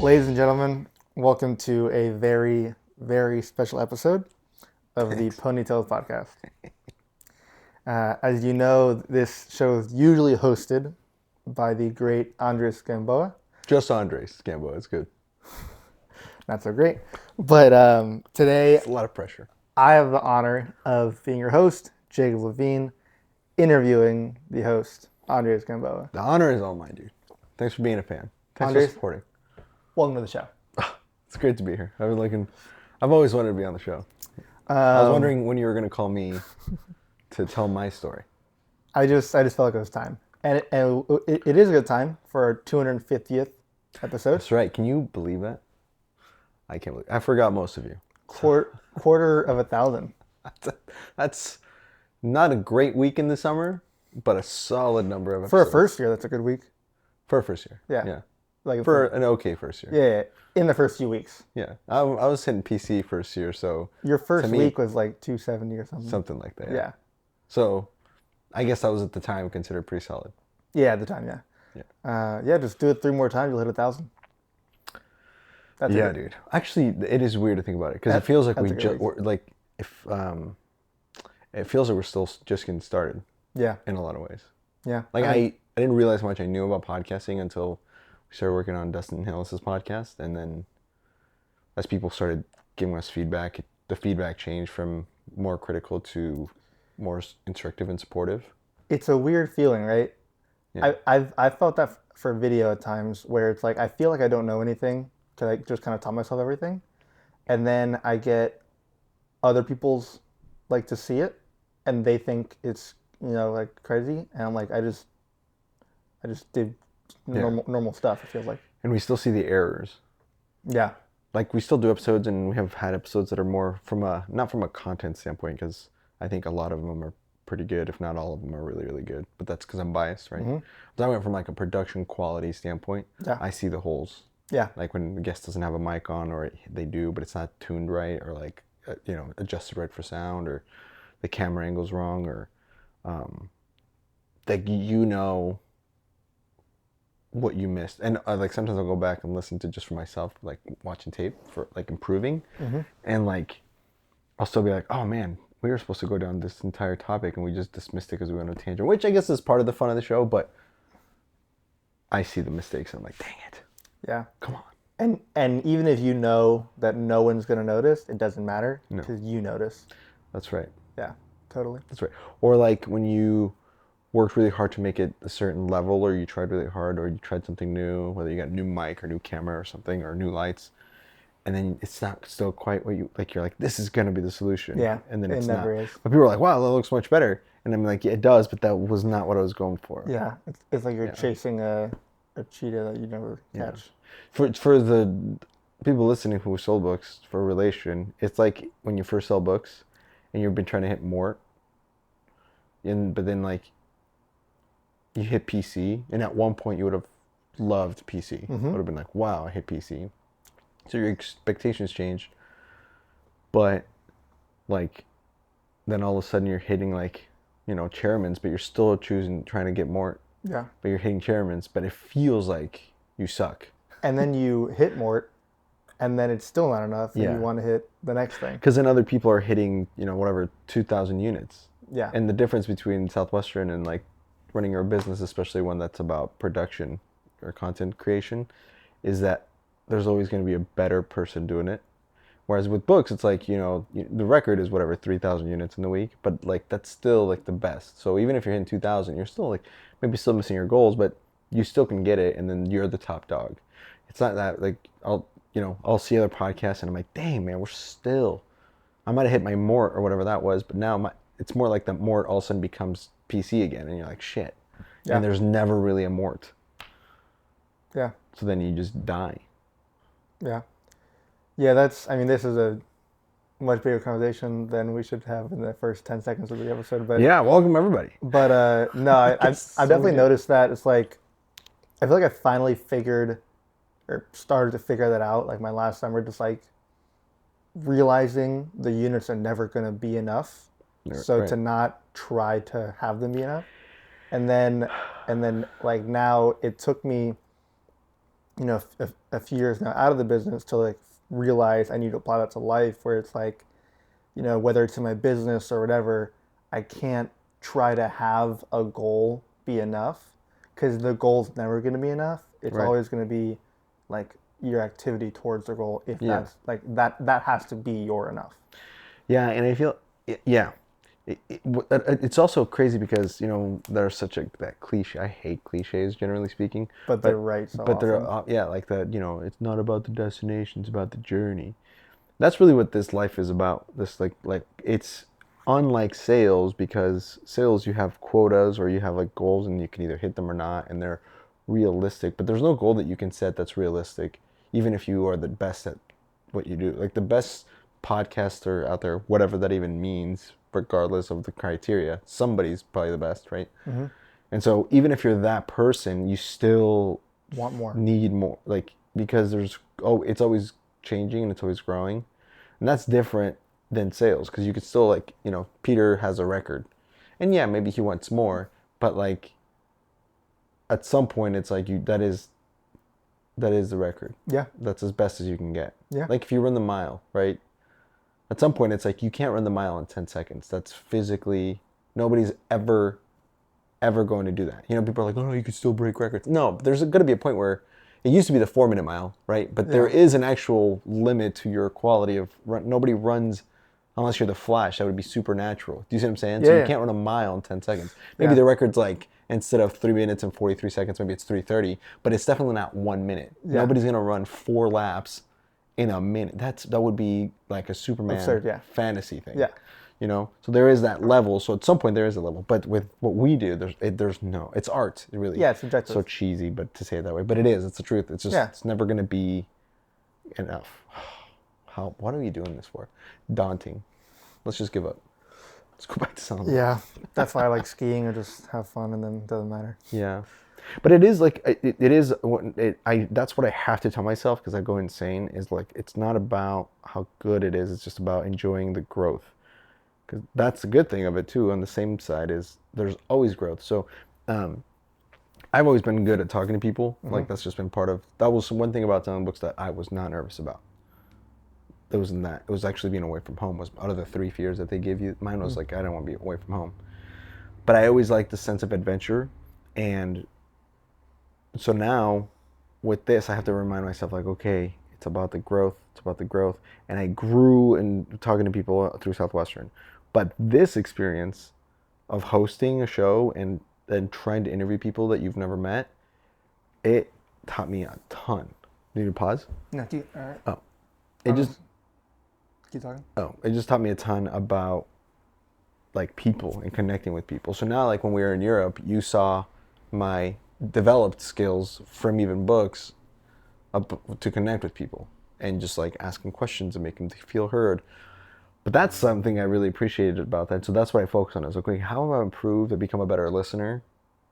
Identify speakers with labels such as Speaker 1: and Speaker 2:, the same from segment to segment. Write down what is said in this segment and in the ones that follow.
Speaker 1: Ladies and gentlemen, welcome to a very, very special episode of the Ponytails podcast. As you know, this show is usually hosted by the great Andres Gamboa.
Speaker 2: Just Andres Gamboa, it's good.
Speaker 1: Not so great. But today,
Speaker 2: It's a lot of pressure.
Speaker 1: I have the honor of being your host, Jacob Levine, interviewing the host, Andres Gamboa.
Speaker 2: The honor is all mine, dude. Thanks for being a fan. Thanks
Speaker 1: Andres,
Speaker 2: for supporting.
Speaker 1: welcome to the show.
Speaker 2: It's great to be here. I've always wanted to be on the show. I was wondering when you were going to call me to tell my story.
Speaker 1: I just felt like it was time. And it is a good time for our 250th episode.
Speaker 2: That's right. Can you believe that? I can't believe I forgot most of you.
Speaker 1: Quarter of 1,000.
Speaker 2: That's not a great week in the summer, but a solid number of episodes.
Speaker 1: For a first year, that's a good week.
Speaker 2: For a first year.
Speaker 1: Yeah. Like
Speaker 2: For an okay first year.
Speaker 1: Yeah, in the first few weeks.
Speaker 2: Yeah. I was hitting PC first year, so...
Speaker 1: Your first week was like 270 or something.
Speaker 2: Something like that.
Speaker 1: Yeah.
Speaker 2: So, I guess that was at the time considered pretty solid.
Speaker 1: Yeah, at the time, yeah. Yeah, just do it 3 more times, you'll hit 1,000.
Speaker 2: Yeah, dude. Actually, it is weird to think about it because it feels like it feels like we're still just getting started.
Speaker 1: Yeah.
Speaker 2: In a lot of ways.
Speaker 1: Yeah.
Speaker 2: Like I didn't realize how much I knew about podcasting until we started working on Dustin Hillis' podcast, and then as people started giving us feedback, the feedback changed from more critical to more instructive and supportive.
Speaker 1: It's a weird feeling, right?
Speaker 2: Yeah.
Speaker 1: I've felt that for video at times where it's like I feel like I don't know anything to like just kind of tell myself everything, and then I get other people's like to see it, and they think it's like crazy, and I'm like I just did normal stuff. It feels like,
Speaker 2: and we still see the errors.
Speaker 1: Yeah.
Speaker 2: Like we still do episodes, and we have had episodes that are more not from a content standpoint, because I think a lot of them are pretty good, if not all of them are really, really good. But that's because I'm biased, right? Mm-hmm. But I went from like a production quality standpoint. Yeah. I see the holes.
Speaker 1: Yeah.
Speaker 2: Like when the guest doesn't have a mic on, or they do, but it's not tuned right, or like adjusted right for sound, or the camera angle's wrong, or like what you missed. And like sometimes I'll go back and listen to just for myself, like watching tape for like improving, and like I'll still be like, oh man, we were supposed to go down this entire topic and we just dismissed it because we went on a tangent, which I guess is part of the fun of the show, but I see the mistakes and I'm like, dang it.
Speaker 1: Yeah.
Speaker 2: Come on.
Speaker 1: And even if you know that no one's going to notice, it doesn't matter because you notice.
Speaker 2: That's right.
Speaker 1: Yeah, totally.
Speaker 2: That's right. Or like when you worked really hard to make it a certain level, or you tried really hard, or you tried something new, whether you got a new mic or new camera or something, or new lights, and then it's not still quite what you like. You're like, this is going to be the solution.
Speaker 1: Yeah.
Speaker 2: And then it's
Speaker 1: never
Speaker 2: not.
Speaker 1: is.
Speaker 2: But people are like, wow, that looks much better. And I'm like, yeah, it does, but that was not what I was going for.
Speaker 1: Yeah. It's like you're chasing a cheetah that you never catch.
Speaker 2: For the people listening who sold books for relation, it's like when you first sell books and you've been trying to hit more, but then like you hit PC, and at one point you would have loved PC. Would have been like, wow, I hit PC. So your expectations changed, but like then all of a sudden you're hitting like chairmans, but you're still trying to get more.
Speaker 1: Yeah. But
Speaker 2: you're hitting chairmans, but it feels like you suck.
Speaker 1: And then you hit more, and then it's still not enough, and you want to hit the next thing.
Speaker 2: Because then other people are hitting 2,000 units.
Speaker 1: Yeah.
Speaker 2: And the difference between Southwestern and like running your business, especially one that's about production or content creation, is that there's always going to be a better person doing it. Whereas with books, it's like, the record is 3,000 units in the week, but like that's still like the best. So even if you're hitting 2,000, you're still like maybe still missing your goals, but you still can get it, and then you're the top dog. It's not that like I'll see other podcasts and I'm like, dang man, I might have hit my mort or whatever that was, but now it's more like the mort all of a sudden becomes PC again, and you're like, shit. Yeah. And there's never really a mort.
Speaker 1: Yeah.
Speaker 2: So then you just die.
Speaker 1: Yeah. Yeah, this is a much bigger conversation than we should have in the first 10 seconds of the episode. But
Speaker 2: yeah, welcome everybody.
Speaker 1: But no, I've definitely noticed that. It's like, I feel like I finally started to figure that out. Like my last summer, just like realizing the units are never going to be enough. So to not try to have them be enough. And then like now it took me a few years now out of the business to like realize I need to apply that to life, where it's like, whether it's in my business or whatever, I can't try to have a goal be enough, because the goal's never going to be enough. It's
Speaker 2: Right.
Speaker 1: always going to be like your activity towards the goal. If
Speaker 2: Yeah.
Speaker 1: that's like that has to be your enough.
Speaker 2: Yeah, and I feel, yeah, it's also crazy because there's such a that cliche. I hate cliches generally speaking,
Speaker 1: But they're
Speaker 2: but
Speaker 1: right so
Speaker 2: but they're
Speaker 1: often.
Speaker 2: yeah, like that. It's not about the destination; it's about the journey. That's really what this life is about. This like it's unlike sales, because sales you have quotas or you have like goals and you can either hit them or not, and they're realistic. But there's no goal that you can set that's realistic, even if you are the best at what you do. Like the best podcaster out there, whatever that even means, regardless of the criteria, somebody's probably the best, right?
Speaker 1: Mm-hmm.
Speaker 2: And so even if you're that person, you still
Speaker 1: Want more.
Speaker 2: need more, like because it's always changing and it's always growing, and that's different than sales because you could still like Peter has a record, and yeah, maybe he wants more, but like at some point it's like that is the record.
Speaker 1: Yeah.
Speaker 2: That's as best as you can get.
Speaker 1: Yeah.
Speaker 2: Like if you run the mile, right? At some point, it's like you can't run the mile in 10 seconds. That's physically, nobody's ever going to do that. People are like, oh, no, you could still break records. No, there's going to be a point where it used to be the 4 minute mile, right? But there
Speaker 1: Yeah.
Speaker 2: is an actual limit to your quality of run. Nobody runs unless you're the Flash. That would be supernatural. Do you see what I'm saying? So
Speaker 1: Yeah.
Speaker 2: you
Speaker 1: Yeah.
Speaker 2: can't run a mile in 10 seconds. Maybe
Speaker 1: Yeah.
Speaker 2: the record's like, instead of 3 minutes and 43 seconds, maybe it's 3:30, but it's definitely not 1 minute.
Speaker 1: Yeah.
Speaker 2: Nobody's going to run 4 laps in a minute. That would be like a Superman
Speaker 1: Absurd. Yeah.
Speaker 2: fantasy thing.
Speaker 1: Yeah.
Speaker 2: So there is that level. So at some point there is a level, but with what we do, there's no. It's art, really.
Speaker 1: Yeah. It's subjective.
Speaker 2: So cheesy, but to say it that way, but it is. It's the truth. It's just
Speaker 1: Yeah.
Speaker 2: it's never gonna be enough. What are we doing this for? Daunting. Let's just give up. Let's go back to sound.
Speaker 1: Yeah. That's why I like skiing, or just have fun, and then it doesn't matter.
Speaker 2: Yeah, but it is like it is. That's what I have to tell myself because I go insane. Is like it's not about how good it is. It's just about enjoying the growth. Because that's the good thing of it too. On the same side is there's always growth. So I've always been good at talking to people.
Speaker 1: Mm-hmm.
Speaker 2: Like that's just been part of. That was one thing about selling books that I was not nervous about. It wasn't that. It was actually being away from home. Was out of the 3 fears that they give you, mine was like I don't want to be away from home. But I always liked the sense of adventure, and so now with this, I have to remind myself like, okay, it's about the growth. It's about the growth, and I grew in talking to people through Southwestern. But this experience of hosting a show and then trying to interview people that you've never met, it taught me a ton. Need to pause?
Speaker 1: No. All right.
Speaker 2: Oh, it just
Speaker 1: keep talking.
Speaker 2: it just taught me a ton about like people and connecting with people. So now, like when we were in Europe, you saw my developed skills from even books to connect with people and just like asking questions and making them feel heard. But that's something I really appreciated about that. So that's what I focus on. Is like, how have I improved and become a better listener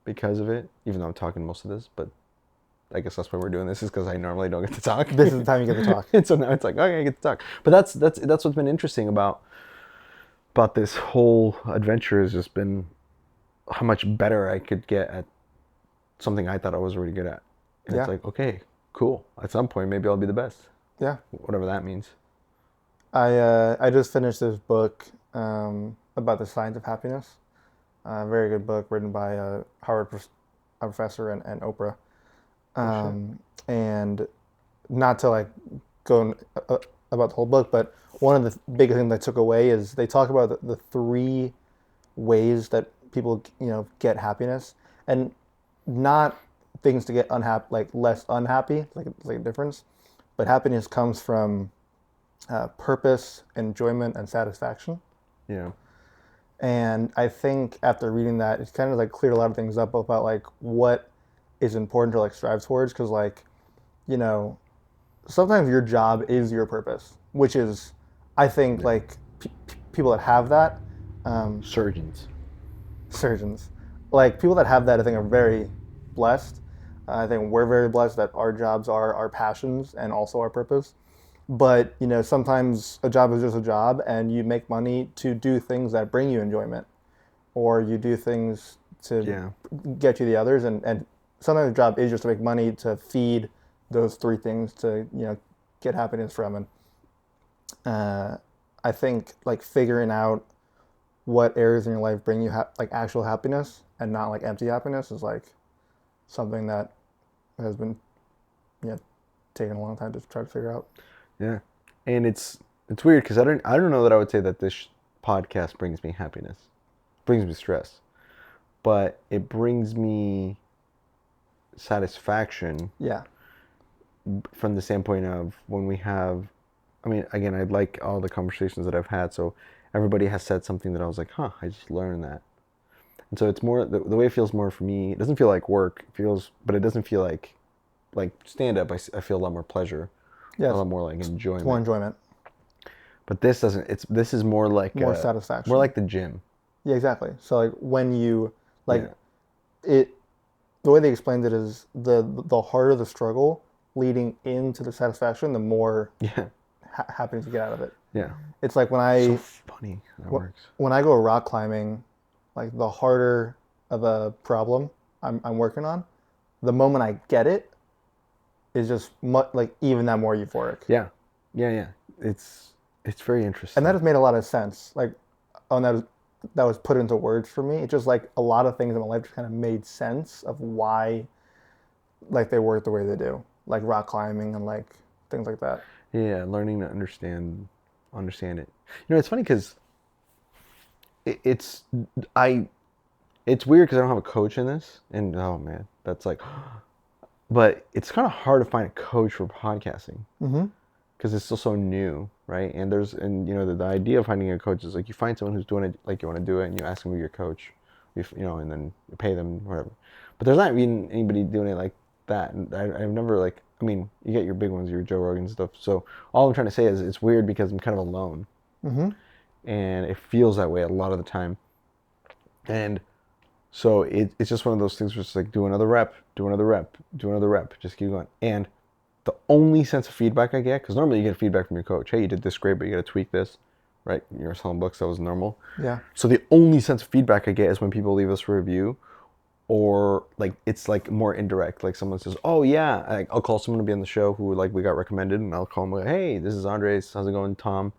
Speaker 2: because of it? Even though I'm talking most of this, but I guess that's why we're doing this is because I normally don't get to talk.
Speaker 1: This is the time you get to talk.
Speaker 2: And so now it's like, okay, I get to talk. But that's what's been interesting about this whole adventure has just been how much better I could get at something I thought I was really good at. And
Speaker 1: Yeah.
Speaker 2: it's like, okay, cool. At some point, maybe I'll be the best.
Speaker 1: Yeah.
Speaker 2: Whatever that means.
Speaker 1: I just finished this book about the science of happiness. A very good book written by a Harvard professor and Oprah. And not to like go about the whole book, but one of the big things I took away is they talk about the 3 ways that people get happiness, and not things to get unhappy, like less unhappy, like a difference, but happiness comes from purpose, enjoyment, and satisfaction.
Speaker 2: Yeah.
Speaker 1: And I think after reading that, it's kind of like cleared a lot of things up about like what is important to like strive towards, because like sometimes your job is your purpose, which is, I think, like people that have that,
Speaker 2: Surgeons.
Speaker 1: surgeons, like people that have that, I think are very blessed. I think we're very blessed that our jobs are our passions and also our purpose. But sometimes a job is just a job, and you make money to do things that bring you enjoyment, or you do things to
Speaker 2: Yeah.
Speaker 1: get you the others. And sometimes the job is just to make money to feed those three things to get happiness from. And I think like figuring out what areas in your life bring you like actual happiness and not like empty happiness is like something that has been yeah taking a long time to try to figure out.
Speaker 2: Yeah, and it's weird because I don't know that I would say that this podcast brings me happiness, brings me stress, but it brings me satisfaction
Speaker 1: Yeah.
Speaker 2: from the standpoint of when we have. I mean, again, I like all the conversations that I've had. So everybody has said something that I was like, huh, I just learned that. And so it's more the way it feels more for me. It doesn't feel like work. It feels, but it doesn't feel like stand up. I feel a lot more pleasure, a
Speaker 1: Yes.
Speaker 2: lot more like
Speaker 1: It's more
Speaker 2: enjoyment.
Speaker 1: enjoyment,
Speaker 2: But this doesn't. This is more like
Speaker 1: more
Speaker 2: more
Speaker 1: satisfaction.
Speaker 2: like the gym.
Speaker 1: Yeah, exactly. So like when you like
Speaker 2: Yeah.
Speaker 1: it, the way they explained it is the harder the struggle leading into the satisfaction, the more
Speaker 2: Yeah.
Speaker 1: happiness you get out of it.
Speaker 2: Yeah.
Speaker 1: It's like
Speaker 2: So funny that works.
Speaker 1: when I go rock climbing, like the harder of a problem I'm working on, the moment I get it is just like even that more euphoric.
Speaker 2: Yeah. Yeah. Yeah. It's very
Speaker 1: And that
Speaker 2: interesting.
Speaker 1: has made a lot of sense. Like, oh, that was put into words for me. It's just like a lot of things in my life just kind of made sense of why like they work the way they do, like rock climbing and like things like that.
Speaker 2: Yeah. Learning to understand it. You know, it's funny because it's I it's weird because I don't have a coach in this, and oh man, that's like, but it's kind of hard to find a coach for podcasting
Speaker 1: Mm-hmm.
Speaker 2: because it's still so new, right? And you know the idea of finding a coach is like you find someone who's doing it like you want to do it, and you ask them to be your coach, you know, and then you pay them whatever. But there's not even anybody doing it like that. And I've never like, I mean, you get your big ones, your Joe Rogan stuff. So all I'm trying to say is it's weird because I'm kind of alone,
Speaker 1: Mm-hmm.
Speaker 2: and it feels that way a lot of the time. And so it's just one of those things where it's like do another rep, do another rep, do another rep, just keep going. And the only sense of feedback I get, because normally you get feedback from your coach, hey, you did this great, but you got to tweak this, right? You're selling books, that was normal.
Speaker 1: Yeah.
Speaker 2: So the only sense of feedback I get is when people leave us a review, or like it's like more indirect. Like someone says, oh yeah, I'll call someone to be on the show who like we got recommended, and I'll call them like, hey, this is Andres, how's it going, Tom?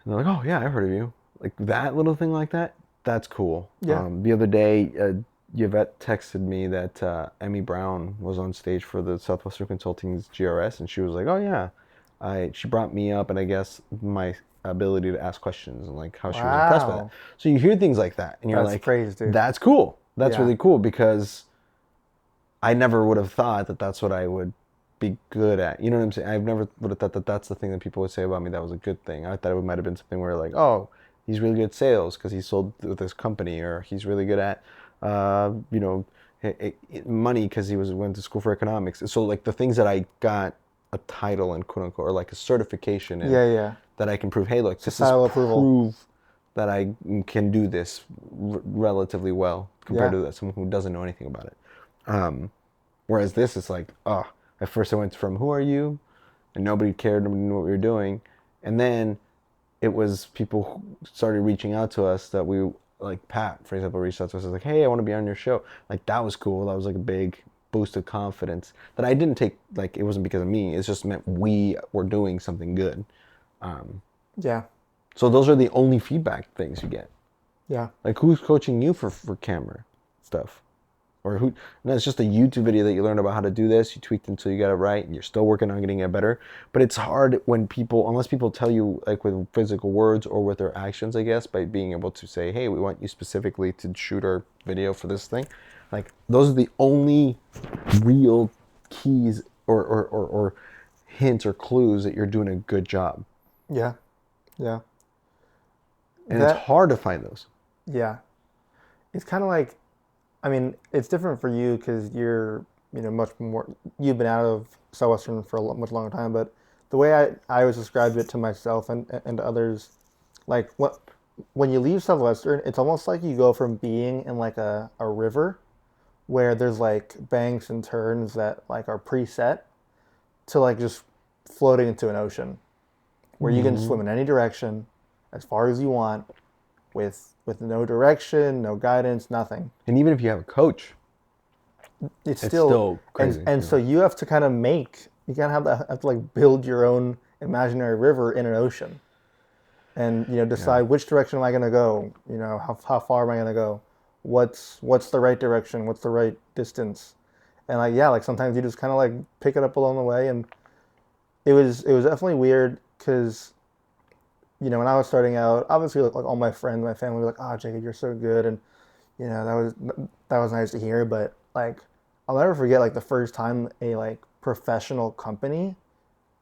Speaker 2: And they're like, oh yeah, I've heard of you. Like that little thing like that, that's cool.
Speaker 1: Yeah.
Speaker 2: The other day, Yvette texted me that Emmy Brown was on stage for the Southwestern Consulting's GRS, and she was like, oh yeah, she brought me up, and I guess my ability to ask questions and like how she was impressed by that.
Speaker 1: Wow.
Speaker 2: So you hear things like that, and you're
Speaker 1: That's
Speaker 2: like,
Speaker 1: praise, dude.
Speaker 2: that's cool. That's
Speaker 1: Yeah.
Speaker 2: really cool because I never would have thought that that's what I would be good at. You know what I'm saying? I've never would have thought that that's the thing that people would say about me that was a good thing. I thought it might have been something where like, oh, he's really good at sales because he sold with this company, or he's really good at, you know, money because he went to school for economics. So like the things that I got a title and quote unquote or like a certification in
Speaker 1: Yeah. Yeah.
Speaker 2: that I can prove, hey, look, this is
Speaker 1: Societal approval.
Speaker 2: proof that I can do this relatively well compared
Speaker 1: Yeah.
Speaker 2: to someone who doesn't know anything about it. Um, Whereas this is like, oh, at first I went from who are you, and nobody cared, nobody knew what we were doing, and then it was people who started reaching out to us that we like Pat, for example, reached out to us like, hey, I want to be on your show. Like that was cool. That was like a big boost of confidence that I didn't take. Like it wasn't because of me. It just meant we were doing something good. Um,
Speaker 1: Yeah.
Speaker 2: so those are the only feedback things you get.
Speaker 1: Yeah.
Speaker 2: Like who's coaching you for camera stuff? Or who? No, it's just a YouTube video that you learned about how to do this. You tweaked until you got it right, and you're still working on getting it better. But it's hard when people, unless people tell you like with physical words or with their actions, I guess, by being able to say, "Hey, we want you specifically to shoot our video for this thing." Like those are the only real keys or hints or clues that you're doing a good job.
Speaker 1: Yeah. Yeah.
Speaker 2: And it's
Speaker 1: That.
Speaker 2: hard to find those.
Speaker 1: Yeah. It's kind of like, I mean, it's different for you because you're, much more, you've been out of Southwestern for a much longer time. But the way I always described it to myself and to others, like when you leave Southwestern, it's almost like you go from being in like a river where there's like banks and turns that like are preset to like just floating into an ocean where you can swim in any direction as far as you want with no direction, no guidance, nothing.
Speaker 2: And even if you have a coach,
Speaker 1: it's
Speaker 2: It's
Speaker 1: still
Speaker 2: still crazy.
Speaker 1: and
Speaker 2: Yeah.
Speaker 1: so you have to kind of you kind of have to like build your own imaginary river in an ocean, and
Speaker 2: Yeah.
Speaker 1: decide which direction am I going to go. How far am I going to go? What's the right direction? What's the right distance? And like yeah, like sometimes you just kind of like pick it up along the way, and it was definitely weird because when I was starting out, obviously like all my friends, my family were like, "Oh, Jacob, you're so good," and that was nice to hear. But like, I'll never forget like the first time a like professional company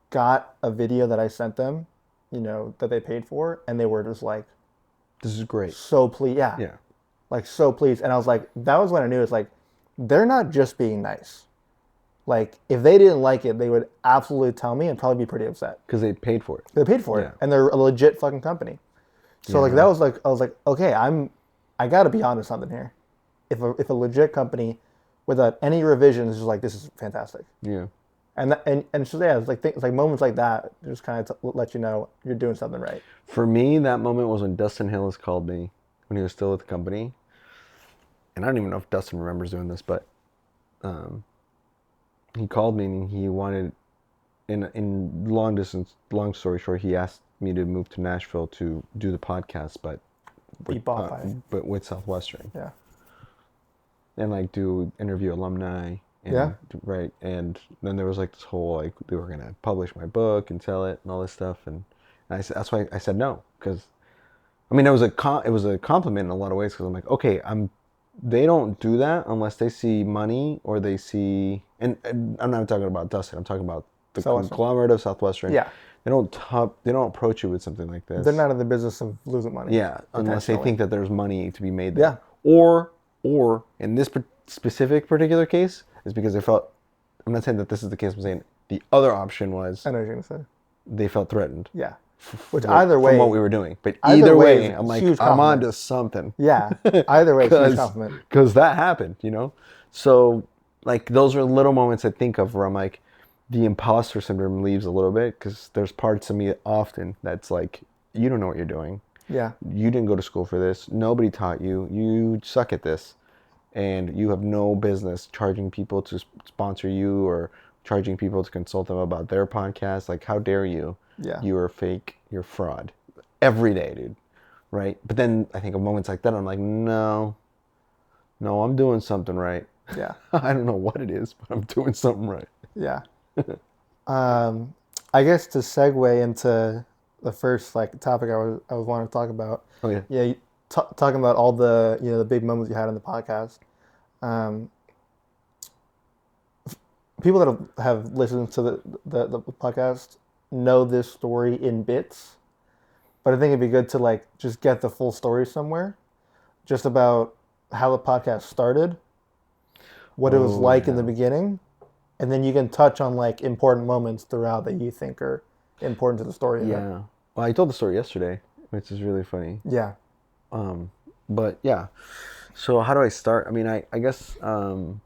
Speaker 1: got a video that I sent them, that they paid for, and they were just like
Speaker 2: This is great.
Speaker 1: so pleased, yeah,
Speaker 2: Yeah.
Speaker 1: like so pleased. And I was like, that was when I knew it's like they're not just being nice. Like if they didn't like it, they would absolutely tell me and probably be pretty upset.
Speaker 2: Because they paid for it.
Speaker 1: They paid for it,
Speaker 2: Yeah.
Speaker 1: and they're a legit fucking company. So like that
Speaker 2: Yeah.
Speaker 1: was like I was like, okay, I got to be onto something here. If a legit company without any revisions is just like this is fantastic.
Speaker 2: Yeah.
Speaker 1: And so yeah, it's like things like moments like that just kind of let you know you're doing something right.
Speaker 2: For me, that moment was when Dustin Hillis called me when he was still with the company. And I don't even know if Dustin remembers doing this, but um, he called me and he wanted, in long story short, he asked me to move to Nashville to do the podcast,
Speaker 1: Be bought by
Speaker 2: but with Southwestern,
Speaker 1: yeah
Speaker 2: and like do interview alumni
Speaker 1: yeah
Speaker 2: and right. And then there was like this whole like they were gonna publish my book and sell it and all this stuff, and I said that's why I said no, because I mean it was a compliment in a lot of ways, because I'm like, okay, they don't do that unless they see money or they see, and I'm not talking about Dustin, I'm talking about the
Speaker 1: Southwestern.
Speaker 2: conglomerate of Southwestern.
Speaker 1: Yeah,
Speaker 2: They don't approach you with something like
Speaker 1: they're
Speaker 2: this.
Speaker 1: not in the business of losing money.
Speaker 2: Yeah, unless they think that there's money to be made there.
Speaker 1: Yeah,
Speaker 2: Or in this specific particular case, is because they felt. I'm not saying that this is the case. I'm saying the other option was
Speaker 1: I know what you're gonna say.
Speaker 2: they felt threatened.
Speaker 1: Yeah, which either way,
Speaker 2: from what we were doing. But
Speaker 1: either
Speaker 2: either
Speaker 1: way
Speaker 2: way,
Speaker 1: is
Speaker 2: I'm like,
Speaker 1: huge
Speaker 2: I'm on
Speaker 1: compliment.
Speaker 2: to something.
Speaker 1: Yeah, either way, it's a huge compliment.
Speaker 2: Because that happened, So, like, those are little moments I think of where I'm like, the imposter syndrome leaves a little bit, because there's parts of me often that's like, you don't know what you're doing.
Speaker 1: Yeah,
Speaker 2: You didn't go to school for this. Nobody taught you. You suck at this. And you have no business charging people to sponsor you or charging people to consult them about their podcast. Like, how dare you?
Speaker 1: yeah,
Speaker 2: You're fake. You're fraud. Every day, dude. Right? But then I think of moments like that, I'm like, no, I'm doing something right.
Speaker 1: yeah,
Speaker 2: I don't know what it is, but I'm doing something right.
Speaker 1: yeah. I guess to segue into the first like topic I was wanting to talk about.
Speaker 2: Oh, yeah.
Speaker 1: Yeah, talking about all the the big moments you had in the podcast. Um, People that have listened to the podcast know this story in bits, but I think it'd be good to like just get the full story somewhere, just about how the podcast started, what it was
Speaker 2: Oh,
Speaker 1: like in the
Speaker 2: yeah.
Speaker 1: beginning, and then you can touch on like important moments throughout that you think are important to the story.
Speaker 2: Yeah. Well, I told the story yesterday, which is really funny.
Speaker 1: Yeah.
Speaker 2: But yeah. So how do I start? I mean, I guess from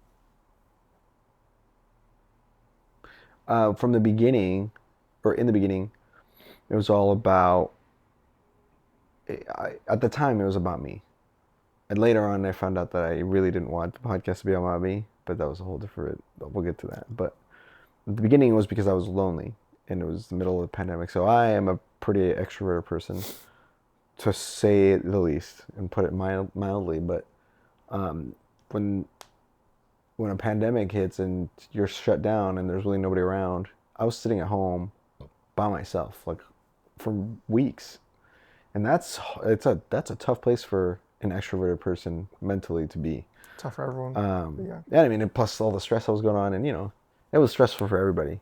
Speaker 2: the beginning, or in the beginning, it was all about. At the time, it was about me, and later on, I found out that I really didn't want the podcast to be about me. But that was a whole different. We'll get to that. But at the beginning, it was because I was lonely, and it was the middle of the pandemic. So I am a pretty extroverted person, to say the least, and put it mildly. But when a pandemic hits and you're shut down and there's really nobody around, I was sitting at home by myself, like, for weeks, and that's a tough place for an extroverted person mentally to be.
Speaker 1: Tough for everyone. Yeah.
Speaker 2: Yeah, I mean, and plus all the stress that was going on, and it was stressful for everybody.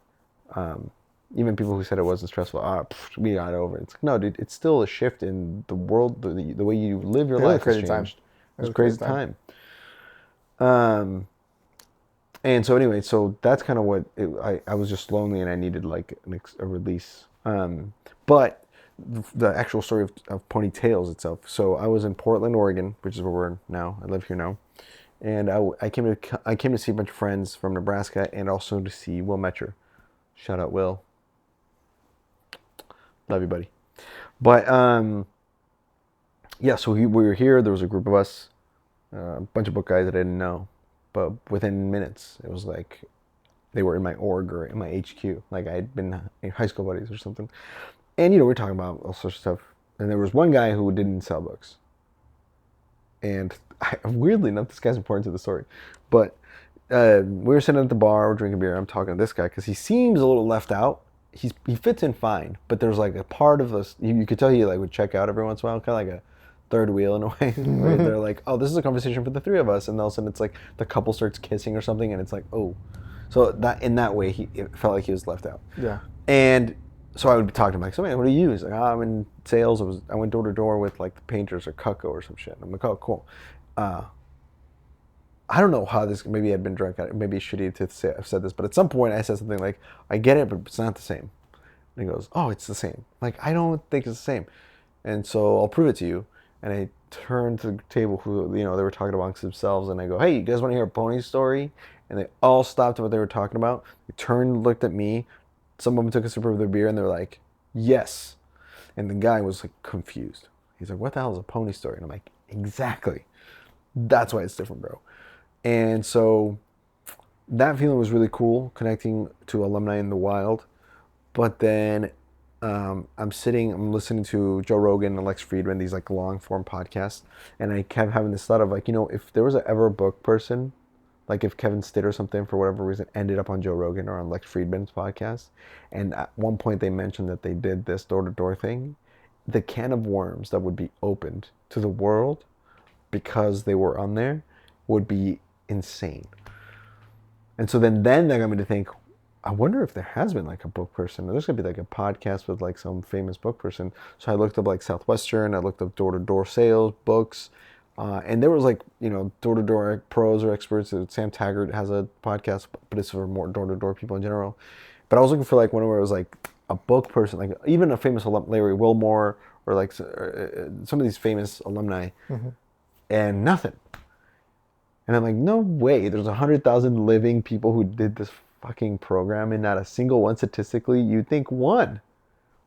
Speaker 2: Even people who said it wasn't stressful, we got over it. It's like, no, dude, it's still a shift in the world. The way you live your
Speaker 1: It was a
Speaker 2: life has
Speaker 1: crazy time.
Speaker 2: changed. It was a crazy time. And so anyway, so that's kind of what I was just lonely and I needed like a release. But the actual story of Ponytails itself. So I was in Portland, Oregon, which is where we're now. I live here now, and I came to see a bunch of friends from Nebraska, and also to see Will Metcher. Shout out Will. Love you, buddy. But yeah, so we were here. There was a group of us, a bunch of book guys that I didn't know, but within minutes, it was like they were in my org or in my HQ. Like I had been in high school buddies or something. And, we're talking about all sorts of stuff. And there was one guy who didn't sell books. And weirdly enough, this guy's important to the story. But we were sitting at the bar, we're drinking beer. I'm talking to this guy because he seems a little left out. He fits in fine, but there's like a part of this. You could tell he like would check out every once in a while, kind of like a third wheel in a way. Where they're like, oh, this is a conversation for the three of us, and all of a sudden it's like the couple starts kissing or something, and it's like, oh, so that in that way it felt like he was left out.
Speaker 1: Yeah.
Speaker 2: And so I would be talking to him like, so man, what do you use? Like, oh, I'm in sales. I went door to door with like the painters or Cutco or some shit. I'm like, oh, cool. I don't know how this, maybe I'd been drunk, maybe shitty to say I've said this, but at some point I said something like, I get it, but it's not the same. And he goes, oh, it's the same. Like, I don't think it's the same. And so I'll prove it to you. And I turned to the table who, they were talking amongst themselves, and I go, hey, you guys want to hear a pony story? And they all stopped what they were talking about. They turned, looked at me. Some of them took a sip of their beer, and they're like, yes. And the guy was like confused. He's like, what the hell is a pony story? And I'm like, exactly. That's why it's different, bro. And so that feeling was really cool, connecting to alumni in the wild. But then I'm listening to Joe Rogan and Lex Friedman, these like long form podcasts. And I kept having this thought of like, if there was ever a book person, like if Kevin Stitt or something, for whatever reason, ended up on Joe Rogan or on Lex Friedman's podcast. And at one point they mentioned that they did this door-to-door thing. The can of worms that would be opened to the world because they were on there would be insane. And so then that got me to think, I wonder if there has been like a book person. There's gonna be like a podcast with like some famous book person. So I looked up like Southwestern, I looked up door-to-door sales, books, and there was like, door-to-door pros or experts. Sam Taggart has a podcast, but it's for more door-to-door people in general. But I was looking for like one where it was like a book person, like even a famous Larry Wilmore or like some of these famous alumni, and nothing. And I'm like, no way. There's 100,000 living people who did this fucking program, and not a single one statistically. You'd think one.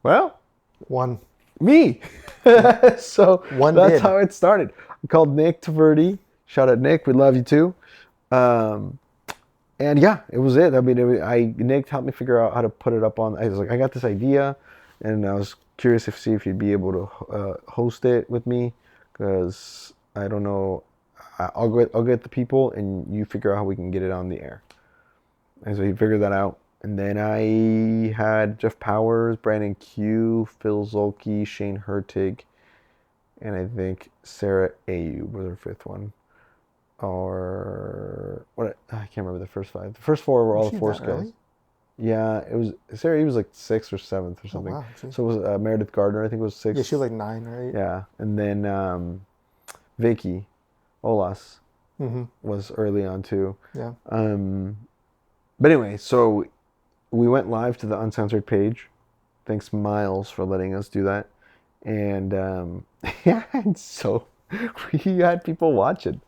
Speaker 2: Well,
Speaker 1: one.
Speaker 2: Me. So
Speaker 1: one
Speaker 2: that's
Speaker 1: did.
Speaker 2: how it started. I called Nick Taverdi. Shout out Nick. We love you too. And yeah, it was it. I mean, Nick helped me figure out how to put it up on. I was like, I got this idea, and I was curious to see if you'd be able to host it with me, because I don't know. I'll get the people, and you figure out how we can get it on the air. And so he figured that out. And then I had Jeff Powers, Brandon Q, Phil Zolke, Shane Hertig, and I think Sarah Ayub was our fifth one. Or what? I can't remember the first five. The first four were all the four skills. Early? Yeah, it was Sarah. He was like sixth or seventh or something. Oh, wow, so it was Meredith Gardner. I think was sixth.
Speaker 1: Yeah, she was like 9 or 8.
Speaker 2: Yeah, and then Vicky Olas was early on too.
Speaker 1: Yeah.
Speaker 2: But anyway, so we went live to the uncensored page. Thanks, Miles, for letting us do that. And yeah, and so we had people watching.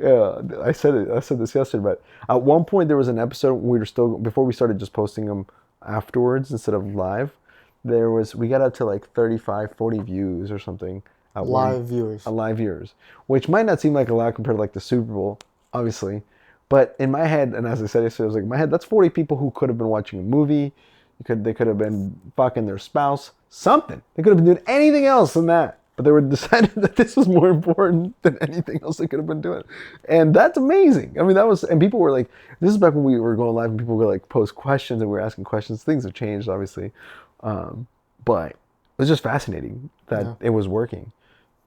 Speaker 2: I said this yesterday, but at one point there was an episode we were still, before we started just posting them afterwards instead of live. We got up to like 35, 40 views or something.
Speaker 1: Live viewers,
Speaker 2: which might not seem like a lot compared to like the Super Bowl, obviously, but in my head, and as I said yesterday, I was like, in my head, that's 40 people who could have been watching a movie. They could have been fucking their spouse, something. They could have been doing anything else than that, but they were decided that this was more important than anything else they could have been doing, and that's amazing. I mean, and people were like, this is back when we were going live, and people would like post questions, and we were asking questions. Things have changed, obviously, but it was just fascinating that it was working.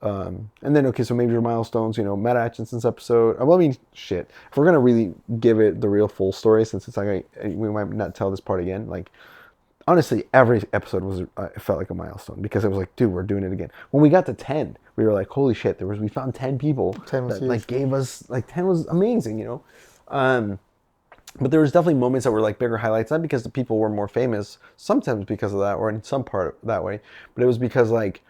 Speaker 2: And then, okay, so major milestones, Matt Atchinson's episode. Well, I mean, shit. If we're going to really give it the real full story, since it's like, we might not tell this part again. Like, honestly, every episode it felt like a milestone, because it was like, dude, we're doing it again. When we got to 10, we were like, holy shit, we found 10 people
Speaker 1: 10 was
Speaker 2: that
Speaker 1: huge.
Speaker 2: Like gave us, like 10 was amazing, But there was definitely moments that were like bigger highlights, not because the people were more famous, sometimes because of that, or in some part that way, but it was because like,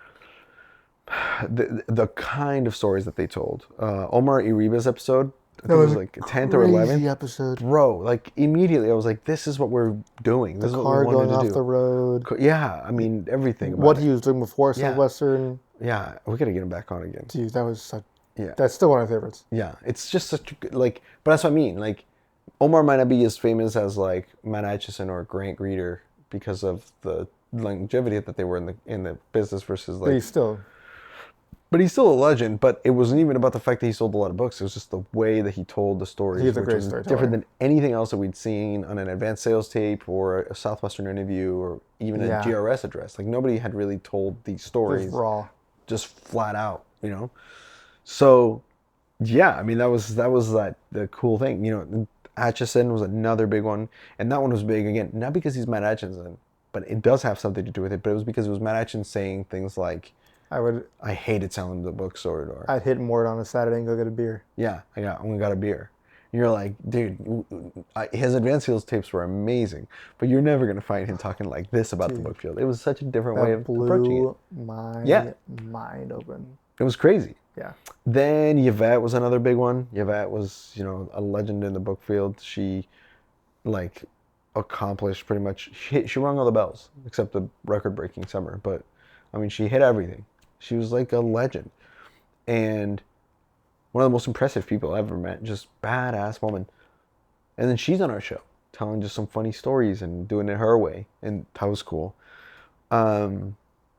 Speaker 2: the kind of stories that they told. Omar Iriba's episode, I think it was like 10th or 11th
Speaker 1: episode.
Speaker 2: Bro, like immediately I was like, this is what we're doing. This is what we wanted to do. The car going off
Speaker 1: the road.
Speaker 2: Yeah, I mean, everything about
Speaker 1: what he was doing before Southwestern.
Speaker 2: Yeah, we gotta get him back on again.
Speaker 1: Dude, that was such...
Speaker 2: Yeah.
Speaker 1: That's still one of my favorites.
Speaker 2: Yeah. It's just such a good, like, but that's what I mean. Like, Omar might not be as famous as like Matt Atchison or Grant Greeter because of the longevity that they were in the business versus
Speaker 1: But
Speaker 2: like,
Speaker 1: he's still
Speaker 2: but he's still a legend. But it wasn't even about the fact that he sold a lot of books. It was just the way that he told the stories,
Speaker 1: he's a
Speaker 2: which
Speaker 1: great
Speaker 2: was different
Speaker 1: storyteller.
Speaker 2: than anything else that we'd seen on an advanced sales tape or a Southwestern interview or even a
Speaker 1: Yeah,
Speaker 2: GRS address. Like nobody had really told these
Speaker 1: just
Speaker 2: stories
Speaker 1: raw.
Speaker 2: just flat out, you know. So yeah, I mean that the cool thing, you know. Atchison was another big one, and that one was big again, not because he's Matt Atchison, but it does have something to do with it. But it was because it was Matt Atchison saying things like,
Speaker 1: I would
Speaker 2: "I hated selling the bookstore," or
Speaker 1: I'd hit Mort on a Saturday and go get a beer.
Speaker 2: "Yeah, I only got a beer." And you're like, dude, his advanced sales tapes were amazing, but you're never gonna find him talking like this about the
Speaker 1: Dude,
Speaker 2: bookfield. It was such a different way
Speaker 1: that
Speaker 2: of approaching it.
Speaker 1: blew
Speaker 2: Yeah,
Speaker 1: my mind open.
Speaker 2: it was crazy.
Speaker 1: Yeah.
Speaker 2: Then Yvette was another big one. Yvette was, you know, a legend in the book field. She like accomplished pretty much. She rung all the bells except the record-breaking summer. But I mean, she hit everything. She was like a legend and one of the most impressive people I've ever met. Just badass woman. And then she's on our show, telling just some funny stories and doing it her way, and that was cool. Um,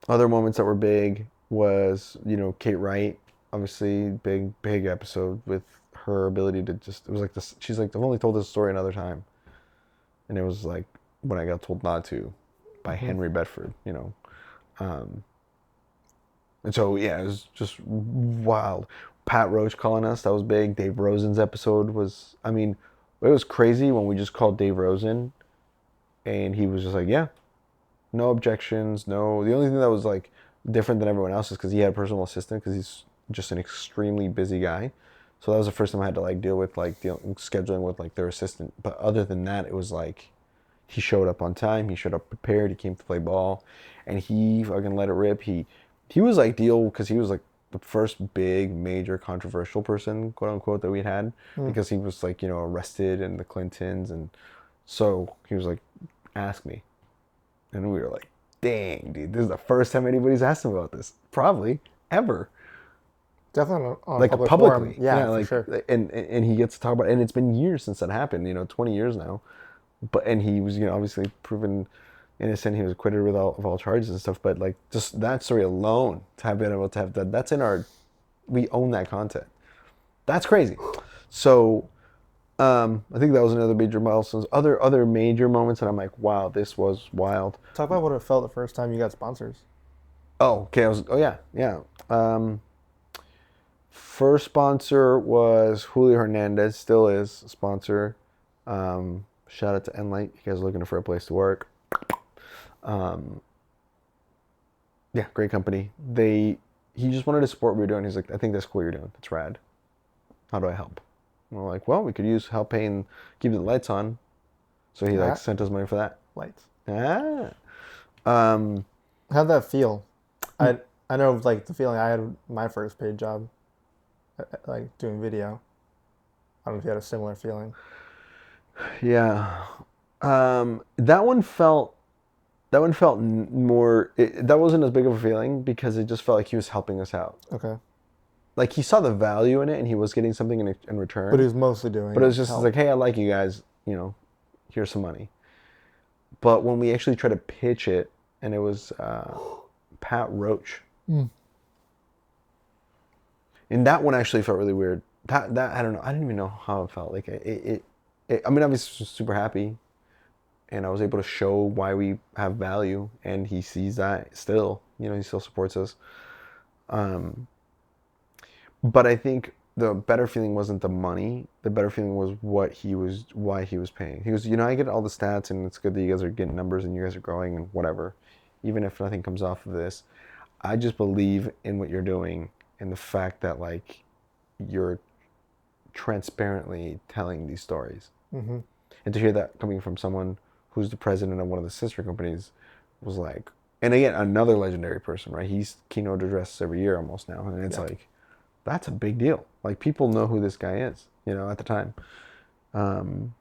Speaker 2: Other moments that were big was, you know, Kate Wright, obviously big episode with her ability to just, it was like this, she's like, I've only told this story another time. And it was like when I got told not to by
Speaker 1: Hmm.
Speaker 2: Henry Bedford, you know. Um, and so, yeah, it was just wild. Pat Roach calling us, that was big. Dave Rosen's episode was, I mean, it was crazy when we just called Dave Rosen and he was just like, yeah, no objections, no. The only thing that was like different than everyone else is because he had a personal assistant because he's just an extremely busy guy. So that was the first time I had to like deal with like scheduling with like their assistant. But other than that, it was like he showed up on time. He showed up prepared. He came to play ball, and he fucking let it rip. He was ideal because he was like the first big major controversial person, quote unquote, that we had
Speaker 1: Mm.
Speaker 2: because he was like, you know, arrested in the Clintons, and so he was like, ask me. And we were like, dang, dude, this is the first time anybody's asked him about this. Probably ever.
Speaker 1: Definitely on a
Speaker 2: Like
Speaker 1: public forum.
Speaker 2: publicly.
Speaker 1: Yeah,
Speaker 2: Yeah,
Speaker 1: for
Speaker 2: like
Speaker 1: sure.
Speaker 2: and he gets to talk about it. And it's been years since that happened, you know, 20 years now. But and he was, you know, obviously proven innocent. He was acquitted with all charges and stuff. But like just that story alone, to have been able to have that, that's in our, we own that content. That's crazy. So I think that was another major milestone. Other major moments that I'm like, wow, this was wild.
Speaker 1: Talk about what it felt the first time you got sponsors.
Speaker 2: Oh, okay. Oh yeah, yeah. First sponsor was Julio Hernandez. Still is a sponsor. Shout out to Enlight. You guys are looking for a place to work. Um, yeah, great company. He just wanted to support what we were doing. He's like, I think that's cool what you're doing. That's rad. How do I help? And we're like, well, we could use help paying, keeping the lights on. So he like
Speaker 1: Ah,
Speaker 2: sent us money for that.
Speaker 1: lights.
Speaker 2: Ah. Um,
Speaker 1: How'd that feel? I know like the feeling I had my first paid job, like doing video. I don't know if you had a similar feeling.
Speaker 2: yeah. That one felt more. That wasn't as big of a feeling because it just felt like he was helping us out.
Speaker 1: Okay.
Speaker 2: Like he saw the value in it and he was getting something in
Speaker 1: But he
Speaker 2: return.
Speaker 1: was mostly
Speaker 2: But it was
Speaker 1: doing
Speaker 2: just
Speaker 1: help.
Speaker 2: like, hey, I like you guys. You know, here's some money. But when we actually tried to pitch it, and it was Pat Roach,
Speaker 1: Mm.
Speaker 2: and that one actually felt really weird. That I don't know. I didn't even know how it felt. Like I mean, I was super happy, and I was able to show why we have value, and he sees that still. You know, he still supports us. Um, but I think the better feeling wasn't the money. The better feeling was why he was paying. He was, you know, I get all the stats, and it's good that you guys are getting numbers, and you guys are growing, and whatever. Even if nothing comes off of this, I just believe in what you're doing, and the fact that like you're transparently telling these stories.
Speaker 1: Mm-hmm.
Speaker 2: And to hear that coming from someone who's the president of one of the sister companies was like, and again, another legendary person, right? He's keynote addresses every year almost now. And it's
Speaker 1: Yeah.
Speaker 2: like, that's a big deal. Like people know who this guy is, you know, at the time. Um,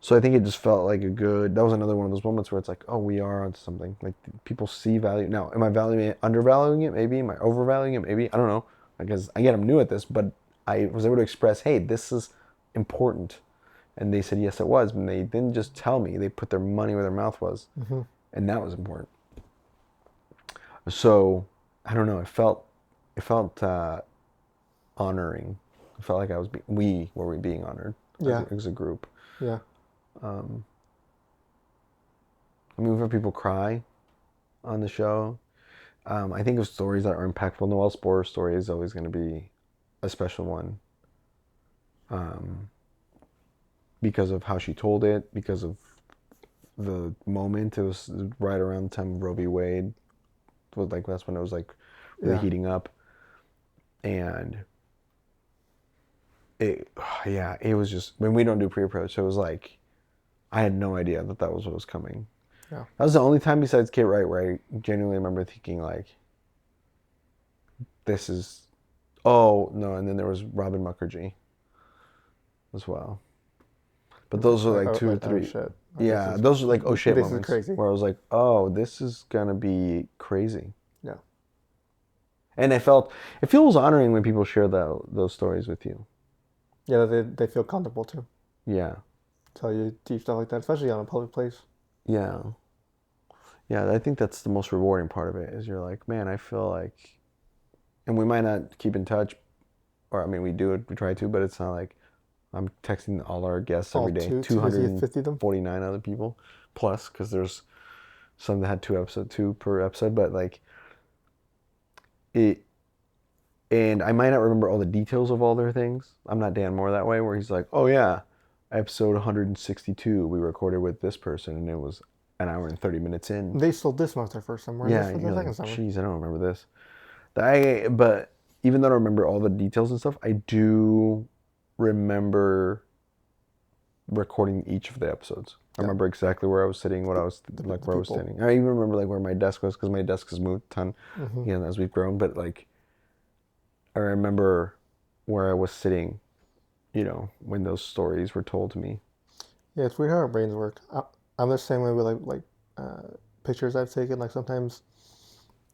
Speaker 2: so I think it just felt like that was another one of those moments where it's like, oh, we are onto something. Like people see value. Now, am I undervaluing it? Maybe. Am I overvaluing it? Maybe. I don't know. Because again, I'm new at this, but I was able to express, hey, this is important. And they said, yes, it was. And they didn't just tell me, they put their money where their mouth was.
Speaker 1: Mm-hmm.
Speaker 2: And that was important. So I don't know. It felt honoring. I felt like we were being honored
Speaker 1: Yeah.
Speaker 2: as a group.
Speaker 1: Yeah.
Speaker 2: I mean, we've had people cry on the show. I think of stories that are impactful. Noelle's Borer story is always going to be a special one, because of how she told it, because of the moment. It was right around the time of Roe v. Wade. It was like that's when it was like really
Speaker 1: Yeah.
Speaker 2: heating up, and it, yeah, it was just when we don't do pre-approach, so it was like I had no idea that that was what was coming.
Speaker 1: Yeah.
Speaker 2: That was the only time besides Kate Wright where I genuinely remember thinking like, this is, oh no, and then there was Robin Mukherjee as well. But those are like two or
Speaker 1: Oh
Speaker 2: three.
Speaker 1: shit.
Speaker 2: Yeah, those are like oh shit
Speaker 1: This is
Speaker 2: moments
Speaker 1: crazy.
Speaker 2: where I was like, oh, this is gonna be crazy.
Speaker 1: Yeah.
Speaker 2: And it feels honoring when people share those stories with you.
Speaker 1: Yeah, they feel comfortable to
Speaker 2: Yeah,
Speaker 1: tell you deep stuff like that, especially on a public place.
Speaker 2: yeah, yeah. I think that's the most rewarding part of it. Is you're like, man, I feel like, and we might not keep in touch, or I mean, we do it, we try to, but it's not like I'm texting all our guests
Speaker 1: All
Speaker 2: every day.
Speaker 1: 250 of them.
Speaker 2: 249 other people plus, because there's some that had two per episode, but like it. And I might not remember all the details of all their things. I'm not Dan Moore that way, where he's like, oh yeah, episode 162, we recorded with this person, and it was an hour and 30 minutes in.
Speaker 1: They sold this month their first summer, and
Speaker 2: Yeah,
Speaker 1: this was
Speaker 2: and you're
Speaker 1: their
Speaker 2: like,
Speaker 1: second summer.
Speaker 2: geez, I don't remember this. But even though I don't remember all the details and stuff, I do remember recording each of the episodes. I remember exactly where I was sitting, what I was like, where I was standing. I even remember like where my desk was, because my desk has moved a ton, as we've grown. But like, I remember where I was sitting, when those stories were told to me.
Speaker 1: Yeah, it's weird how our brains work. I'm the same way with pictures I've taken. Like sometimes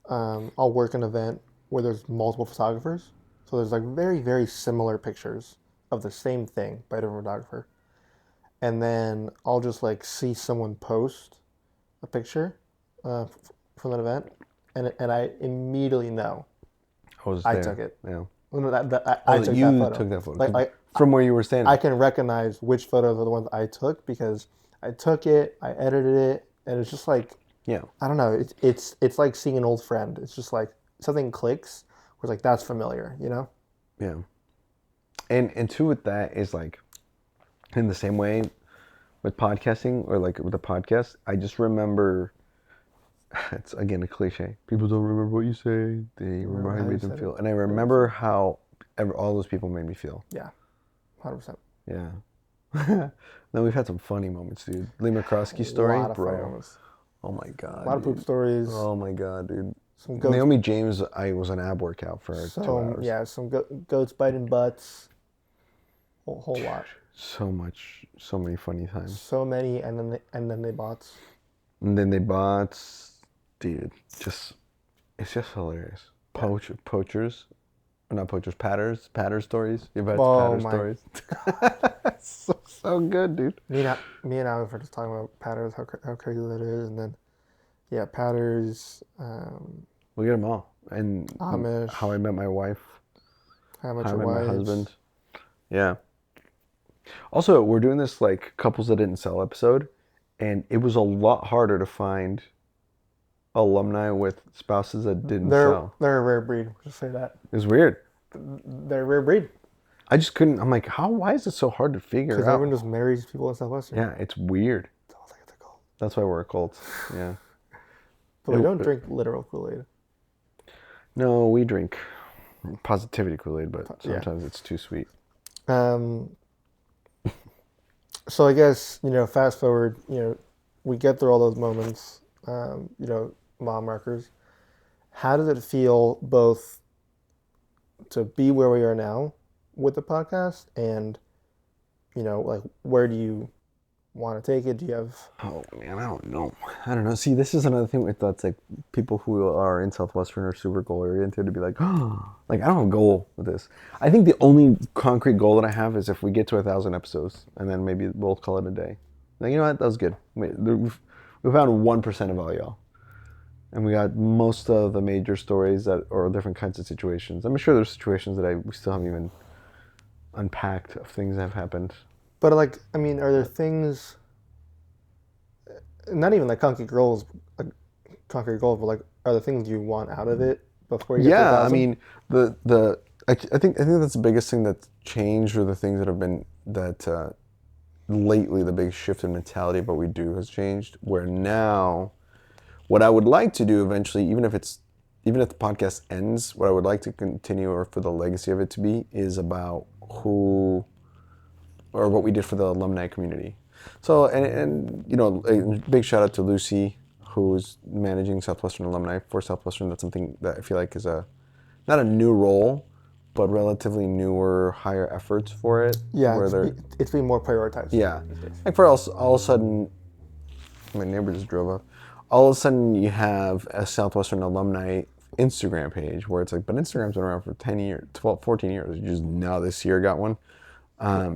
Speaker 1: I'll work an event where there's multiple photographers, so there's like very very similar pictures of the same thing by a different photographer, and then I'll just like see someone post a picture from that event, and I immediately know
Speaker 2: I was
Speaker 1: I
Speaker 2: there.
Speaker 1: took it.
Speaker 2: Yeah.
Speaker 1: Well, no, I
Speaker 2: Oh,
Speaker 1: took that
Speaker 2: you
Speaker 1: photo.
Speaker 2: took that photo
Speaker 1: Like
Speaker 2: from where you were standing.
Speaker 1: I can recognize which photos are the ones I took because I took it, I edited it, and it's just like
Speaker 2: Yeah.
Speaker 1: I don't know. It's like seeing an old friend. It's just like something clicks. Where it's like that's familiar, you know?
Speaker 2: Yeah. And two with that is like, in the same way with podcasting, or like with a podcast, I just remember, it's again a cliche. People don't remember what you say; they remember how you made them feel. And I remember how all those people made me feel.
Speaker 1: Yeah, 100%.
Speaker 2: Yeah. Then we've had some funny moments, dude. Lee McCroskey story,
Speaker 1: A lot of funny
Speaker 2: bro.
Speaker 1: moments.
Speaker 2: Oh my god,
Speaker 1: A lot of poop
Speaker 2: dude.
Speaker 1: stories.
Speaker 2: Oh my god, dude.
Speaker 1: Some goats.
Speaker 2: Naomi James, I was an ab workout for 2 hours.
Speaker 1: Yeah, some goats biting butts. Whole lot.
Speaker 2: So many funny times.
Speaker 1: So many, and then they bots.
Speaker 2: And then they bought, dude, it's just hilarious. Poachers, or not poachers, patter stories. You've had patter stories. so good, dude.
Speaker 1: Me and Alex were just talking about Patters, how crazy that is, and then yeah, Patters.
Speaker 2: We get them all, and
Speaker 1: Amish.
Speaker 2: How I Met My Wife.
Speaker 1: How Met
Speaker 2: How I
Speaker 1: Your
Speaker 2: Met My
Speaker 1: Wives.
Speaker 2: Husband. Yeah. Also, we're doing this like couples that didn't sell episode, and it was a lot harder to find alumni with spouses that didn't sell.
Speaker 1: They're a rare breed. We'll just say that.
Speaker 2: It's weird.
Speaker 1: They're a rare breed.
Speaker 2: I just couldn't. I'm like, why is it so hard to figure out?
Speaker 1: Because everyone just marries people in Southwestern.
Speaker 2: Yeah, it's weird.
Speaker 1: It's almost like it's a cult.
Speaker 2: That's why we're a cult. Yeah.
Speaker 1: But we don't drink literal Kool-Aid.
Speaker 2: No, we drink positivity Kool-Aid, but sometimes it's too sweet.
Speaker 1: So I guess, fast forward, we get through all those moments, mile markers. How does it feel both to be where we are now with the podcast and, like, where do you want to take it? Do you have?
Speaker 2: Oh man, I don't know. See, this is another thing with that's like people who are in Southwestern are super goal oriented to be like, oh, like I don't have a goal with this. I think the only concrete goal that I have is if we get to 1,000 episodes, and then maybe we'll call it a day. Like, you know what? That was good. We found 1% of all y'all, and we got most of the major stories that or different kinds of situations. I'm sure there's situations that we still haven't even unpacked of things that have happened.
Speaker 1: But like, I mean, are there things? Not even like like concrete goals, but like, are there things you want out of it before you get to a
Speaker 2: Yeah, I
Speaker 1: thousand?
Speaker 2: mean I think that's the biggest thing that's changed, or the things that have been that lately the big shift in mentality of what we do has changed. Where now, what I would like to do eventually, even if the podcast ends, what I would like to continue or for the legacy of it to be is about who or what we did for the alumni community. So, and you know, a big shout out to Lucy, who's managing Southwestern alumni for Southwestern. That's something that I feel like is a not a new role, but relatively newer, higher efforts for it.
Speaker 1: Yeah,
Speaker 2: Where they're
Speaker 1: it's being more prioritized
Speaker 2: yeah,
Speaker 1: these days.
Speaker 2: like for all of a sudden, my neighbor just drove up. All of a sudden, you have a Southwestern alumni Instagram page where it's like, but Instagram's been around for 10 years, 12, 14 years. You just now this year got one.
Speaker 1: Yeah.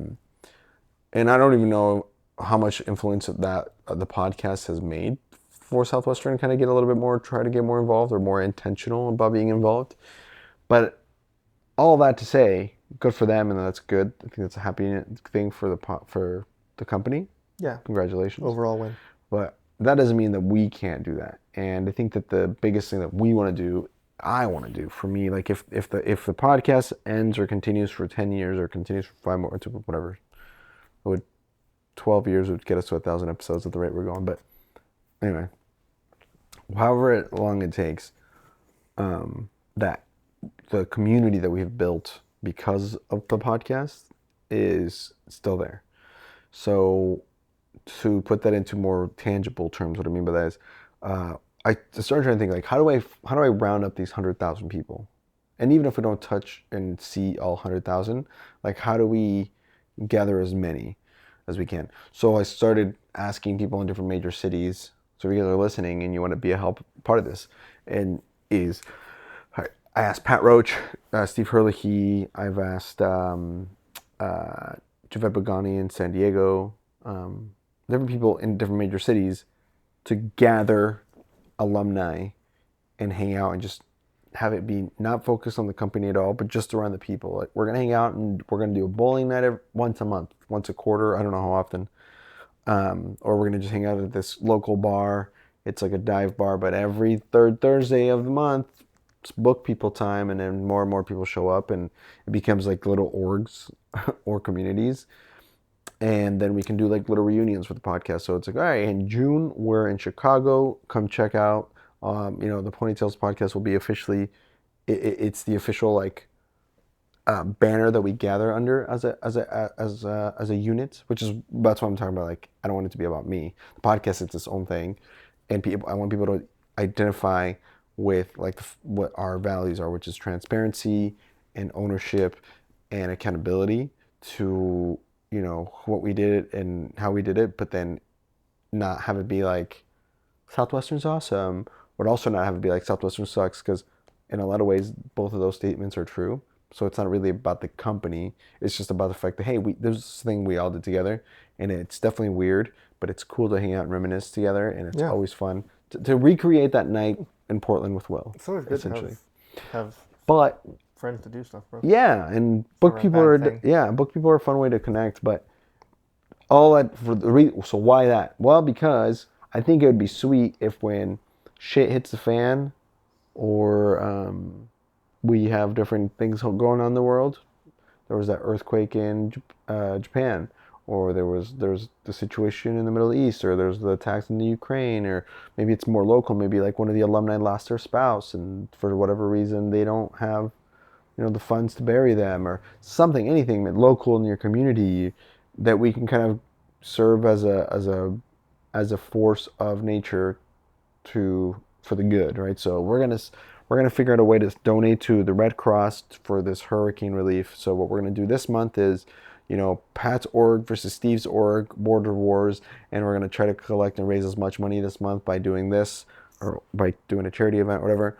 Speaker 2: And I don't even know how much influence that the podcast has made for Southwestern. Kind of get a little bit more, try to get more involved or more intentional about being involved. But all that to say, good for them, and that's good. I think that's a happy thing for the company.
Speaker 1: Yeah.
Speaker 2: Congratulations.
Speaker 1: Overall win.
Speaker 2: But that doesn't mean that we can't do that. And I think that the biggest thing that we want to do, I want to do for me, like if the podcast ends or continues for 10 years or continues for 5 more, whatever, it would 12 years would get us to 1,000 episodes at the rate we're going. But anyway, however long it takes, that the community that we've built because of the podcast is still there. So to put that into more tangible terms, what I mean by that is, I started trying to think like, how do I round up these 100,000 people? And even if we don't touch and see all 100,000, like how do we gather as many as we can? So I started asking people in different major cities. So if you guys are listening and you want to be a help part of this, and is I asked Pat Roach, Steve Herlihy, I've asked Javed Bagani in San Diego, different people in different major cities to gather alumni and hang out and just have it be not focused on the company at all, but just around the people. Like we're gonna hang out and we're gonna do a bowling night once a month, once a quarter. I don't know how often. Or we're gonna just hang out at this local bar. It's like a dive bar, but every third Thursday of the month, it's book people time, and then more and more people show up, and it becomes like little orgs or communities. And then we can do like little reunions for the podcast. So it's like, all right, in June we're in Chicago. Come check out. The Ponytails podcast will be officially. It's the official like banner that we gather under as a unit, which is that's what I'm talking about. Like, I don't want it to be about me. The podcast is its own thing, and I want people to identify with like what our values are, which is transparency and ownership and accountability to what we did and how we did it, but then not have it be like Southwestern's awesome, but also not have it be like Southwestern sucks, because in a lot of ways both of those statements are true. So it's not really about the company. It's just about the fact that, hey, there's this thing we all did together, and it's definitely weird, but it's cool to hang out and reminisce together, and it's
Speaker 1: Yeah.
Speaker 2: always fun to recreate that night in Portland with Will.
Speaker 1: It's always good
Speaker 2: essentially.
Speaker 1: to have
Speaker 2: But
Speaker 1: friends to do stuff, bro.
Speaker 2: yeah, and
Speaker 1: Never a bad thing.
Speaker 2: book people are a fun way to connect. But all that so why that? Well, because I think it would be sweet if when shit hits the fan, or we have different things going on in the world. There was that earthquake in Japan, or there's the situation in the Middle East, or there's the attacks in the Ukraine, or maybe it's more local. Maybe like one of the alumni lost their spouse, and for whatever reason they don't have the funds to bury them, or something, anything local in your community that we can kind of serve as a force of nature for the good, right? So we're gonna figure out a way to donate to the Red Cross for this hurricane relief. So what we're gonna do this month is Pat's org versus Steve's org, border wars, and we're going to try to collect and raise as much money this month by doing this or by doing a charity event, whatever.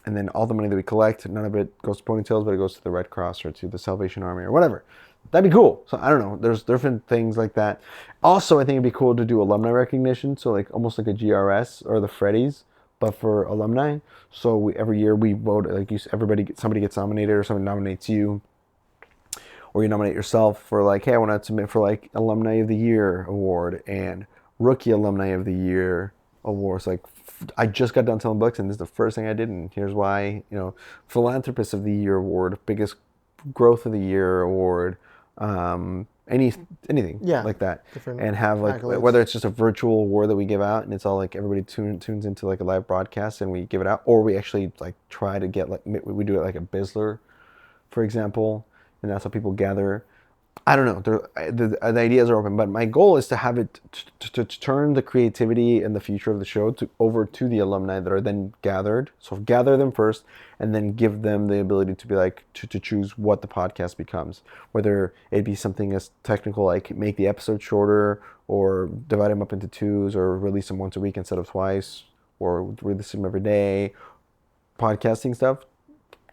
Speaker 2: And then all the money that we collect, none of it goes to ponytails, but it goes to the Red Cross or to the Salvation Army or whatever. That'd be cool. So I don't know. There's different things like that. Also, I think it'd be cool to do alumni recognition. So like almost like a GRS or the Freddies, but for alumni. So every year we vote, like somebody gets nominated or somebody nominates you, or you nominate yourself for like, hey, I want to submit for like Alumni of the Year award and Rookie Alumni of the Year awards. Like I just got done selling books, and this is the first thing I did, and here's why. Philanthropist of the Year award, biggest growth of the year award, anything like that, and have like
Speaker 1: accolades.
Speaker 2: Whether it's just a virtual award that we give out, and it's all like everybody tunes into like a live broadcast, and we give it out, or we actually like try to get like we do it like a Bizzler, for example, and that's how people gather. I don't know. The ideas are open, but my goal is to have it to turn the creativity and the future of the show over to the alumni that are then gathered. So gather them first, and then give them the ability to be like to choose what the podcast becomes. Whether it be something as technical like make the episode shorter, or divide them up into twos, or release them once a week instead of twice, or release them every day. Podcasting stuff.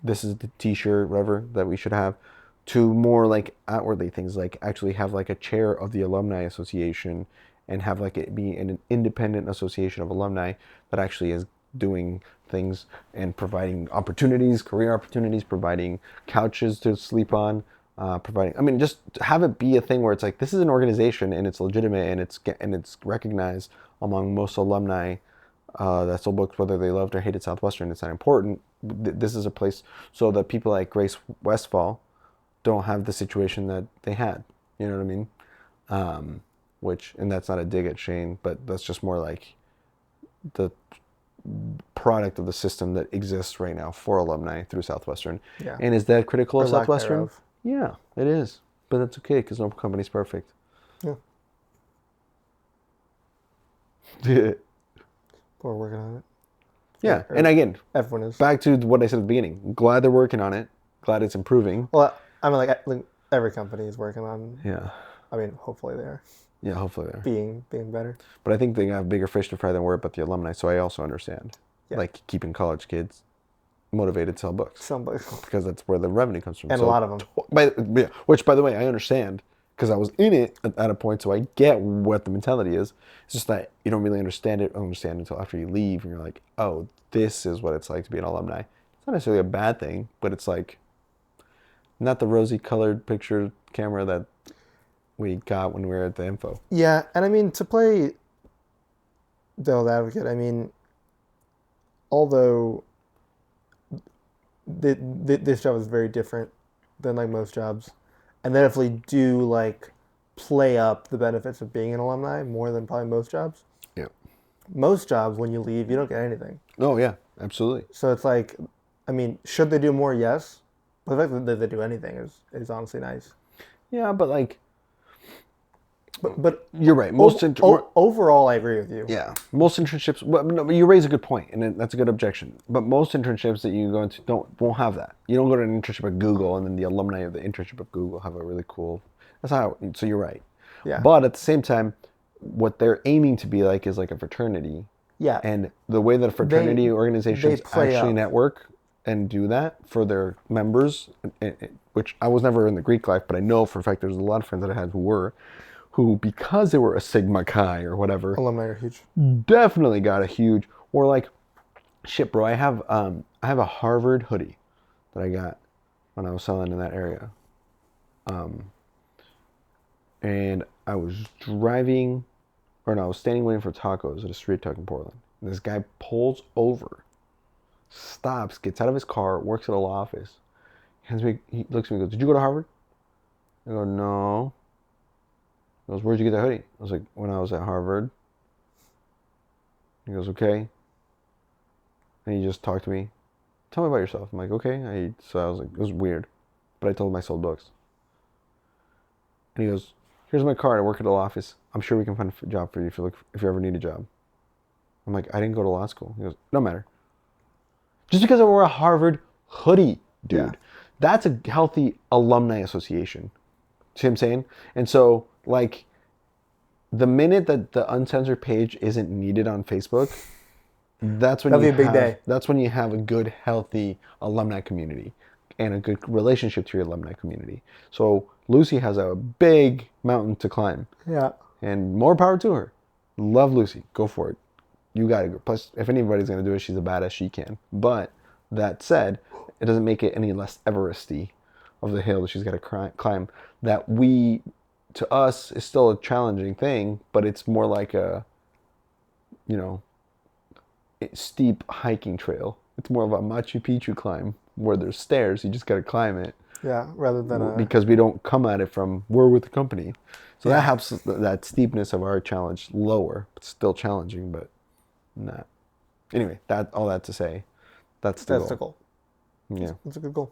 Speaker 2: This is the T-shirt, whatever that we should have. To more like outwardly things, like actually have like a chair of the Alumni Association, and have like it be an independent association of alumni that actually is doing things and providing opportunities, career opportunities, providing couches to sleep on, just have it be a thing where it's like this is an organization and it's legitimate and it's recognized among most alumni that sold books, whether they loved or hated Southwestern. It's not important. This is a place so that people like Grace Westfall don't have the situation that they had. You know what I mean? And that's not a dig at Shane, but that's just more like the product of the system that exists right now for alumni through Southwestern.
Speaker 1: Yeah.
Speaker 2: And is that critical of Southwestern?
Speaker 1: Thereof.
Speaker 2: Yeah, it is. But that's okay because no company's perfect.
Speaker 1: Yeah.
Speaker 2: Yeah.
Speaker 1: We're working on it.
Speaker 2: Yeah. And again,
Speaker 1: everyone is.
Speaker 2: Back to what I said at the beginning. Glad they're working on it. Glad it's improving.
Speaker 1: Well, I mean, like every company is working on.
Speaker 2: Yeah.
Speaker 1: I mean, hopefully they are.
Speaker 2: Yeah, hopefully they are.
Speaker 1: Being better.
Speaker 2: But I think they have bigger fish to fry than worry about the alumni, so I also understand. Yeah. Like keeping college kids motivated to sell books.
Speaker 1: Some books.
Speaker 2: Because that's where the revenue comes from.
Speaker 1: And so, a lot of them.
Speaker 2: Which, by the way, I understand because I was in it at a point, so I get what the mentality is. It's just that you don't really understand until after you leave, and you're like, oh, this is what it's like to be an alumni. It's not necessarily a bad thing, but it's like not the rosy colored picture camera that we got when we were at the info.
Speaker 1: Yeah, and I mean, to play devil's advocate, I mean, although this job is very different than like most jobs, and they definitely do like play up the benefits of being an alumni more than probably most jobs.
Speaker 2: Yeah.
Speaker 1: Most jobs, when you leave, you don't get anything.
Speaker 2: Oh yeah, absolutely.
Speaker 1: So it's like, I mean, should they do more? Yes. But the fact that they do anything is honestly nice.
Speaker 2: Yeah, but like...
Speaker 1: But
Speaker 2: you're right.
Speaker 1: Overall, I agree with you.
Speaker 2: Yeah. Most internships... But you raise a good point, and that's a good objection. But most internships that you go into won't have that. You don't go to an internship at Google, and then the alumni of the internship at Google have a really cool... That's how... So you're right.
Speaker 1: Yeah.
Speaker 2: But at the same time, what they're aiming to be like is like a fraternity.
Speaker 1: Yeah.
Speaker 2: And the way that fraternity organizations actually network and do that for their members, which I was never in the Greek life, but I know for a fact there's a lot of friends that I had who because they were a Sigma Chi or whatever,
Speaker 1: alumni are huge.
Speaker 2: Definitely got a huge, or like, shit, bro, I have a Harvard hoodie that I got when I was selling in that area, and I was standing waiting for tacos at a street tuck in Portland. And this guy pulls over, stops, gets out of his car, works at a law office. He looks at me and goes, "Did you go to Harvard?" I go, "No." He goes, "Where'd you get that hoodie?" I was like, "When I was at Harvard." He goes, "Okay." And he just talked to me. "Tell me about yourself." I'm like, "Okay." So I was like, it was weird. But I told him I sold books. And he goes, "Here's my card. I work at a law office. I'm sure we can find a job for you if you ever need a job." I'm like, "I didn't go to law school." He goes, "No matter. Just because I wore a Harvard hoodie, dude, that's a healthy alumni association See what I'm saying? And so, like, the minute that the uncensored page isn't needed on Facebook,
Speaker 1: That'd be a big day.
Speaker 2: that's when you have a good, healthy alumni community and a good relationship to your alumni community. So Lucy has a big mountain to climb,
Speaker 1: Yeah.
Speaker 2: and more power to her. Love Lucy. Go for it. You got to go. Plus, if anybody's going to do it, she's a badass. She can. But that said, it doesn't make it any less Everesty of the hill that she's got to climb. That we, to us, is still a challenging thing, but it's more like a, you know, steep hiking trail. It's more of a Machu Picchu climb where there's stairs. You just got to climb it
Speaker 1: Yeah. Rather than a.
Speaker 2: because we don't come at it from we're with the company. So that
Speaker 1: Yeah.
Speaker 2: helps that steepness of our challenge lower. It's still challenging, but not. Anyway, that all that to say, that's the
Speaker 1: That's the
Speaker 2: goal.
Speaker 1: goal.
Speaker 2: Yeah,
Speaker 1: That's a good goal.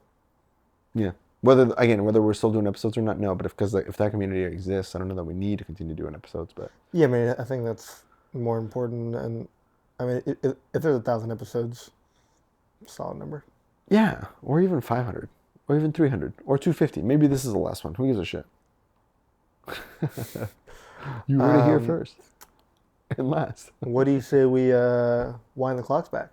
Speaker 2: yeah. Whether we're still doing episodes or not, no. But if that community exists, I don't know that we need to continue doing episodes. But
Speaker 1: Yeah, I mean, I think that's more important. And I mean, if there's 1,000 episodes, solid number.
Speaker 2: yeah, or even 500, or even 300, or 250. Maybe this is the last one. Who gives a shit? You heard it here
Speaker 1: Um,
Speaker 2: first and last.
Speaker 1: what do you say we wind the clocks back?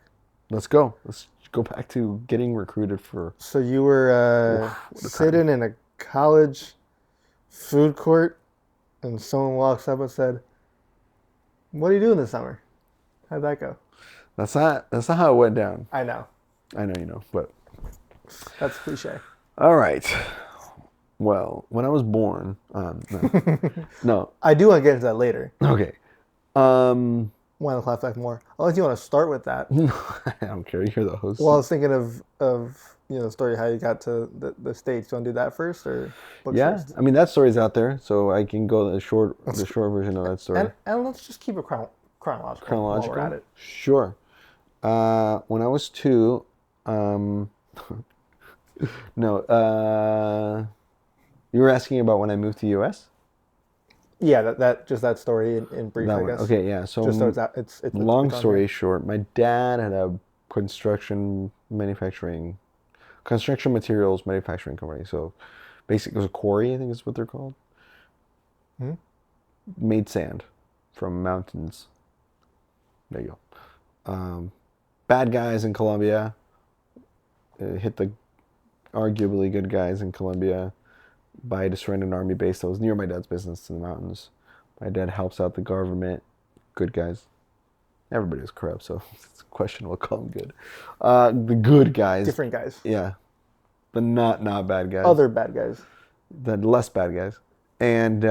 Speaker 2: Let's go. Let's go back to getting recruited for.
Speaker 1: So you were
Speaker 2: What a time.
Speaker 1: sitting in a college food court, and someone walks up and said, "What are you doing this summer?" How'd that go?
Speaker 2: That's not how it went down.
Speaker 1: I know.
Speaker 2: I know you know, but
Speaker 1: That's cliche.
Speaker 2: all right. Well, when I was born, no, no.
Speaker 1: I do want to get into that later.
Speaker 2: Okay.
Speaker 1: Wind the clocks back more. Unless you want to start with that.
Speaker 2: I don't care. You're the host.
Speaker 1: Well, I was thinking of the story how you got to the States. You want to do that first or books
Speaker 2: Yeah,
Speaker 1: first?
Speaker 2: I mean that story's out there, so I can go the short version of that story.
Speaker 1: And let's just keep it chronological while
Speaker 2: Chronological.
Speaker 1: we're at it.
Speaker 2: Sure. When I was 2, no, you were asking about when I moved to U.S.
Speaker 1: Yeah, that story in brief,
Speaker 2: That
Speaker 1: I
Speaker 2: one.
Speaker 1: guess.
Speaker 2: Okay, yeah. So
Speaker 1: Just so it's
Speaker 2: long
Speaker 1: it's on
Speaker 2: story
Speaker 1: here.
Speaker 2: short, my dad had a construction materials manufacturing company. So basically, it was a quarry, I think is what they're called.
Speaker 1: Hmm?
Speaker 2: Made sand from mountains. There you go. Bad guys in Colombia hit the arguably good guys in Colombia by destroying an army base that was near my dad's business in the mountains. My dad helps out the government. Good guys. Everybody was corrupt, so it's questionable to call them good. The good guys.
Speaker 1: Different guys.
Speaker 2: Yeah. But not bad guys.
Speaker 1: Other bad guys.
Speaker 2: The less bad guys. And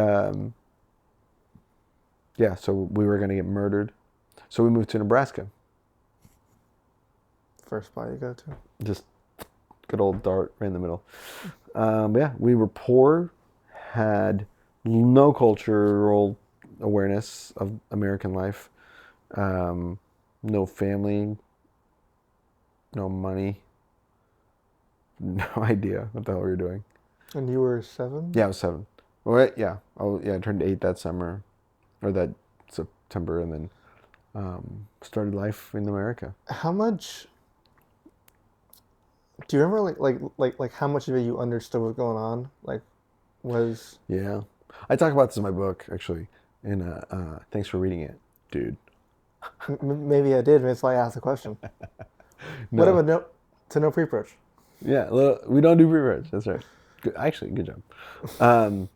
Speaker 2: yeah, so we were going to get murdered. So we moved to Nebraska.
Speaker 1: First spot you go to.
Speaker 2: Just good old dart right in the middle. But yeah, we were poor, had no cultural awareness of American life, no family, no money, no idea what the hell we were doing.
Speaker 1: And you were 7?
Speaker 2: Yeah, I was 7. Well, yeah, I turned 8 that summer, or that September, and then started life in America.
Speaker 1: How much do you remember like how much of it you understood what was going on? Like was
Speaker 2: Yeah, I talk about this in my book actually, and thanks for reading it, dude.
Speaker 1: maybe I did, and that's why I asked the question.
Speaker 2: No.
Speaker 1: Whatever, no pre-approach.
Speaker 2: Yeah, we don't do pre-reg. That's right. Good, actually, good job.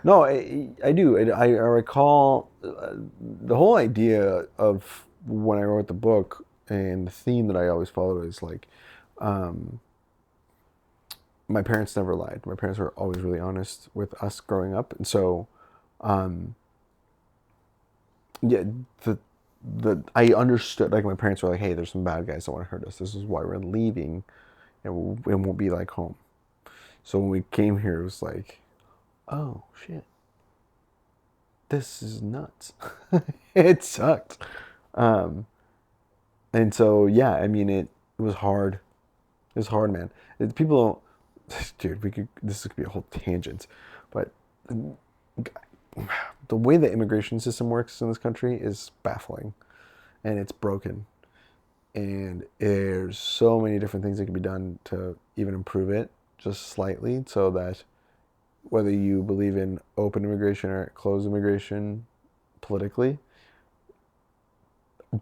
Speaker 2: No, I do. I recall the whole idea of when I wrote the book, and the theme that I always followed is like, my parents never lied. My parents were always really honest with us growing up, and so, yeah, the I understood. Like my parents were like, "Hey, there's some bad guys that want to hurt us. This is why we're leaving, and it won't be like home." So when we came here, it was like, "Oh shit, this is nuts." It sucked, and so yeah, I mean, it was hard. It was hard, man. People don't. Dude, this could be a whole tangent, but the way the immigration system works in this country is baffling, and it's broken. And there's so many different things that can be done to even improve it just slightly, so that whether you believe in open immigration or closed immigration politically,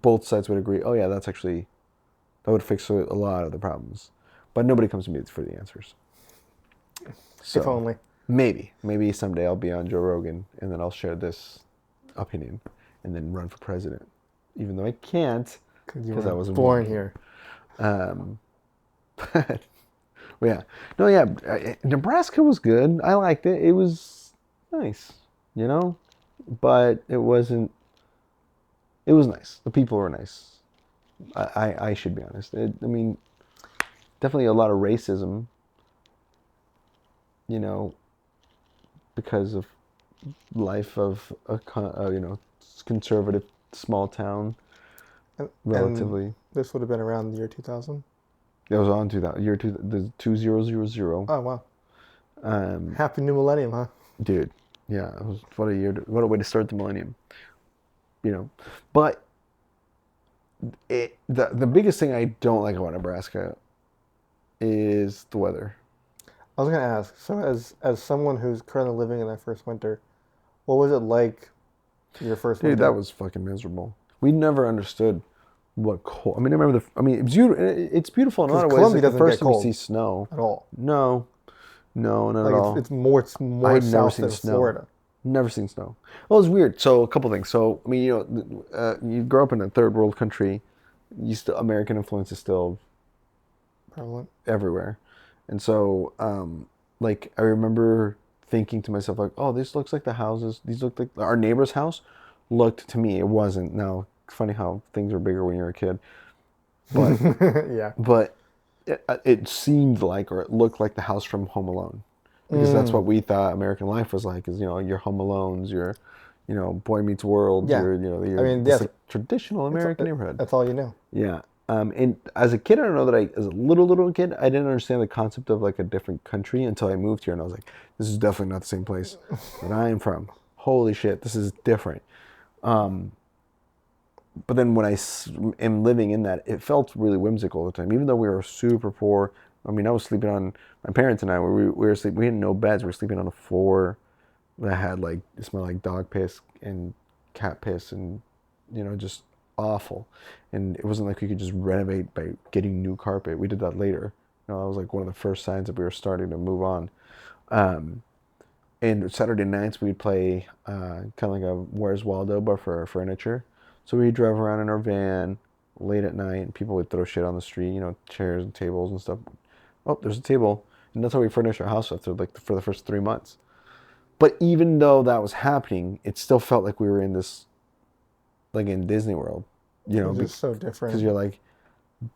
Speaker 2: both sides would agree, oh yeah, that would fix a lot of the problems. But nobody comes to me for the answers.
Speaker 1: If
Speaker 2: So
Speaker 1: only.
Speaker 2: maybe someday I'll be on Joe Rogan and then I'll share this opinion and then run for president, even though I can't
Speaker 1: Because you
Speaker 2: because I
Speaker 1: were
Speaker 2: wasn't
Speaker 1: born
Speaker 2: born
Speaker 1: here.
Speaker 2: here. But well, yeah, no, yeah, Nebraska was good. I liked it. It was nice, you know, but it wasn't. It was nice. The people were nice. I should be honest. I mean, definitely a lot of racism, you know, because of life of conservative small town,
Speaker 1: And
Speaker 2: relatively.
Speaker 1: this would have been around the year 2000.
Speaker 2: It was on to that year the 2000.
Speaker 1: Oh, wow.
Speaker 2: Um,
Speaker 1: Happy New Millennium, huh?
Speaker 2: dude, yeah, it was what a year. What a way to start the millennium. You know, but the biggest thing I don't like about Nebraska is the weather.
Speaker 1: I was going to ask, so as someone who's currently living in that first winter, what was it like your first
Speaker 2: Dude, that
Speaker 1: winter?
Speaker 2: was fucking miserable. We never understood what cold. I mean, I remember I mean, it's beautiful. It's beautiful in a
Speaker 1: Because
Speaker 2: lot of ways.
Speaker 1: Columbia
Speaker 2: Like the
Speaker 1: doesn't
Speaker 2: first
Speaker 1: get
Speaker 2: time you see
Speaker 1: cold
Speaker 2: snow.
Speaker 1: at all.
Speaker 2: No, no, not at
Speaker 1: Like
Speaker 2: all.
Speaker 1: it's more
Speaker 2: I'd never
Speaker 1: south
Speaker 2: seen
Speaker 1: than
Speaker 2: snow.
Speaker 1: Florida.
Speaker 2: Never seen snow. Well, it's weird. So a couple things. So I mean, you grow up in a third world country. You still American influence is still
Speaker 1: Prevalent.
Speaker 2: everywhere, and so like I remember thinking to myself like, oh, this looks like the houses. These look like our neighbor's house. Looked to me, it wasn't. Now, it's funny how things are bigger when you're a kid, but
Speaker 1: Yeah.
Speaker 2: but it seemed like or it looked like the house from Home Alone because that's what
Speaker 1: Mm.
Speaker 2: we thought American life was like. Is your Home Alones, your Boy Meets World,
Speaker 1: Yeah.
Speaker 2: your
Speaker 1: I
Speaker 2: your
Speaker 1: mean,
Speaker 2: this
Speaker 1: yes,
Speaker 2: like traditional American neighborhood.
Speaker 1: that's all you know.
Speaker 2: Yeah. And as a kid, I don't know that as a little kid, I didn't understand the concept of like a different country until I moved here, and I was like, this is definitely not the same place that I am from. Holy shit, this is different. Um, but then when am living in that, it felt really whimsical all the time. Even though we were super poor, I mean, I was sleeping on my parents and I. We were sleeping. We had no beds. We were sleeping on a floor that had like it smelled like dog piss and cat piss and just awful. And it wasn't like we could just renovate by getting new carpet. We did that later. That was like one of the first signs that we were starting to move on. Um, and Saturday nights we'd play kind of like a Where's Waldo, but for our furniture. So we drove around in our van late at night, and people would throw shit on the street, chairs and tables and stuff. Oh, there's a table, and that's how we furnished our house after for the first 3 months. But even though that was happening, it still felt like we were in this, like in Disney World,
Speaker 1: It's just so
Speaker 2: because
Speaker 1: different
Speaker 2: you're like,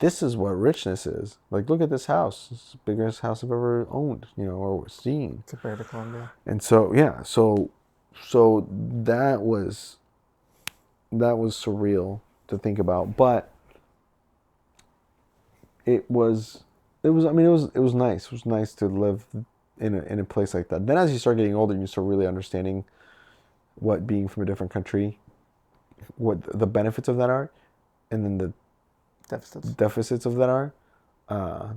Speaker 2: this is what richness is. Like, look at this house. It's the biggest house I've ever owned, or seen.
Speaker 1: compared to Colombia.
Speaker 2: And so yeah, so that was surreal to think about, but it was I mean it was nice. It was nice to live in a place like that. Then as you start getting older, you start really understanding what being from a different country, what the benefits of that are, and then the
Speaker 1: Deficits.
Speaker 2: deficits of that are.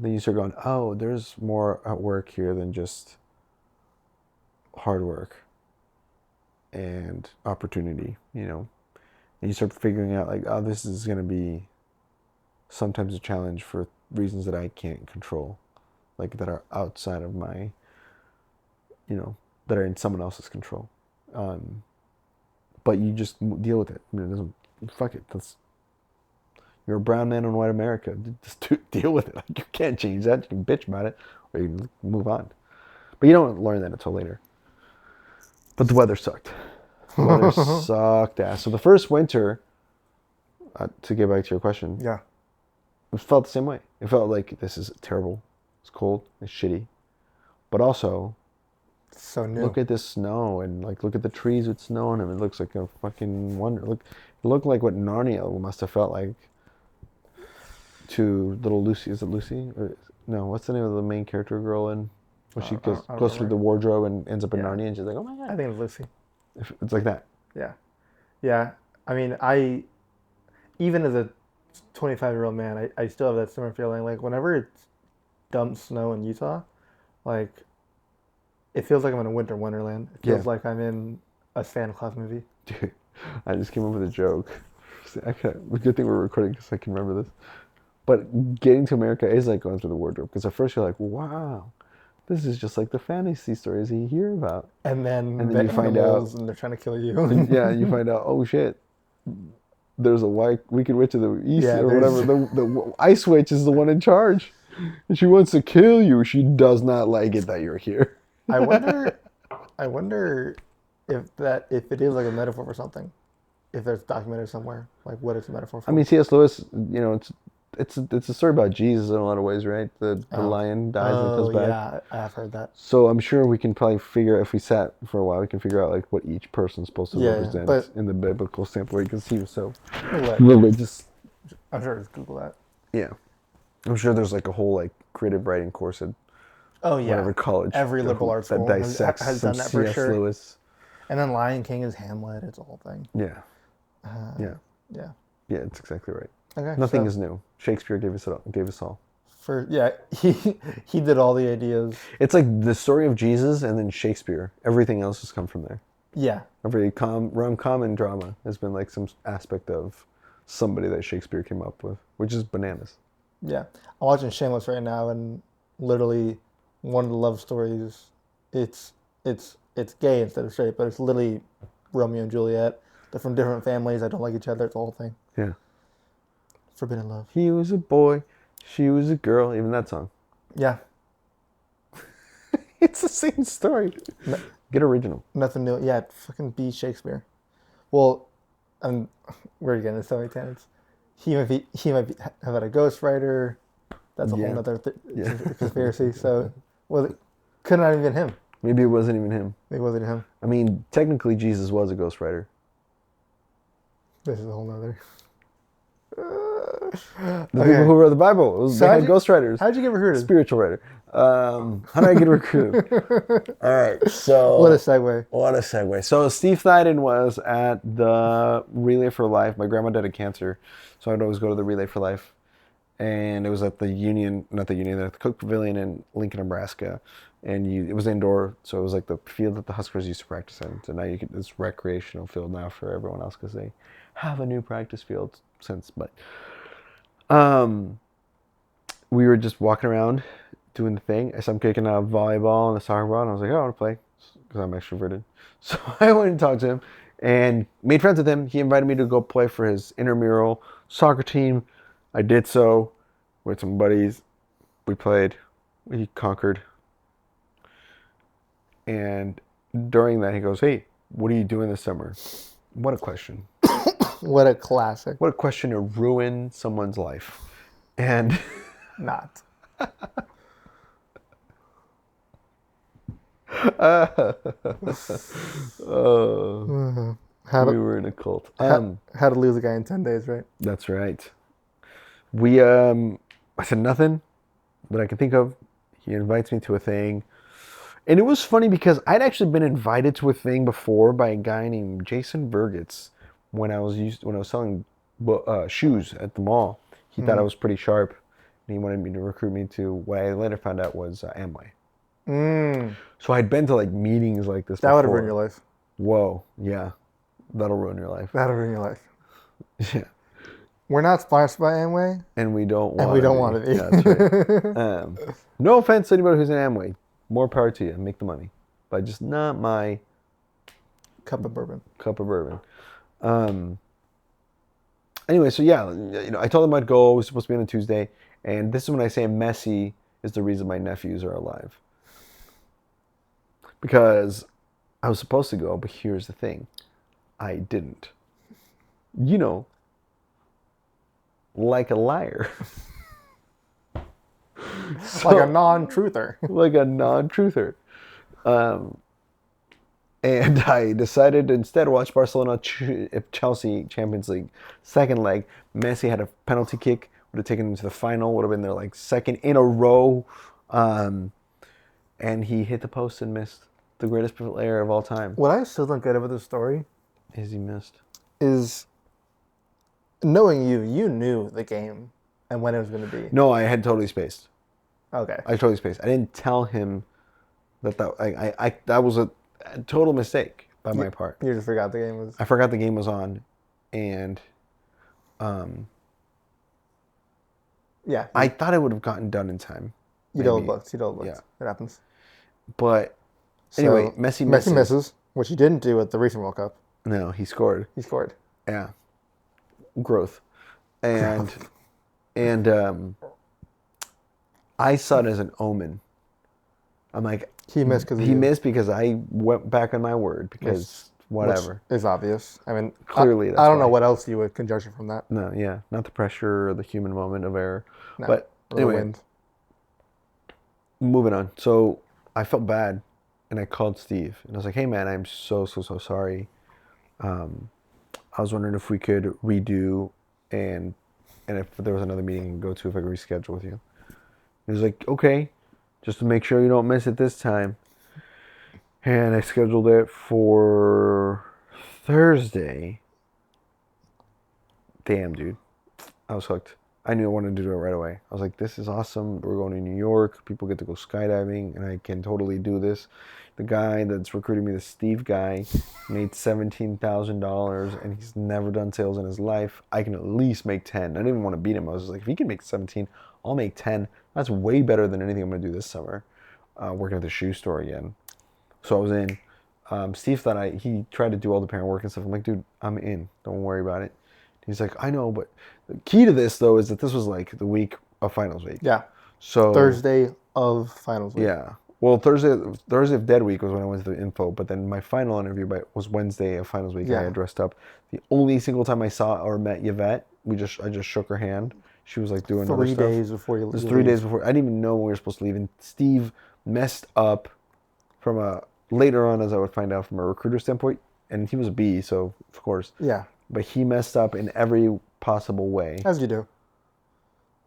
Speaker 2: Then you start going, oh, there's more at work here than just hard work and opportunity, and you start figuring out like, oh, this is going to be sometimes a challenge for reasons that I can't control, like that are outside of my, that are in someone else's control. Um, but you just deal with it. I mean, it doesn't. Fuck it. You're a brown man in white America. Just deal with it. Like, you can't change that. You can bitch about it, or you can move on. But you don't learn that until later. But the weather sucked. The weather sucked ass. So the first winter, to get back to your question,
Speaker 1: Yeah.
Speaker 2: it felt the same way. It felt like this is terrible. It's cold. It's shitty. But also,
Speaker 1: So new.
Speaker 2: look at this snow and like look at the trees with snow on them. It looks like a fucking wonder. It looked like what Narnia must have felt like to little Lucy. Is it Lucy? Or, no, what's the name of the main character girl in? When she
Speaker 1: I don't
Speaker 2: goes through
Speaker 1: remember.
Speaker 2: the wardrobe and ends up in
Speaker 1: Yeah.
Speaker 2: Narnia, and she's like, "Oh my
Speaker 1: I
Speaker 2: god!"
Speaker 1: think it's Lucy.
Speaker 2: It's like that.
Speaker 1: Yeah. Yeah. I mean, even as a 25-year-old man, I still have that similar feeling. Like whenever it's dump snow in Utah, like It feels like I'm in a winter wonderland. It
Speaker 2: Yeah.
Speaker 1: feels like I'm in a Santa Claus movie.
Speaker 2: Dude, I just came up with a joke. Good thing we're recording because I can remember this. But getting to America is like going through the wardrobe because at first you're like, wow, this is just like the fantasy stories you hear about.
Speaker 1: And
Speaker 2: And
Speaker 1: then
Speaker 2: then
Speaker 1: the
Speaker 2: you find out,
Speaker 1: animals, and they're trying to kill you.
Speaker 2: yeah, you find out, oh shit, there's a wicked witch to the east
Speaker 1: Yeah,
Speaker 2: or
Speaker 1: there's.
Speaker 2: whatever. The ice witch is the one in charge. And she wants to kill you. She does not like it that you're here.
Speaker 1: I wonder. I wonder if it is like a metaphor for something. If there's documented somewhere, like what it's a metaphor
Speaker 2: I
Speaker 1: for.
Speaker 2: mean, C.S. Lewis, it's a story about Jesus in a lot of ways, right? The
Speaker 1: Oh.
Speaker 2: lion dies and
Speaker 1: Oh
Speaker 2: comes back.
Speaker 1: yeah, I have heard that.
Speaker 2: So I'm sure we can probably figure out, if we sat for a while, we can figure out like what each person's supposed to
Speaker 1: Yeah,
Speaker 2: represent
Speaker 1: but
Speaker 2: in the biblical standpoint. You can see yourself
Speaker 1: let,
Speaker 2: religious.
Speaker 1: I'm sure just Google that.
Speaker 2: Yeah, I'm sure there's like a whole like creative writing course at
Speaker 1: Oh yeah,
Speaker 2: whatever college
Speaker 1: every liberal arts
Speaker 2: that
Speaker 1: school
Speaker 2: dissects
Speaker 1: has
Speaker 2: some
Speaker 1: done that for
Speaker 2: C.S.
Speaker 1: sure.
Speaker 2: Lewis.
Speaker 1: And then Lion King is Hamlet. It's a whole thing.
Speaker 2: Yeah, yeah,
Speaker 1: Yeah.
Speaker 2: yeah. It's exactly right.
Speaker 1: Okay.
Speaker 2: Nothing
Speaker 1: so
Speaker 2: is new. Shakespeare gave us all.
Speaker 1: for yeah, he did all the ideas.
Speaker 2: It's like the story of Jesus and then Shakespeare. Everything else has come from there.
Speaker 1: Yeah.
Speaker 2: Every rom-com and drama has been like some aspect of somebody that Shakespeare came up with, which is bananas.
Speaker 1: Yeah. I'm watching Shameless right now, and literally one of the love stories, it's it's gay instead of straight, but it's literally Romeo and Juliet. They're from different families that don't like each other. It's the whole thing.
Speaker 2: Yeah.
Speaker 1: Forbidden love.
Speaker 2: He was a boy, she was a girl. Even that song.
Speaker 1: Yeah.
Speaker 2: It's the same story.
Speaker 1: No,
Speaker 2: Get original.
Speaker 1: nothing new. Yeah. Fucking be Shakespeare. Well, we're getting into so many tangents. He might have had a ghostwriter. That's a
Speaker 2: Yeah.
Speaker 1: whole other
Speaker 2: Yeah.
Speaker 1: conspiracy. So, well, it could not have been him.
Speaker 2: Maybe it wasn't even him.
Speaker 1: Maybe it wasn't him.
Speaker 2: I mean, technically, Jesus was a ghostwriter.
Speaker 1: This is a whole nother.
Speaker 2: The people who wrote the Bible,
Speaker 1: So
Speaker 2: they had ghostwriters.
Speaker 1: How'd you get recruited?
Speaker 2: Spiritual writer. How did I get recruited? All right, so
Speaker 1: What a segue.
Speaker 2: what a segue. So Steve Thyden was at the Relay for Life. My grandma died of cancer, so I'd always go to the Relay for Life, and it was at the Union, not the Union, at the Cook Pavilion in Lincoln, Nebraska, and it was indoor, so it was like the field that the Huskers used to practice in. So now it's recreational field now for everyone else because they have a new practice field since, but. We were just walking around doing the thing. So I'm kicking a volleyball and a soccer ball, and I was like, oh, I want to play because I'm extroverted. So I went and talked to him and made friends with him. He invited me to go play for his intramural soccer team. I did so with some buddies. We played. We conquered. And during that, he goes, hey, what are you doing this summer? What a question.
Speaker 1: What a classic.
Speaker 2: What a question to ruin someone's life. And
Speaker 1: Not. How
Speaker 2: we
Speaker 1: to
Speaker 2: were in a cult.
Speaker 1: how to lose a guy in 10 days, right?
Speaker 2: That's right. We I said nothing that I can think of. He invites me to a thing. And it was funny because I'd actually been invited to a thing before by a guy named Jason Burgitz when I was selling shoes at the mall. He thought I was pretty sharp, and he wanted me to recruit me to what I later found out was Amway. So I'd been to like meetings like this.
Speaker 1: That
Speaker 2: before.
Speaker 1: would have ruined your life.
Speaker 2: Whoa, yeah, that'll ruin your life.
Speaker 1: That'll ruin your life.
Speaker 2: Yeah,
Speaker 1: We're not sponsored by Amway,
Speaker 2: and we don't want.
Speaker 1: and we don't want to be.
Speaker 2: That's right. No offense to anybody who's in Amway. More power to you. Make the money, but just not my
Speaker 1: Cup of bourbon.
Speaker 2: Anyway, so yeah, I told him I'd go. It was supposed to be on a Tuesday, and this is when I say messy is the reason my nephews are alive. Because I was supposed to go, but here's the thing. I didn't. Like a liar.
Speaker 1: Like a non-truther.
Speaker 2: Like a non-truther. And I decided to instead watch Barcelona Chelsea Champions League second leg. Messi had a penalty kick, would have taken them to the final, would have been their like second in a row. And he hit the post and missed. The greatest player of all time.
Speaker 1: What I still don't get about this story
Speaker 2: Is he missed?
Speaker 1: is knowing you knew the game and when it was going to be.
Speaker 2: No, I had totally spaced.
Speaker 1: Okay.
Speaker 2: I totally spaced. I didn't tell him That was a total mistake by my part.
Speaker 1: You just forgot the game was.
Speaker 2: I forgot the game was on, and
Speaker 1: Yeah.
Speaker 2: I thought it would have gotten done in time.
Speaker 1: You'd overlooked. You'd overlooked.
Speaker 2: Yeah.
Speaker 1: It happens.
Speaker 2: But
Speaker 1: So,
Speaker 2: anyway, Messi misses.
Speaker 1: which he didn't do at the recent World Cup.
Speaker 2: No, he scored.
Speaker 1: He scored.
Speaker 2: Yeah. Growth. And I saw it as an omen. I'm like,
Speaker 1: he missed
Speaker 2: because I went back on my word because whatever.
Speaker 1: Which is obvious. I mean,
Speaker 2: clearly,
Speaker 1: I don't know what else you would conjecture from that.
Speaker 2: No, yeah, not the pressure or the human moment of error.
Speaker 1: No,
Speaker 2: but anyway,
Speaker 1: the wind.
Speaker 2: Moving on. So I felt bad, and I called Steve, and I was like, "Hey, man, I'm so sorry. I was wondering if we could redo, and if there was another meeting to go to, if I could reschedule with you." He was like, "Okay, just to make sure you don't miss it this time." And I scheduled it for Thursday. Damn, dude. I was hooked. I knew I wanted to do it right away. I was like, this is awesome. We're going to New York. People get to go skydiving, and I can totally do this. The guy that's recruiting me, the Steve guy, made $17,000, and he's never done sales in his life. I can at least make 10. I didn't even want to beat him. I was just like, if he can make 17, I'll make 10. That's way better than anything I'm going to do this summer, working at the shoe store again. So I was in. Steve thought he tried to do all the parent work and stuff. I'm like, dude, I'm in. Don't worry about it. He's like, I know, but the key to this, though, is that this was like the week of finals week.
Speaker 1: Yeah.
Speaker 2: So
Speaker 1: Thursday of finals week.
Speaker 2: Yeah. Well, Thursday of dead week was when I went to the info, but then my final interview was Wednesday of finals week. Yeah. I had dressed up. The only single time I saw or met Yvette, I just shook her hand. She was like doing other stuff.
Speaker 1: 3 days before you leave.
Speaker 2: It was 3 days before. I didn't even know when we were supposed to leave. And Steve messed up later on, as I would find out from a recruiter standpoint, and he was a B, so of course.
Speaker 1: Yeah.
Speaker 2: But he messed up in every possible way.
Speaker 1: As you do.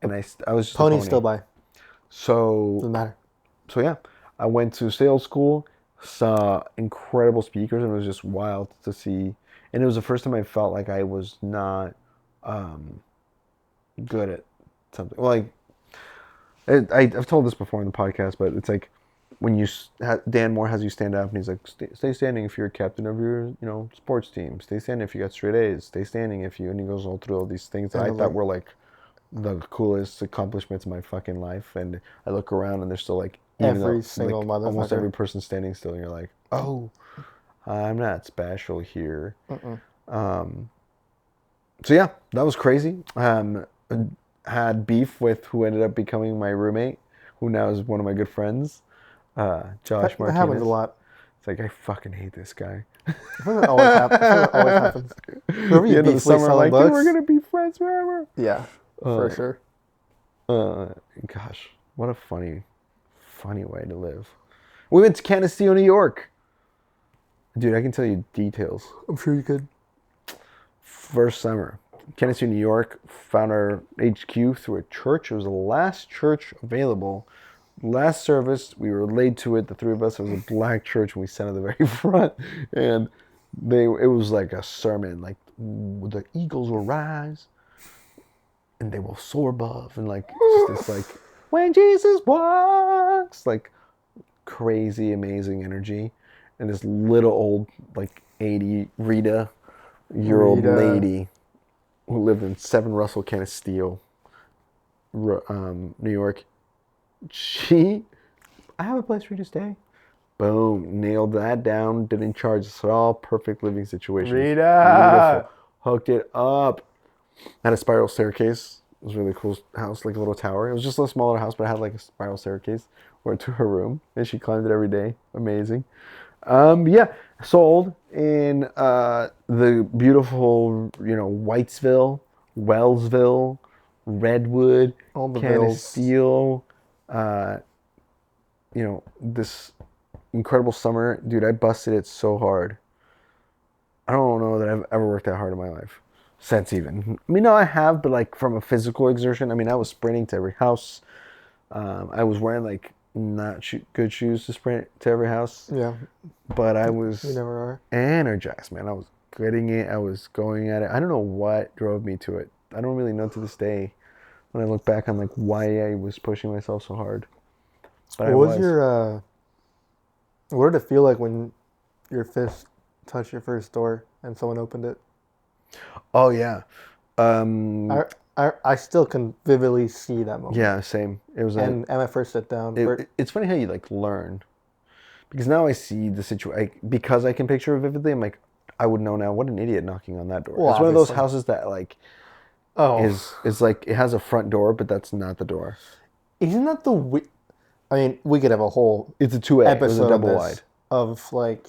Speaker 2: And I was just
Speaker 1: Pony's still by.
Speaker 2: So
Speaker 1: doesn't matter.
Speaker 2: So yeah, I went to sales school, saw incredible speakers, and it was just wild to see. And it was the first time I felt like I was not good at something. Like I've told this before in the podcast, but it's like when Dan Moore has you stand up and he's like, stay standing if you're a captain of your sports team. Stay standing if you got straight A's. Stay standing if you, and he goes all through all these things that I thought were like the coolest accomplishments of my fucking life. And I look around and they're still like
Speaker 1: every single motherfucker.
Speaker 2: Almost every person standing still, and you're like, oh, I'm not special here. So yeah, that was crazy. Had beef with who ended up becoming my roommate, who now is one of my good friends. Josh Martinez.
Speaker 1: That happens a lot.
Speaker 2: It's like, I fucking hate this guy.
Speaker 1: It always happens. Whoever you
Speaker 2: beef with, summer, like,
Speaker 1: books,
Speaker 2: we're gonna be friends forever.
Speaker 1: Yeah, for sure.
Speaker 2: Gosh, what a funny way to live. We went to Canisteo, New York. Dude, I can tell you details.
Speaker 1: I'm sure you could.
Speaker 2: First summer, Canisteo, New York, found our HQ through a church. It was the last church available. Last service, we were late to it, the three of us. It was a black church, and we sat at the very front. And it was like a sermon, like, the eagles will rise, and they will soar above. And like, just this, like, when Jesus walks, like, crazy, amazing energy. And this little old, like, 80-year-old lady who lived in 7 Russell Canisteo, New York. I have a place for you to stay. Boom, nailed that down. Didn't charge us at all. Perfect living situation.
Speaker 1: Rita!
Speaker 2: Beautiful. Hooked it up. Had a spiral staircase. It was a really cool house, like a little tower. It was just a smaller house, but it had like a spiral staircase went to her room, and she climbed it every day. Amazing. Yeah, sold in the beautiful, Whitesville, Wellsville, Redwood, Canisteo. This incredible summer, dude, I busted it so hard. I don't know that I've ever worked that hard in my life since even. I mean, no, I have, but like from a physical exertion. I mean, I was sprinting to every house. I was wearing like not good shoes to sprint to every house.
Speaker 1: Yeah.
Speaker 2: But I was
Speaker 1: you never are.
Speaker 2: energized, man. I was getting it. I was going at it. I don't know what drove me to it. I don't really know to this day when I look back on like why I was pushing myself so hard. But
Speaker 1: what was your What did it feel like when your fist touched your first door and someone opened it?
Speaker 2: Oh yeah. Um,
Speaker 1: I I still can vividly see that moment.
Speaker 2: yeah, same. It was a.
Speaker 1: And my first sit down.
Speaker 2: It's funny how you like learn because now I see the situation because I can picture it vividly. I'm like, I would know now. What an idiot knocking on that door.
Speaker 1: Well,
Speaker 2: It's one of those
Speaker 1: obviously.
Speaker 2: houses that like
Speaker 1: Oh,
Speaker 2: is like it has a front door, but that's not the door.
Speaker 1: isn't that the I mean, we could have a whole
Speaker 2: It's a 2A. It was a
Speaker 1: episode on
Speaker 2: double wide.
Speaker 1: this of like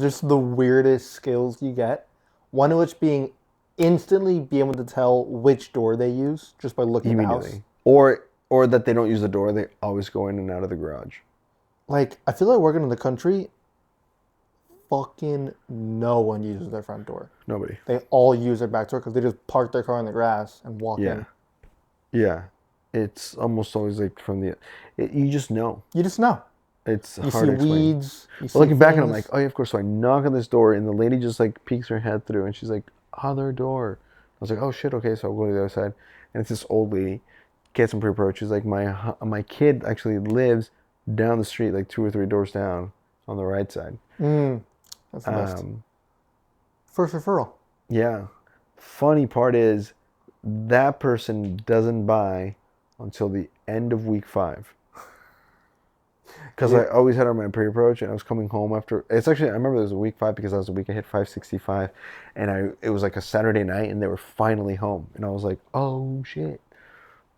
Speaker 1: just the weirdest skills you get. One of which being instantly be able to tell which door they use just by looking at the house.
Speaker 2: Immediately. Or that they don't use the door, they always go in and out of the garage.
Speaker 1: Like, I feel like working in the country, fucking no one uses their front door.
Speaker 2: Nobody.
Speaker 1: They all use their back door because they just park their car in the grass and walk
Speaker 2: Yeah.
Speaker 1: in.
Speaker 2: Yeah. It's almost always like from the you just know.
Speaker 1: You just know.
Speaker 2: It's
Speaker 1: You
Speaker 2: hard
Speaker 1: see
Speaker 2: to explain.
Speaker 1: weeds. You
Speaker 2: But
Speaker 1: see
Speaker 2: looking back and I'm like,
Speaker 1: things.
Speaker 2: oh yeah, of course. So I knock on this door and the lady just like peeks her head through and she's like, other door. I was like, oh shit, okay, so I'll go to the other side. And it's this old lady, gets some pre-approach. She's like, my kid actually lives down the street, like 2 or 3 doors down on the right side.
Speaker 1: That's the best.
Speaker 2: Um,
Speaker 1: First referral.
Speaker 2: yeah. Funny part is that person doesn't buy until the end of week 5. Because
Speaker 1: Yeah.
Speaker 2: I always had her on my pre-approach, and I was coming home after. It's actually I remember it was a week 5 because I was a week I hit 565, and it was like a Saturday night, and they were finally home, and I was like, oh shit,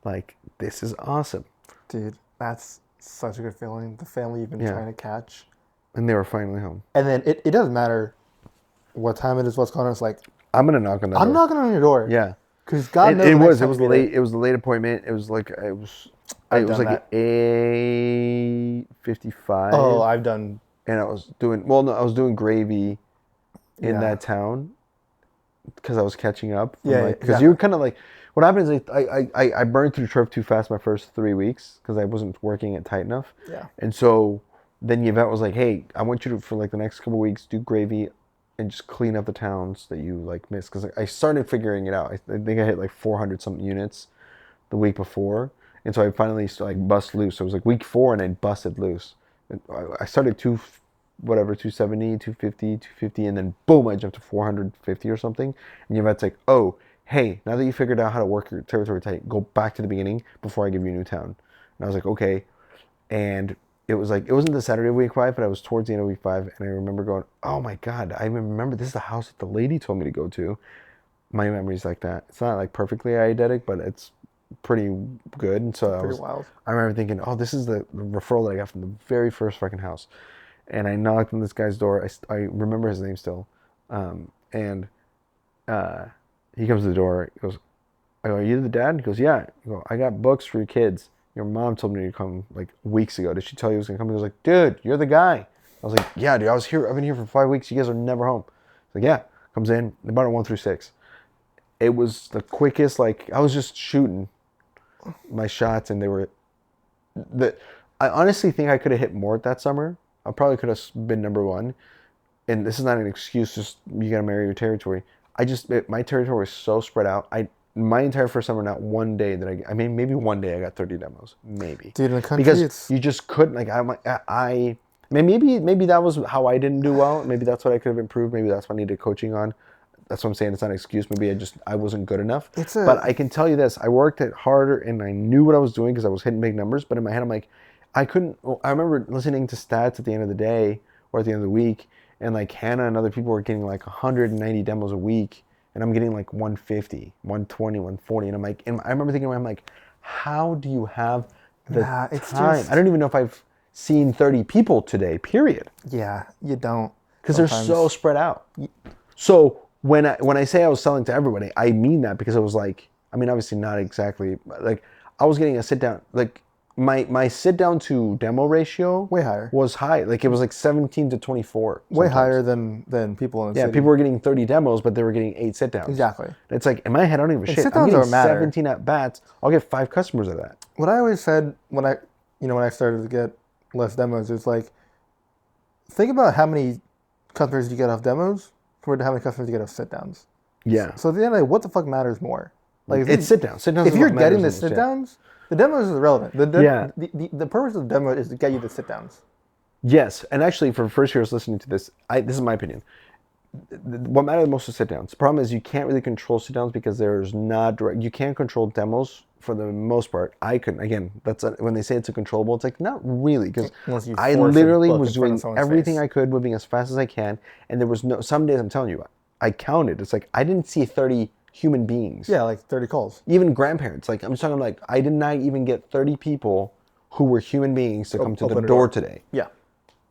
Speaker 2: like this is awesome,
Speaker 1: Dude, that's such a good feeling. The family you've been
Speaker 2: yeah,
Speaker 1: trying to catch.
Speaker 2: and they were finally home.
Speaker 1: And then it doesn't matter what time it is, what's going on. It's like,
Speaker 2: I'm gonna knock on that
Speaker 1: I'm
Speaker 2: door.
Speaker 1: knocking on your door.
Speaker 2: Yeah,
Speaker 1: Because God knows
Speaker 2: it
Speaker 1: the next
Speaker 2: was
Speaker 1: time you'll be
Speaker 2: late.
Speaker 1: there.
Speaker 2: It was a late appointment. It was like
Speaker 1: I've
Speaker 2: it was
Speaker 1: done
Speaker 2: like
Speaker 1: that.
Speaker 2: 8:55,
Speaker 1: Oh, I've done.
Speaker 2: and I was doing well. No, I was doing gravy in
Speaker 1: Yeah.
Speaker 2: that town because I was catching up. From
Speaker 1: Yeah,
Speaker 2: like, because
Speaker 1: exactly.
Speaker 2: you're kind of like, what happened is like, I burned through Trove too fast my first 3 weeks because I wasn't working it tight enough.
Speaker 1: Yeah.
Speaker 2: And so then the event was like, hey, I want you to, for like the next couple weeks, do gravy and just clean up the towns that you like missed. Because I started figuring it out. I think I hit like 400 something units the week before. And so I finally like bust loose. So it was like week 4 and I busted loose. And I started whatever, 270, 250, 250, and then boom, I jumped to 450 or something. And the event's like, oh, hey, now that you figured out how to work your territory tight, go back to the beginning before I give you a new town. And I was like, okay. And it was like, it wasn't the Saturday of week 5, but I was towards the end of week 5. And I remember going, oh my God, I remember this is the house that the lady told me to go to. My memory's like that. It's not like perfectly eidetic, but it's pretty good. And so
Speaker 1: Pretty wild.
Speaker 2: I remember thinking, oh, this is the referral that I got from the very first fucking house. And I knocked on this guy's door. I remember his name still. And he comes to the door. He goes, I go, are you the dad? He goes, yeah. I go, I got books for your kids. Your mom told me to come like weeks ago. Did she tell you he was going to come? He was like, dude, you're the guy. I was like, yeah, dude, I was here. I've been here for 5 weeks. You guys are never home. He's like, yeah. Comes in. They bought it 1 through 6. It was the quickest, like, I was just shooting my shots and they were, I honestly think I could have hit more that summer. I probably could have been number 1. And this is not an excuse, just you gotta marry your territory. My territory was so spread out. My entire first summer, not one day that I mean, maybe one day I got 30 demos, maybe.
Speaker 1: Dude, in the country,
Speaker 2: Because
Speaker 1: it's.
Speaker 2: you just couldn't, like, I mean, maybe that was how I didn't do well. Maybe that's what I could have improved. Maybe that's what I needed coaching on. That's what I'm saying. It's not an excuse. Maybe I wasn't good enough.
Speaker 1: It's
Speaker 2: But
Speaker 1: a.
Speaker 2: I can tell you this: I worked it harder, and I knew what I was doing because I was hitting big numbers. But in my head, I'm like, I couldn't. Well, I remember listening to stats at the end of the day or at the end of the week, and like Hannah and other people were getting like 190 demos a week, and I'm getting like 150, 120, 140, and I'm like, and I remember thinking, I'm like, how do you have the
Speaker 1: Nah, it's
Speaker 2: time?
Speaker 1: just.
Speaker 2: I don't even know if I've seen 30 people today. Period.
Speaker 1: Yeah, you don't.
Speaker 2: Because they're so spread out. So when I say I was selling to everybody, I mean that because it was like, I mean, obviously not exactly, like I was getting a sit down, like my sit down to demo ratio
Speaker 1: Way higher.
Speaker 2: was high. Like it was like 17 to 24.
Speaker 1: Way
Speaker 2: sometimes.
Speaker 1: higher than people in the
Speaker 2: Yeah,
Speaker 1: city.
Speaker 2: people were getting 30 demos, but they were getting 8 sit downs.
Speaker 1: Exactly.
Speaker 2: It's like in my head, I don't give a shit. I'm
Speaker 1: sit-downs
Speaker 2: getting
Speaker 1: don't matter.
Speaker 2: 17 at bats. I'll get 5 customers of that.
Speaker 1: What I always said when I started to get less demos is like, think about how many customers you get off demos compared to how many customers you get off sit downs.
Speaker 2: Yeah.
Speaker 1: So at the end of the day, what the fuck matters more? Like
Speaker 2: It's sit downs. Sit downs.
Speaker 1: if you're getting the sit downs, the demos is irrelevant.
Speaker 2: Yeah.
Speaker 1: The purpose of the demo is to get you the sit downs.
Speaker 2: Yes, and actually, for first years listening to this, this is my opinion. What matters most is sit downs. The problem is you can't really control sit downs because there's not direct. You can't control demos for the most part. I couldn't. Again, when they say it's a controllable, it's like not really because
Speaker 1: Unless you
Speaker 2: I
Speaker 1: force a
Speaker 2: literally
Speaker 1: book
Speaker 2: was
Speaker 1: in front of
Speaker 2: doing
Speaker 1: someone's
Speaker 2: everything
Speaker 1: face.
Speaker 2: I could, moving as fast as I can, and there was no. Some days I'm telling you, I counted. It's like I didn't see 30 human beings.
Speaker 1: Yeah, like 30 calls.
Speaker 2: Even grandparents. Like I'm talking like I did not even get 30 people who were human beings to come to the
Speaker 1: Open a
Speaker 2: door
Speaker 1: door.
Speaker 2: today.
Speaker 1: Yeah.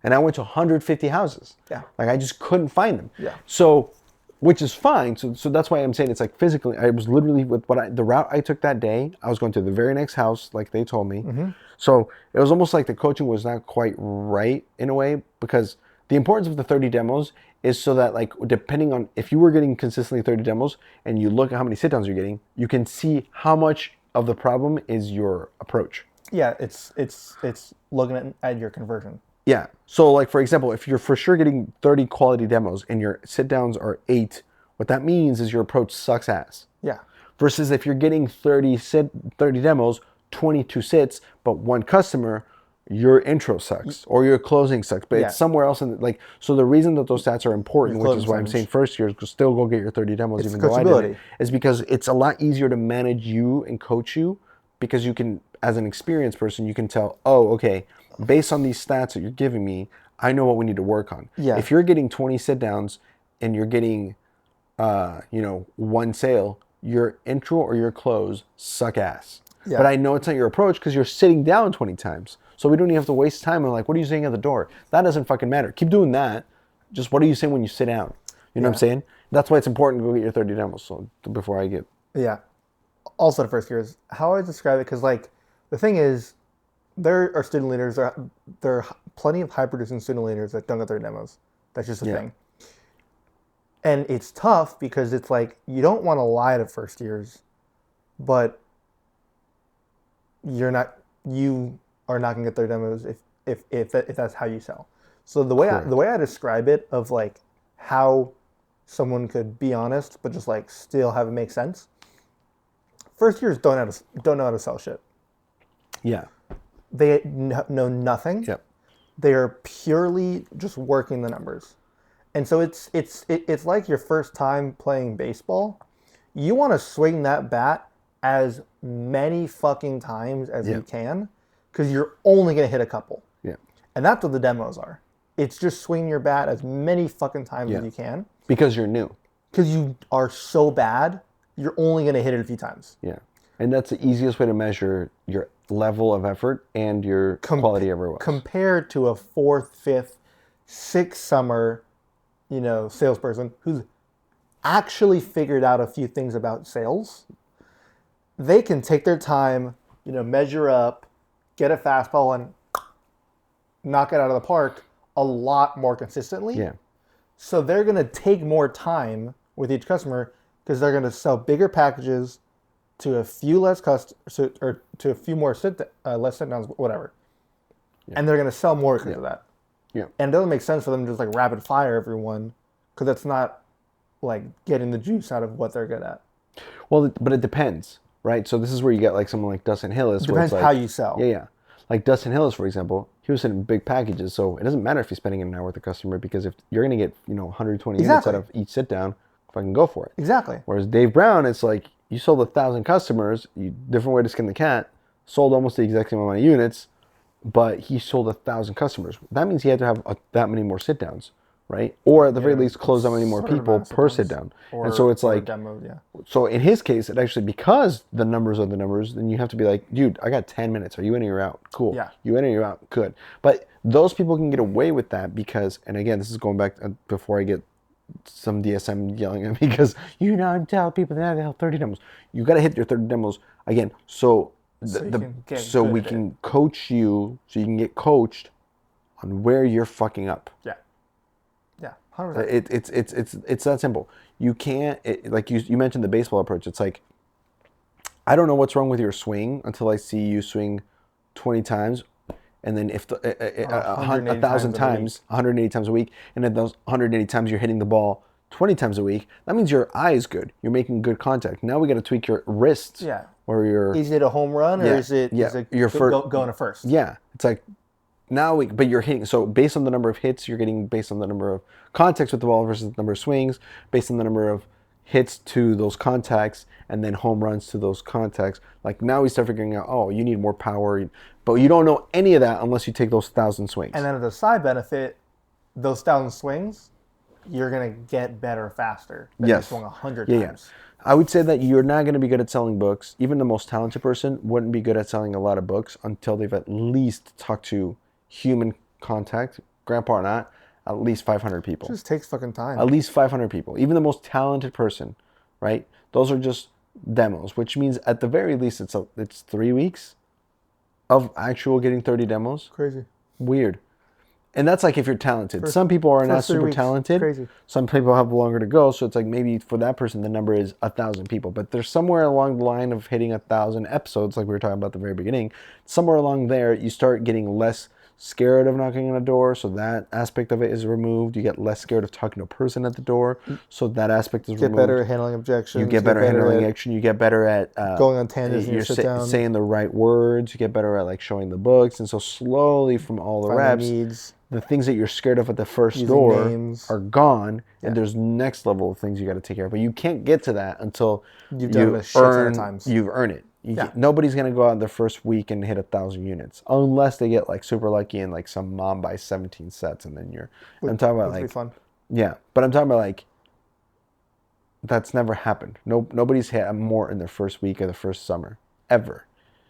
Speaker 2: And I went to 150 houses.
Speaker 1: Yeah.
Speaker 2: Like I just couldn't find them.
Speaker 1: Yeah.
Speaker 2: So, which is fine. So that's why I'm saying it's like physically. I was literally with the route I took that day. I was going to the very next house, like they told me.
Speaker 1: Mm-hmm.
Speaker 2: So it was almost like the coaching was not quite right in a way because the importance of the 30 demos is so that like depending on if you were getting consistently 30 demos and you look at how many sit downs you're getting, you can see how much of the problem is your approach.
Speaker 1: Yeah, it's looking at your conversion.
Speaker 2: Yeah. So like for example, if you're for sure getting 30 quality demos and your sit downs are 8, what that means is your approach sucks ass.
Speaker 1: Yeah.
Speaker 2: Versus if you're getting 30 demos, 22 sits, but one customer, your intro sucks or your closing sucks. But
Speaker 1: Yeah.
Speaker 2: it's somewhere else in like so the reason that those stats are important,
Speaker 1: Your
Speaker 2: which is
Speaker 1: closing
Speaker 2: why I'm saying first years still go get your 30 demos even though I didn't, is because it's a lot easier to manage you and coach you because you can as an experienced person you can tell, oh, okay, based on these stats that you're giving me, I know what we need to work on.
Speaker 1: Yeah.
Speaker 2: If you're getting 20 sit downs and you're getting, one sale, your intro or your close suck ass.
Speaker 1: Yeah.
Speaker 2: But I know it's not your approach because you're sitting down 20 times. So we don't even have to waste time on like, what are you saying at the door? That doesn't fucking matter. Keep doing that. Just what are you saying when you sit down? You know what I'm saying? That's why it's important to go get your 30 demos. So before I get.
Speaker 1: Yeah. Also, the first year is how I describe it because like the thing is, there are student leaders. There are plenty of high-producing student leaders that don't get their demos. That's just a thing. And it's tough because it's like you don't want to lie to first years, but you are not going to get their demos if that's how you sell. So the way I describe it of like how someone could be honest but just like still have it make sense. First years don't know how to sell shit.
Speaker 2: Yeah.
Speaker 1: They know nothing.
Speaker 2: Yep.
Speaker 1: They are purely just working the numbers. And so it's like your first time playing baseball. You want to swing that bat as many fucking times as you can because you're only going to hit a couple.
Speaker 2: Yeah.
Speaker 1: And that's what the demos are. It's just swinging your bat as many fucking times as you can.
Speaker 2: Because you're new.
Speaker 1: Because you are so bad, you're only going to hit it a few times.
Speaker 2: Yeah. And that's the easiest way to measure your level of effort and your quality everywhere else.
Speaker 1: Compared to a 4th, 5th, 6th summer, salesperson who's actually figured out a few things about sales, they can take their time, measure up, get a fastball and knock it out of the park a lot more consistently.
Speaker 2: Yeah.
Speaker 1: So they're going to take more time with each customer because they're going to sell bigger packages to a few less or to a few more less sit downs, whatever. Yeah. And they're going to sell more because of that.
Speaker 2: Yeah.
Speaker 1: And it doesn't make sense for them to just like rapid fire everyone because that's not like getting the juice out of what they're good at.
Speaker 2: Well, but it depends, right? So this is where you get like someone like Dustin Hillis.
Speaker 1: It depends how you sell.
Speaker 2: Yeah. Like Dustin Hillis, for example, he was sending big packages, so it doesn't matter if he's spending an hour with the customer because if you're going to get 120 units out of each sit down, fucking go for it.
Speaker 1: Exactly.
Speaker 2: Whereas Dave Brown, it's like you sold 1,000 customers, different way to skin the cat, sold almost the exact same amount of units, but he sold 1,000 customers. That means he had to have that many more sit downs, right? Or at the very least, close that many more people per sit down. And so it's like, so in his case, it actually, because the numbers are the numbers, then you have to be like, dude, I got 10 minutes. Are you in or you're out? Cool. Yeah. You in or you're out? Good. But those people can get away with that because, and again, this is going back before I get some DSM yelling at me because I'm telling people that they have 30 demos. You got to hit your 30 demos again. So we can coach you, so you can get coached on where you're fucking up.
Speaker 1: Yeah. Yeah. 100%.
Speaker 2: It's that simple. You can't, like you mentioned the baseball approach. It's like, I don't know what's wrong with your swing until I see you swing 20 times. And then if 1,000 times, 180 times a week, and then those 180 times you're hitting the ball 20 times a week, that means your eye is good. You're making good contact. Now we got to tweak your wrists.
Speaker 1: Yeah.
Speaker 2: Or your.
Speaker 1: Is it a home run or is it
Speaker 2: your
Speaker 1: going to first?
Speaker 2: Yeah. It's like, but you're hitting, so based on the number of hits you're getting, based on the number of contacts with the ball versus the number of swings, based on the number of hits to those contacts and then home runs to those contacts. Like now we start figuring out, oh, you need more power, but you don't know any of that unless you take those 1,000 swings.
Speaker 1: And then as a side benefit, those 1,000 swings, you're gonna get better faster than you swung 100 times.
Speaker 2: I would say that you're not going to be good at selling books. Even the most talented person wouldn't be good at selling a lot of books until they've at least talked to human contact, grandpa or not, at least 500 people.
Speaker 1: It just takes fucking time.
Speaker 2: At least 500 people. Even the most talented person, right? Those are just demos, which means at the very least it's 3 weeks of actual getting 30 demos.
Speaker 1: Crazy.
Speaker 2: Weird. And that's like if you're talented. Some people are not super talented.
Speaker 1: Crazy.
Speaker 2: Some people have longer to go. So it's like maybe for that person, the number is 1,000 people. But there's somewhere along the line of hitting 1,000 episodes, like we were talking about at the very beginning. Somewhere along there, you start getting less scared of knocking on a door. So that aspect of it is removed. You get less scared of talking to a person at the door. So that aspect is removed.
Speaker 1: Get better at handling objections.
Speaker 2: You get better at handling action. You get better at
Speaker 1: going on tangents in your sit down.
Speaker 2: Saying the right words. You get better at like showing the books. And so slowly from all the reps, the things that you're scared of at the first door are gone, and there's next level of things you got to take care of. But you can't get to that until you've done it a shit ton of times. You've earned it. Nobody's gonna go out in their first week and hit 1,000 units unless they get like super lucky and like some mom buys 17 sets, and then I'm talking about like
Speaker 1: fun.
Speaker 2: Yeah, but I'm talking about like that's never happened. Nobody's hit more in their first week of the first summer ever,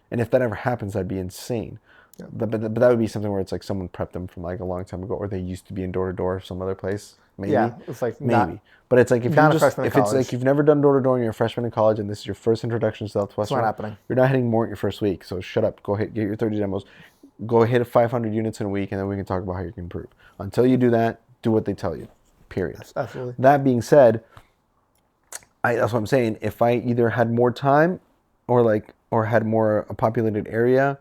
Speaker 2: and if that ever happens, that'd be insane. Yeah. But that would be something where it's like someone prepped them from like a long time ago, or they used to be in door to door some other place. Maybe.
Speaker 1: Yeah, it's like
Speaker 2: maybe. But it's like if it's like you've never done door to door and you're a freshman in college and this is your first introduction to Southwestern,
Speaker 1: it's not happening.
Speaker 2: You're not hitting more in your first week. So shut up. Go hit, get your 30 demos. Go hit 500 units in a week, and then we can talk about how you can improve. Until you do that, do what they tell you. Period.
Speaker 1: Absolutely.
Speaker 2: That being said, that's what I'm saying. If I either had more time, or had more a populated area,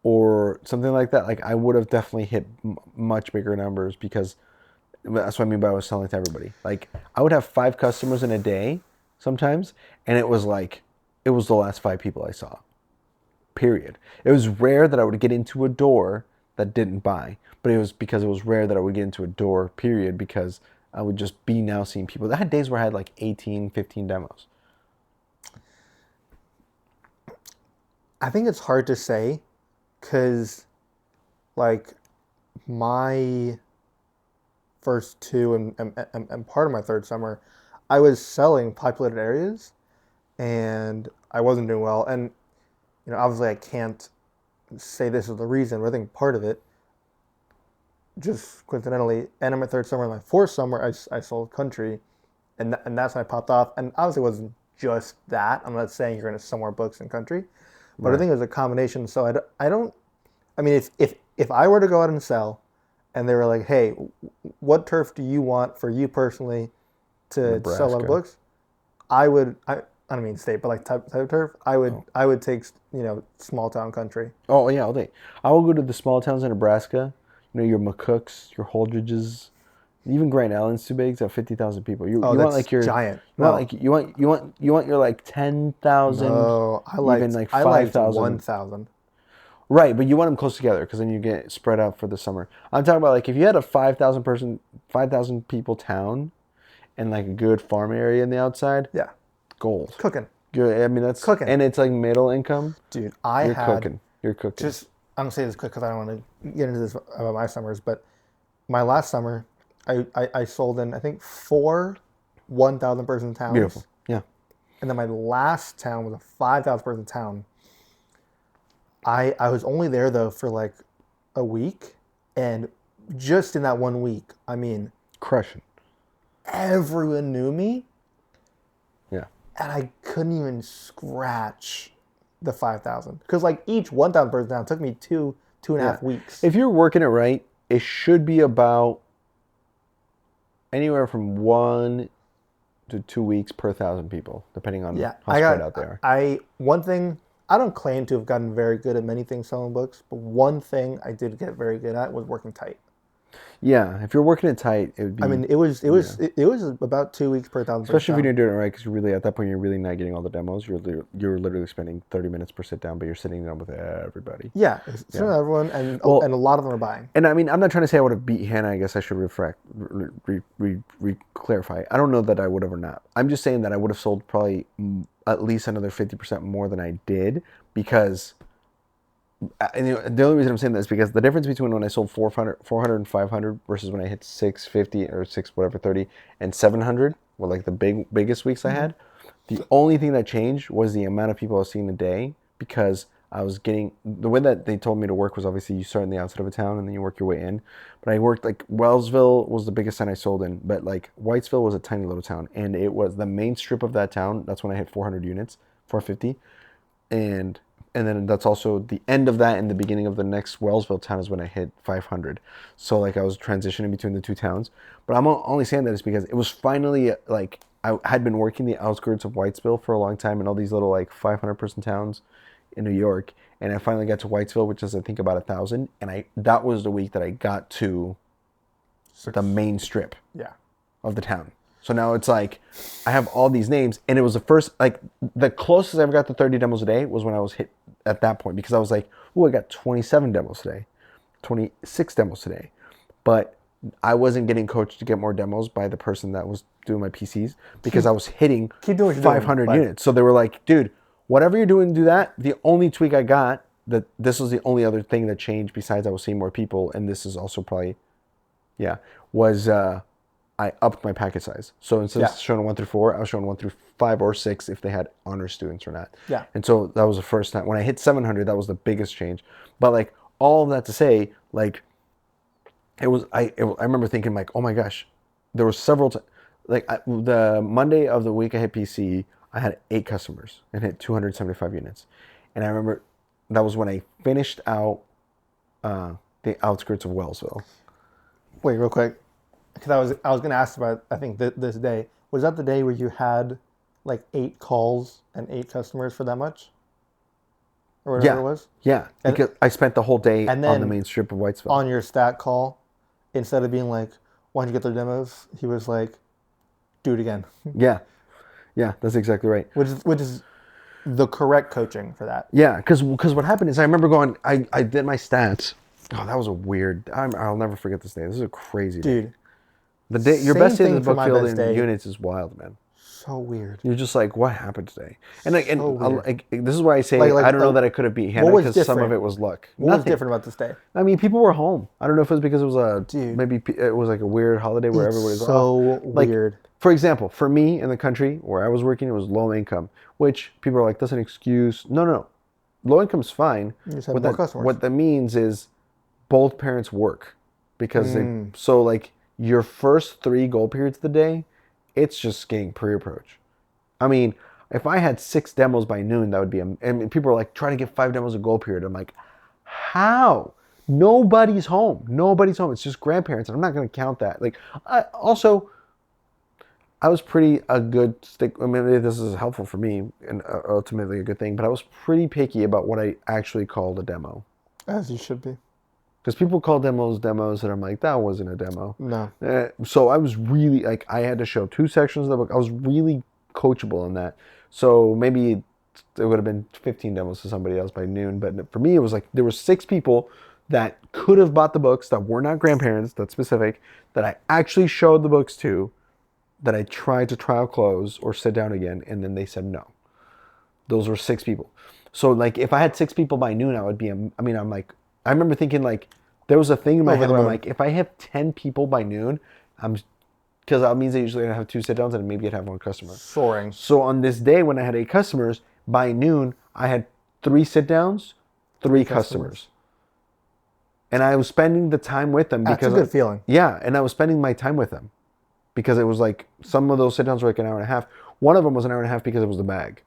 Speaker 2: or something like that, like I would have definitely hit much bigger numbers, because that's what I mean by I was selling to everybody. Like I would have 5 customers in a day sometimes, and it was the last 5 people I saw. Period. It was rare that I would get into a door that didn't buy, but it was because it was rare that I would get into a door, period, because I would just be now seeing people. I had days where I had like 18, 15 demos.
Speaker 1: I think it's hard to say, because like my first 2 and part of my third summer, I was selling populated areas and I wasn't doing well. And obviously I can't say this is the reason, but I think part of it, just coincidentally, and in my third summer and my fourth summer, I sold country, and that's when I popped off. And obviously it wasn't just that. I'm not saying you're going to sell more books in country, but right. I think it was a combination. So I mean, if I were to go out and sell, and they were like, hey, what turf do you want for you personally to sell a lot of books? I don't mean state, but like type of turf, I would take, small town country.
Speaker 2: Oh yeah, all day. I will go to the small towns in Nebraska, your McCooks, your Holdridges, even Grand Island's too big. It's got 50,000 people. You want like your
Speaker 1: giant.
Speaker 2: You want your like 10,000.
Speaker 1: No,
Speaker 2: even like 5,000.
Speaker 1: 1,000.
Speaker 2: Right, but you want them close together because then you get spread out for the summer. I'm talking about like if you had a 5,000 people town, and like a good farm area in the outside.
Speaker 1: Yeah,
Speaker 2: gold.
Speaker 1: Cooking.
Speaker 2: Good. I mean that's
Speaker 1: cooking,
Speaker 2: and it's like middle income.
Speaker 1: Dude,
Speaker 2: You're cooking.
Speaker 1: Just I'm gonna say this quick because I don't want to get into this about my summers, but my last summer, I sold in I think 4 1,000 person towns.
Speaker 2: Beautiful. Yeah.
Speaker 1: And then my last town was a 5,000 person town. I was only there though for like a week, and just in that 1 week, I mean,
Speaker 2: crushing.
Speaker 1: Everyone knew me.
Speaker 2: Yeah.
Speaker 1: And I couldn't even scratch the 5,000 because like each 1,000 person town took me two and a half weeks.
Speaker 2: If you're working it right, it should be about anywhere from 1 to 2 weeks per 1,000 people, depending on how spread out they are.
Speaker 1: One thing, I don't claim to have gotten very good at many things selling books, but one thing I did get very good at was working tight.
Speaker 2: Yeah, if you're working it tight, it would
Speaker 1: I
Speaker 2: be,
Speaker 1: mean, it was it
Speaker 2: yeah.
Speaker 1: was it, it was about 2 weeks per 1,000 page
Speaker 2: Especially if
Speaker 1: town.
Speaker 2: you're doing it right, because you're really at that point you're really not getting all the demos. You're literally spending 30 minutes per sit down, but you're sitting down with everybody.
Speaker 1: Yeah, it's
Speaker 2: Yeah.
Speaker 1: not everyone, and
Speaker 2: Well,
Speaker 1: a lot of them are buying.
Speaker 2: and I mean, I'm not trying to say I would have beat Hannah. I guess I should clarify. I don't know that I would have or not. I'm just saying that I would have sold probably at least another 50% more than I did because. And the only reason I'm saying that is because the difference between when I sold 400 and 500 versus when I hit 650 or 6 whatever 30 and 700 were like the biggest weeks I
Speaker 1: Mm-hmm.
Speaker 2: had. The only thing that changed was the amount of people I was seeing a day because I was getting the way that they told me to work was obviously you start in the outside of a town and then you work your way in. But I worked like Wellsville was the biggest town I sold in, but like Whitesville was a tiny little town and it was the main strip of that town. That's when I hit 400 units, 450, and then that's also the end of that and the beginning of the next Wellsville town is when I hit 500. So like I was transitioning between the two towns. But I'm only saying that is because it was finally like I had been working the outskirts of Whitesville for a long time in all these little like 500 person towns in New York, and I finally got to Whitesville, which is I think about 1,000, and I that was the week that I got to the
Speaker 1: Six.
Speaker 2: main strip
Speaker 1: Yeah.
Speaker 2: of the town. So now it's like I have all these names, and it was the first like the closest I ever got to 30 demos a day was when I was hit at that point because I was like, oh, I got 27 demos today, 26 demos today, but I wasn't getting coached to get more demos by the person that was doing my PCs because I was hitting
Speaker 1: Keep doing what you're doing.
Speaker 2: 500
Speaker 1: Like,
Speaker 2: units. So they were like, dude, whatever you're doing, do that. The only tweak I got that this was the only other thing that changed besides I was seeing more people, and this is also probably yeah, was I upped my packet size. So instead
Speaker 1: yeah,
Speaker 2: of showing 1 through 4, I was showing 1 through 5 or 6 if they had honor students or not.
Speaker 1: yeah.
Speaker 2: And so that was the first time when I hit 700. That was the biggest change. But like all of that to say, like I remember thinking like, oh my gosh, there were several like the Monday of the week I hit PC, I had 8 customers and hit 275 units, and I remember that was when I finished out the outskirts of Wellsville.
Speaker 1: Wait, real quick, because I was gonna ask about I think this day was that the day where you had like 8 calls and 8 customers for that much, or whatever
Speaker 2: Yeah,
Speaker 1: it was,
Speaker 2: yeah.
Speaker 1: and
Speaker 2: Because I spent the whole day
Speaker 1: and
Speaker 2: on the
Speaker 1: then
Speaker 2: main strip of Whitesville.
Speaker 1: on your stat call, instead of being like, "Why don't you get their demos?" he was like, "Do it again,"
Speaker 2: Yeah, yeah. That's exactly right.
Speaker 1: which is the correct coaching for that,
Speaker 2: Yeah, because what happened is I remember going. I did my stats. Oh, that was a weird. I'll never forget this day. This is a crazy day.
Speaker 1: dude.
Speaker 2: The day your
Speaker 1: Same
Speaker 2: best day of the
Speaker 1: thing for
Speaker 2: book
Speaker 1: my
Speaker 2: field
Speaker 1: best
Speaker 2: in
Speaker 1: day.
Speaker 2: units is wild, man.
Speaker 1: So weird.
Speaker 2: You're just like, what happened today? And like,
Speaker 1: So weird.
Speaker 2: this is why I say
Speaker 1: Like
Speaker 2: I don't know that I could have beat Hannah
Speaker 1: what was
Speaker 2: because some of
Speaker 1: different?
Speaker 2: it was luck.
Speaker 1: What was
Speaker 2: Nothing.
Speaker 1: different about this day?
Speaker 2: I mean, people were home. I don't know if it was because it was a
Speaker 1: Dude.
Speaker 2: maybe it was like a weird holiday where
Speaker 1: It's
Speaker 2: everybody's
Speaker 1: so
Speaker 2: off. Like,
Speaker 1: weird.
Speaker 2: for example, for me in the country where I was working, it was low income, which people are like, that's an excuse. No, no, no. Low income's fine.
Speaker 1: You just have more customers.
Speaker 2: What that means is both parents work because so like your first 3 goal periods of the day, it's just getting pre-approach. I mean, if I had 6 demos by noon, that would be. And people are like, try to get 5 demos a goal period. I'm like, how? Nobody's home. Nobody's home. It's just grandparents, and I'm not going to count that. Like, I was pretty a good stick. I mean, this is helpful for me and ultimately a good thing. But I was pretty picky about what I actually called a demo
Speaker 1: As you should be.
Speaker 2: because people call demos, and I'm like, that wasn't a demo.
Speaker 1: No.
Speaker 2: So I was really like, I had to show 2 sections of the book. I was really coachable in that. So maybe it would have been 15 demos to somebody else by noon. But for me, it was like there were 6 people that could have bought the books that were not grandparents, that's specific, that I actually showed the books to, that I tried to trial close or sit down again, and then they said no. Those were 6 people. So like if I had 6 people by noon, I would be, I'm like, I remember thinking like, there was a thing in my head where I'm like, if I have 10 people by noon, because that means I usually have 2 sit downs and maybe I'd have 1 customer.
Speaker 1: Soaring.
Speaker 2: So on this day when I had 8 customers, by noon, I had 3 sit downs, 3 customers. And I was spending the time with them because
Speaker 1: That's a good feeling.
Speaker 2: Yeah, and I was spending my time with them because it was like some of those sit downs were like an hour and a half. One of them was an hour and a half because it was the bag.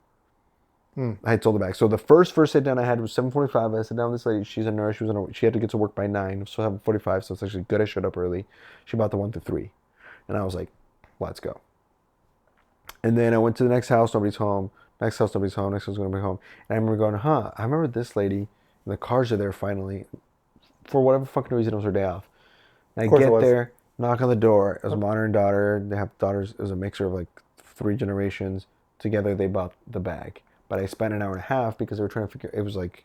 Speaker 2: I had sold the bag. So the first sit down I had was 7:45. I sat down with this lady. She's a nurse. She had to get to work by 9, so 7:45. So it's actually good I showed up early. She bought the 1 through 3, and I was like, let's go. And then I went to the next house. Nobody's home. Next house, nobody's home. Next house, nobody's home. And I remember going, I remember this lady. And the cars are there finally. For whatever fucking reason, it was her day off. And I
Speaker 1: Of course it
Speaker 2: get
Speaker 1: was.
Speaker 2: there, knock on the door. It was a modern daughter. They have daughters. It was a mixture of like 3 generations. Together, they bought the bag. But I spent an hour and a half because they were trying to figure. It was like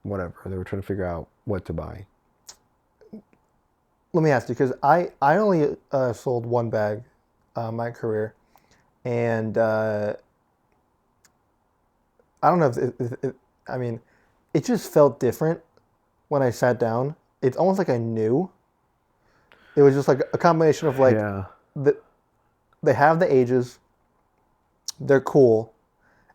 Speaker 2: whatever. They were trying to figure out what to buy.
Speaker 1: Let me ask you, because I only sold one bag my career, and I don't know I mean, it just felt different when I sat down. It's almost like I knew. It was just like a combination of like
Speaker 2: Yeah,
Speaker 1: the, they have the ages, they're cool,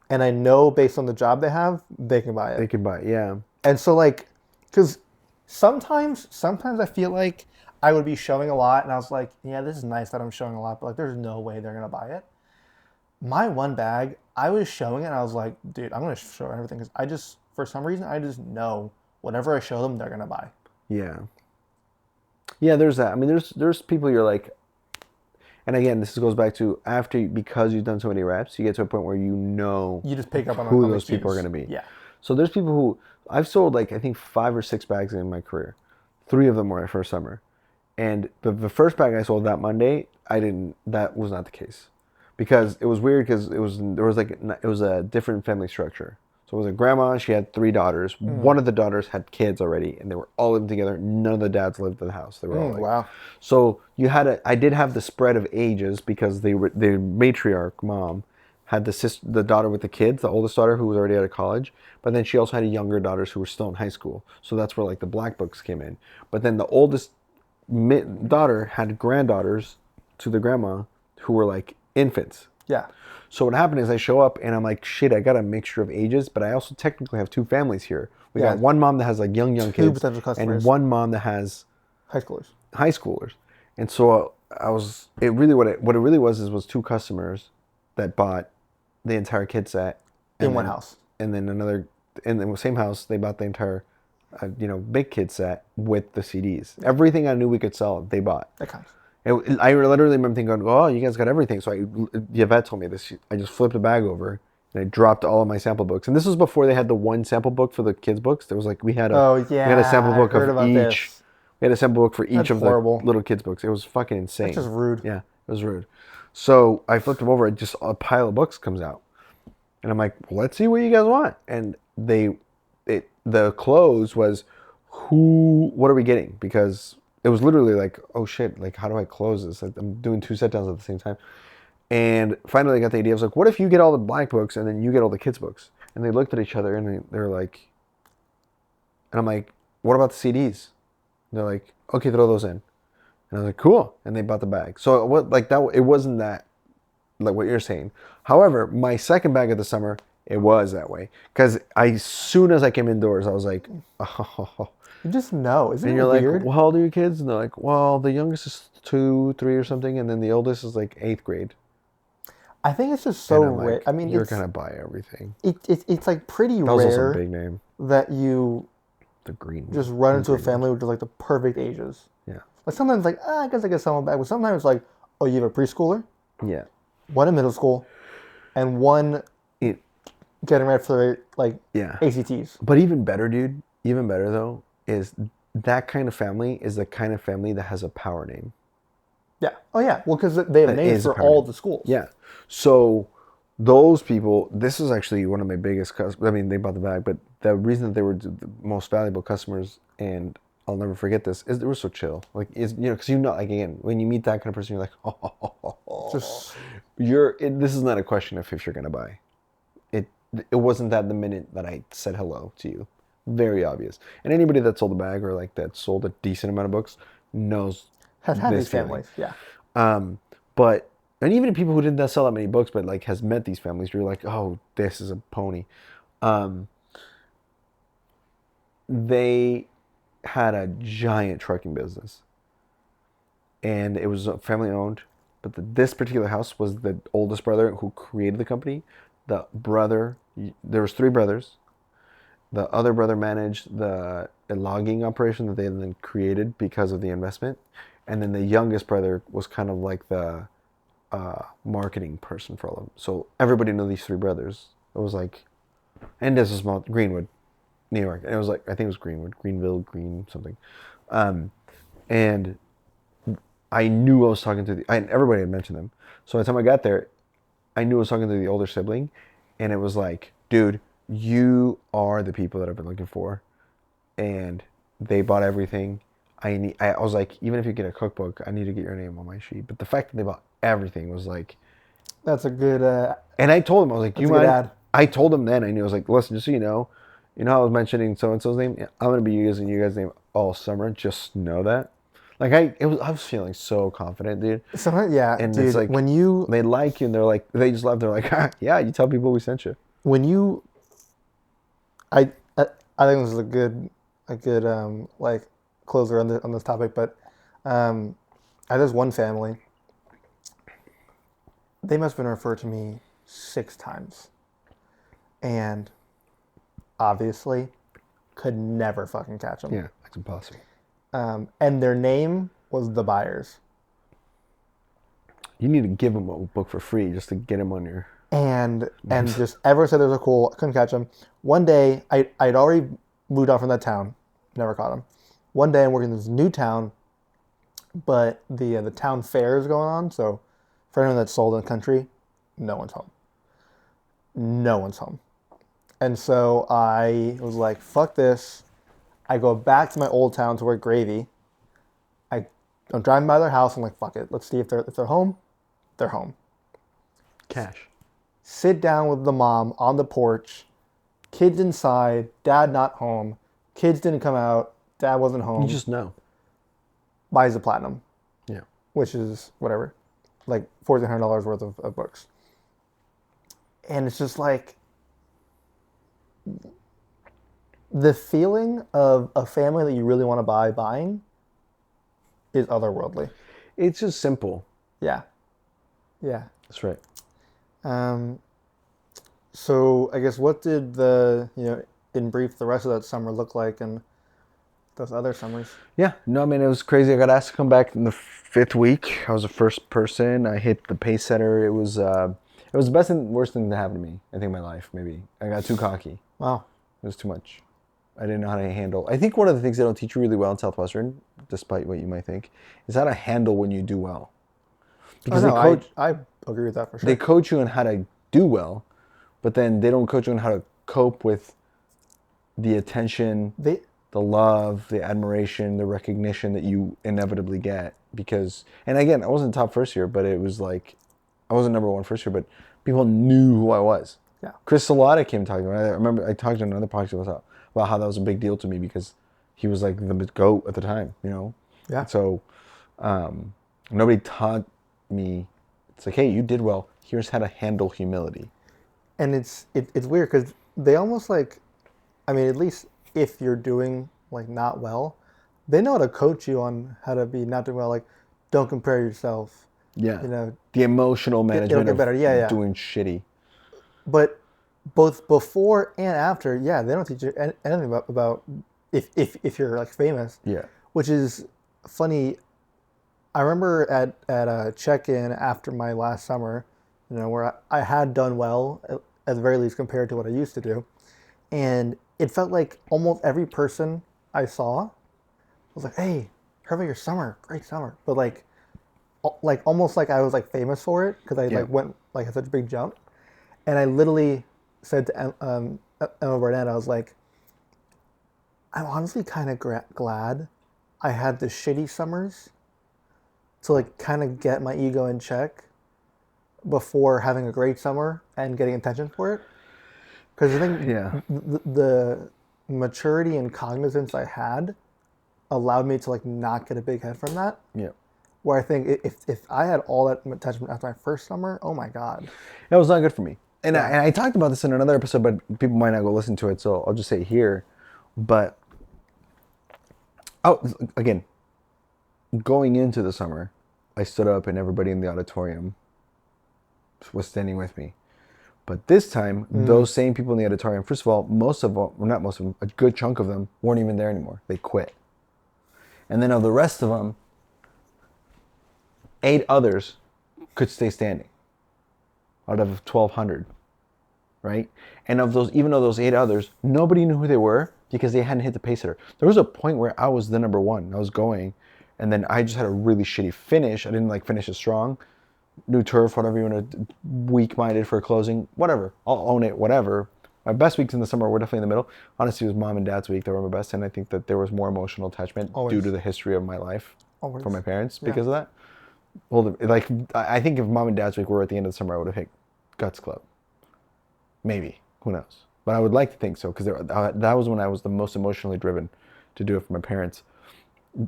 Speaker 1: and I know based on the job they have, they can buy
Speaker 2: they
Speaker 1: it.
Speaker 2: could buy. Yeah,
Speaker 1: And so like, because sometimes I feel like I would be showing a lot, and I was like, yeah, this is nice that I'm showing a lot, but like, there's no way they're gonna buy it. My one bag, I was showing it, and I was like, dude, I'm gonna show everything because I just, for some reason, I just know whatever I show them, they're gonna buy.
Speaker 2: yeah, yeah. There's that. I mean, there's people you're like, and again, this goes back to after because you've done so many reps, you get to a point where you know
Speaker 1: You just pick up
Speaker 2: who
Speaker 1: on the
Speaker 2: those people are
Speaker 1: cues.
Speaker 2: going to be.
Speaker 1: Yeah,
Speaker 2: So there's people who I've sold like I think 5 or 6 bags in my career. 3 of them were my first summer, and the first bag I sold that Monday, I didn't. That was not the case, because it was weird because it was a different family structure. So it was a grandma. She had 3 daughters. One of the daughters had kids already, and they were all living together. None of the dads lived in the house. They were all like,
Speaker 1: wow.
Speaker 2: so you had I did have the spread of ages because the matriarch mom had the daughter with the kids, the oldest daughter who was already out of college, but then she also had younger daughters who were still in high school. So that's where like the black books came in. But then the oldest daughter had granddaughters to the grandma who were like infants.
Speaker 1: Yeah,
Speaker 2: So what happened is I show up and I'm like, shit, I got a mixture of ages, but I also technically have 2 families here. We
Speaker 1: yeah.
Speaker 2: got one mom that has like young
Speaker 1: Two
Speaker 2: kids
Speaker 1: potential
Speaker 2: and
Speaker 1: customers,
Speaker 2: one mom that has
Speaker 1: high schoolers,
Speaker 2: high schoolers. And so I was it really what it really was 2 customers that bought the entire kit set,
Speaker 1: in
Speaker 2: and
Speaker 1: one
Speaker 2: then
Speaker 1: house.
Speaker 2: another in the same house they bought the entire big kit set with the CDs. Everything I knew we could sell, they bought.
Speaker 1: That counts.
Speaker 2: I literally remember thinking, "Oh, you guys got everything." So Yvette told me this. I just flipped a bag over and I dropped all of my sample books. And this was before they had the one sample book for the kids' books. There was like
Speaker 1: Oh
Speaker 2: we had a
Speaker 1: yeah,
Speaker 2: sample
Speaker 1: I
Speaker 2: book
Speaker 1: heard
Speaker 2: of
Speaker 1: about
Speaker 2: each.
Speaker 1: this.
Speaker 2: We had a sample book for each
Speaker 1: That's
Speaker 2: of the
Speaker 1: horrible.
Speaker 2: little kids' books. It was fucking
Speaker 1: That's
Speaker 2: insane.
Speaker 1: just rude.
Speaker 2: Yeah, it was rude. So I flipped them over. And just a pile of books comes out, and I'm like, well, "Let's see what you guys want." And the close was, what are we getting? Because it was literally like, oh shit, like how do I close this? Like, I'm doing 2 set downs at the same time. And finally I got the idea. I was like, what if you get all the black books and then you get all the kids' books? And they looked at each other and they're like, and I'm like, what about the CDs? And they're like, okay, throw those in. And I was like, cool. And they bought the bag. So what like that? It wasn't that like what you're saying. However, my second bag of the summer, it was that way. Because as soon as I came indoors, I was like, oh.
Speaker 1: You just know, isn't
Speaker 2: And
Speaker 1: it
Speaker 2: you're like,
Speaker 1: weird?
Speaker 2: well, how old are your kids? And they're like, well, the youngest is 2, 3 or something. And then the oldest is like 8th grade.
Speaker 1: I think it's just so
Speaker 2: And I'm
Speaker 1: rare.
Speaker 2: like,
Speaker 1: I mean,
Speaker 2: you're going to buy everything.
Speaker 1: it's like pretty
Speaker 2: That was also a
Speaker 1: rare
Speaker 2: big name.
Speaker 1: that you
Speaker 2: The green.
Speaker 1: just run into a
Speaker 2: green.
Speaker 1: family with just like the perfect ages.
Speaker 2: Yeah.
Speaker 1: Like sometimes like I guess I get someone back, but sometimes it's like, oh, you have a preschooler,
Speaker 2: Yeah.
Speaker 1: one in middle school, and one
Speaker 2: It,
Speaker 1: getting ready for like
Speaker 2: yeah.
Speaker 1: ACTs.
Speaker 2: But even better, dude, even better though, is that kind of family is the kind of family that has a power name.
Speaker 1: Yeah. Oh yeah. Well, because they have
Speaker 2: That
Speaker 1: names
Speaker 2: is a
Speaker 1: for
Speaker 2: power
Speaker 1: all
Speaker 2: name.
Speaker 1: the schools.
Speaker 2: Yeah. So those people, this is actually one of my biggest customers. I mean, they bought the bag, but the reason that they were the most valuable customers, and I'll never forget this, is they were so chill. Like, because like again, when you meet that kind of person, you're like,
Speaker 1: Just
Speaker 2: this is not a question of if you're gonna buy. It wasn't that the minute that I said hello to you. Very obvious. And anybody that sold a bag or like that sold a decent amount of books knows
Speaker 1: have had
Speaker 2: this
Speaker 1: these
Speaker 2: feeling.
Speaker 1: families. Yeah.
Speaker 2: But and even people who didn't sell that many books, but like has met these families, you're like, oh, this is a pony. They had a giant trucking business, and it was family owned. But this particular house was the oldest brother who created the company. The brother, there was 3 brothers. The other brother managed the logging operation that they then created because of the investment, and then the youngest brother was kind of like the marketing person for all of them. So everybody knew these 3 brothers. It was like, and this is small Greenwood, New York. And it was like I think it was Greenwood, Greenville, Green something. And I knew I was talking to everybody had mentioned them. So by the time I got there, I knew I was talking to the older sibling, and it was like, dude, you are the people that I've been looking for, and they bought everything. I was like, even if you get a cookbook, I need to get your name on my sheet. But the fact that they bought everything was like,
Speaker 1: That's a good.
Speaker 2: and I told him, I was like, do you
Speaker 1: That's a good
Speaker 2: mind?
Speaker 1: ad.
Speaker 2: I told him then, I knew, I was like, listen, just so you know how I was mentioning so and so's name. Yeah, I'm gonna be using you guys' name all summer. Just know that. Like I was feeling so confident, dude.
Speaker 1: Sometimes, yeah,
Speaker 2: And it's
Speaker 1: dude.
Speaker 2: like they like you, and they're like they just love. They're like, ah, yeah, you tell people we sent you.
Speaker 1: when you, I, I, I think this is a good like closer on this topic. But I had this one family. They must have been referred to me 6 times, and obviously could never fucking catch them.
Speaker 2: Yeah, it's impossible.
Speaker 1: And their name was the buyers.
Speaker 2: You need to give them a book for free just to get them on your.
Speaker 1: And just ever said there was a cool. I couldn't catch them. One day, I'd already moved out from that town, never caught them. One day, I'm working in this new town, but the town fair is going on. So, for anyone that's sold in the country, no one's home. No one's home. And so I was like, fuck this. I go back to my old town to work gravy. I'm driving by their house. I'm like, fuck it. Let's see if they're home. They're home.
Speaker 2: Cash.
Speaker 1: Sit down with the mom on the porch. Kids inside. Dad not home. Kids didn't come out. Dad wasn't home.
Speaker 2: You just know.
Speaker 1: Buys the platinum,
Speaker 2: Yeah.
Speaker 1: which is whatever, like $1,400 worth of books. And it's just like the feeling of a family that you really want to buy buying is otherworldly.
Speaker 2: It's just simple.
Speaker 1: Yeah. Yeah.
Speaker 2: That's right.
Speaker 1: So I guess what did in brief, the rest of that summer look like and those other summers?
Speaker 2: Yeah. No, I mean, it was crazy. I got asked to come back in the 5th week. I was the first person. I hit the pace setter. It was the best and worst thing that happened to me, I think, in my life, maybe. I got too cocky.
Speaker 1: Wow.
Speaker 2: It was too much. I didn't know how to handle. I think one of the things they don't teach you really well in Southwestern, despite what you might think, is how to handle when you do well.
Speaker 1: Because I agree with that for sure.
Speaker 2: They coach you on how to do well, but then they don't coach you on how to cope with the attention, the love, the admiration, the recognition that you inevitably get. Because, and again, I wasn't top first year, but it was like, I wasn't number one first year, but people knew who I was.
Speaker 1: Yeah. Chris
Speaker 2: Salata came talking to me. I remember I talked to another podcast about how that was a big deal to me because he was like the GOAT at the time, you know?
Speaker 1: Yeah.
Speaker 2: So nobody taught me. It's like, hey, you did well. Here's how to handle humility.
Speaker 1: And it's weird because they almost like, I mean, at least if you're doing like not well, they know how to coach you on how to be not doing well. Like, don't compare yourself.
Speaker 2: Yeah.
Speaker 1: You know,
Speaker 2: the emotional management
Speaker 1: get better.
Speaker 2: of doing shitty.
Speaker 1: But both before and after, yeah, they don't teach you anything about if you're like famous.
Speaker 2: Yeah.
Speaker 1: Which is funny. I remember at a check-in after my last summer, you know, where I had done well, at the very least compared to what I used to do. And it felt like almost every person I saw was like, hey, heard about your summer, great summer. But like almost like I was like famous for it because I like went like had such a big jump. And I literally said to Emma Burnett, I was like, I'm honestly kind of glad I had the shitty summers to like kind of get my ego in check before having a great summer and getting attention for it. Because I think the maturity and cognizance I had allowed me to like not get a big head from that.
Speaker 2: Yeah.
Speaker 1: Where I think if I had all that attachment after my first summer, oh my God.
Speaker 2: It was not good for me. And I talked about this in another episode, but people might not go listen to it, so I'll just say it here. But, again, going into the summer, I stood up and everybody in the auditorium was standing with me. But this time, those same people in the auditorium, first of all, not most of them, a good chunk of them weren't even there anymore. They quit. And then of the rest of them, 8 others could stay standing out of 1,200, right? And of those, even though those 8 others, nobody knew who they were because they hadn't hit the pace setter. There was a point where I was the number one. I was going, And then I just had a really shitty finish. I didn't like finish it strong. New turf, whatever you want to, weak-minded for closing, whatever. I'll own it, whatever. My best weeks in the summer were definitely in the middle. Honestly, it was mom and dad's week that were my best, and I think that there was more emotional attachment due to
Speaker 1: Always.
Speaker 2: the history of my life from
Speaker 1: Always.
Speaker 2: my parents
Speaker 1: Yeah.
Speaker 2: because of that. Well, like I think if mom and dad's week were at the end of the summer, I would have hit Guts Club. Maybe. Who knows? But I would like to think so because that was when I was the most emotionally driven to do it for my parents.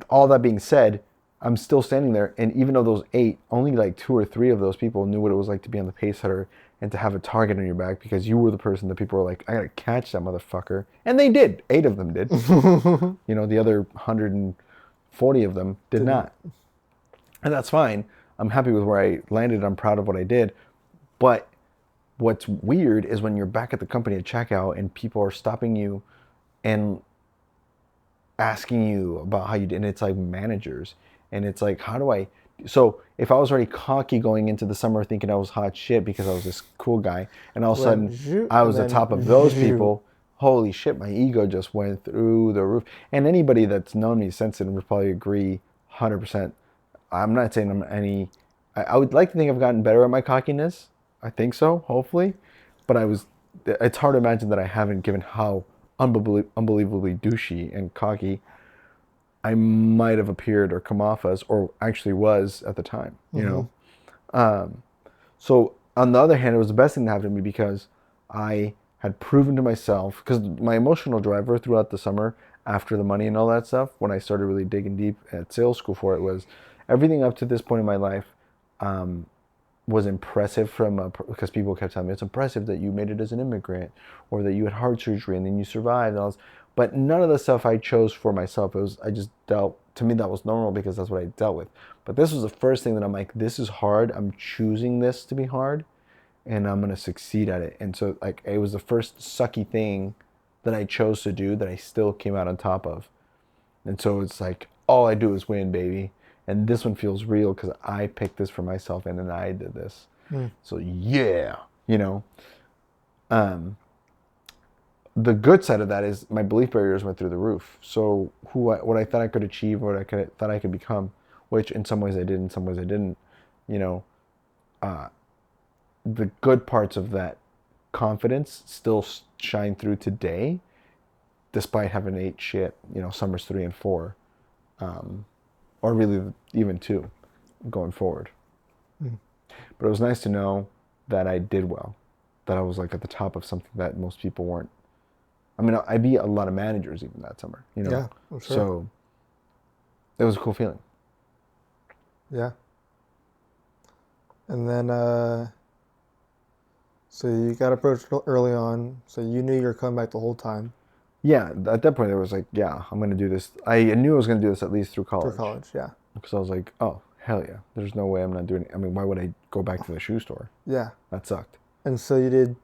Speaker 2: All that being said, I'm still standing there, and even though those 8, only like 2 or 3 of those people knew what it was like to be on the pace setter and to have a target on your back because you were the person that people were like, I gotta catch that motherfucker. And they did. 8 of them did. The other 140 of them did
Speaker 1: Didn't.
Speaker 2: not. And that's fine. I'm happy with where I landed. I'm proud of what I did. But what's weird is when you're back at the company at checkout and people are stopping you and asking you about how you did, and it's like managers, and it's like, how do I? So if I was already cocky going into the summer thinking I was hot shit because I was this cool guy, and all of a sudden I was the top of those people, holy shit, my ego just went through the roof. And anybody that's known me since then would probably agree 100%. I'm not saying I'm any. I would like to think I've gotten better at my cockiness. I think so, hopefully. But it's hard to imagine that I haven't, given how unbelievably douchey and cocky I might have appeared or come off as, or actually was at the time, So on the other hand, it was the best thing that happened to me because I had proven to myself, because my emotional driver throughout the summer, after the money and all that stuff, when I started really digging deep at sales school for it, was everything up to this point in my life was impressive because people kept telling me it's impressive that you made it as an immigrant or that you had heart surgery and then you survived and all this. But none of the stuff I chose for myself. To me that was normal because that's what I dealt with. But this was the first thing that I'm like, this is hard. I'm choosing this to be hard and I'm going to succeed at it. And so like it was the first sucky thing that I chose to do that I still came out on top of. And so it's like, all I do is win, baby. And this one feels real because I picked this for myself and then I did this. So yeah, the good side of that is my belief barriers went through the roof. So what I thought I could achieve, what thought I could become, which in some ways I did, in some ways I didn't, the good parts of that confidence still shine through today, despite having 8 shit, summers 3 and 4. Or really even 2 going forward. But it was nice to know that I did well, that I was like at the top of something that most people weren't. I mean, I beat a lot of managers even that summer,
Speaker 1: Yeah, I'm sure.
Speaker 2: So it was a cool feeling.
Speaker 1: Yeah. And then, so you got approached early on, so you knew you were coming back the whole time.
Speaker 2: Yeah, at that point, it was like, yeah, I'm going to do this. I knew I was going to do this at least through college.
Speaker 1: Through college, yeah.
Speaker 2: Because I was like, oh, hell yeah. There's no way I'm not doing it. I mean, why would I go back to the shoe store?
Speaker 1: Yeah.
Speaker 2: That sucked.
Speaker 1: And so you did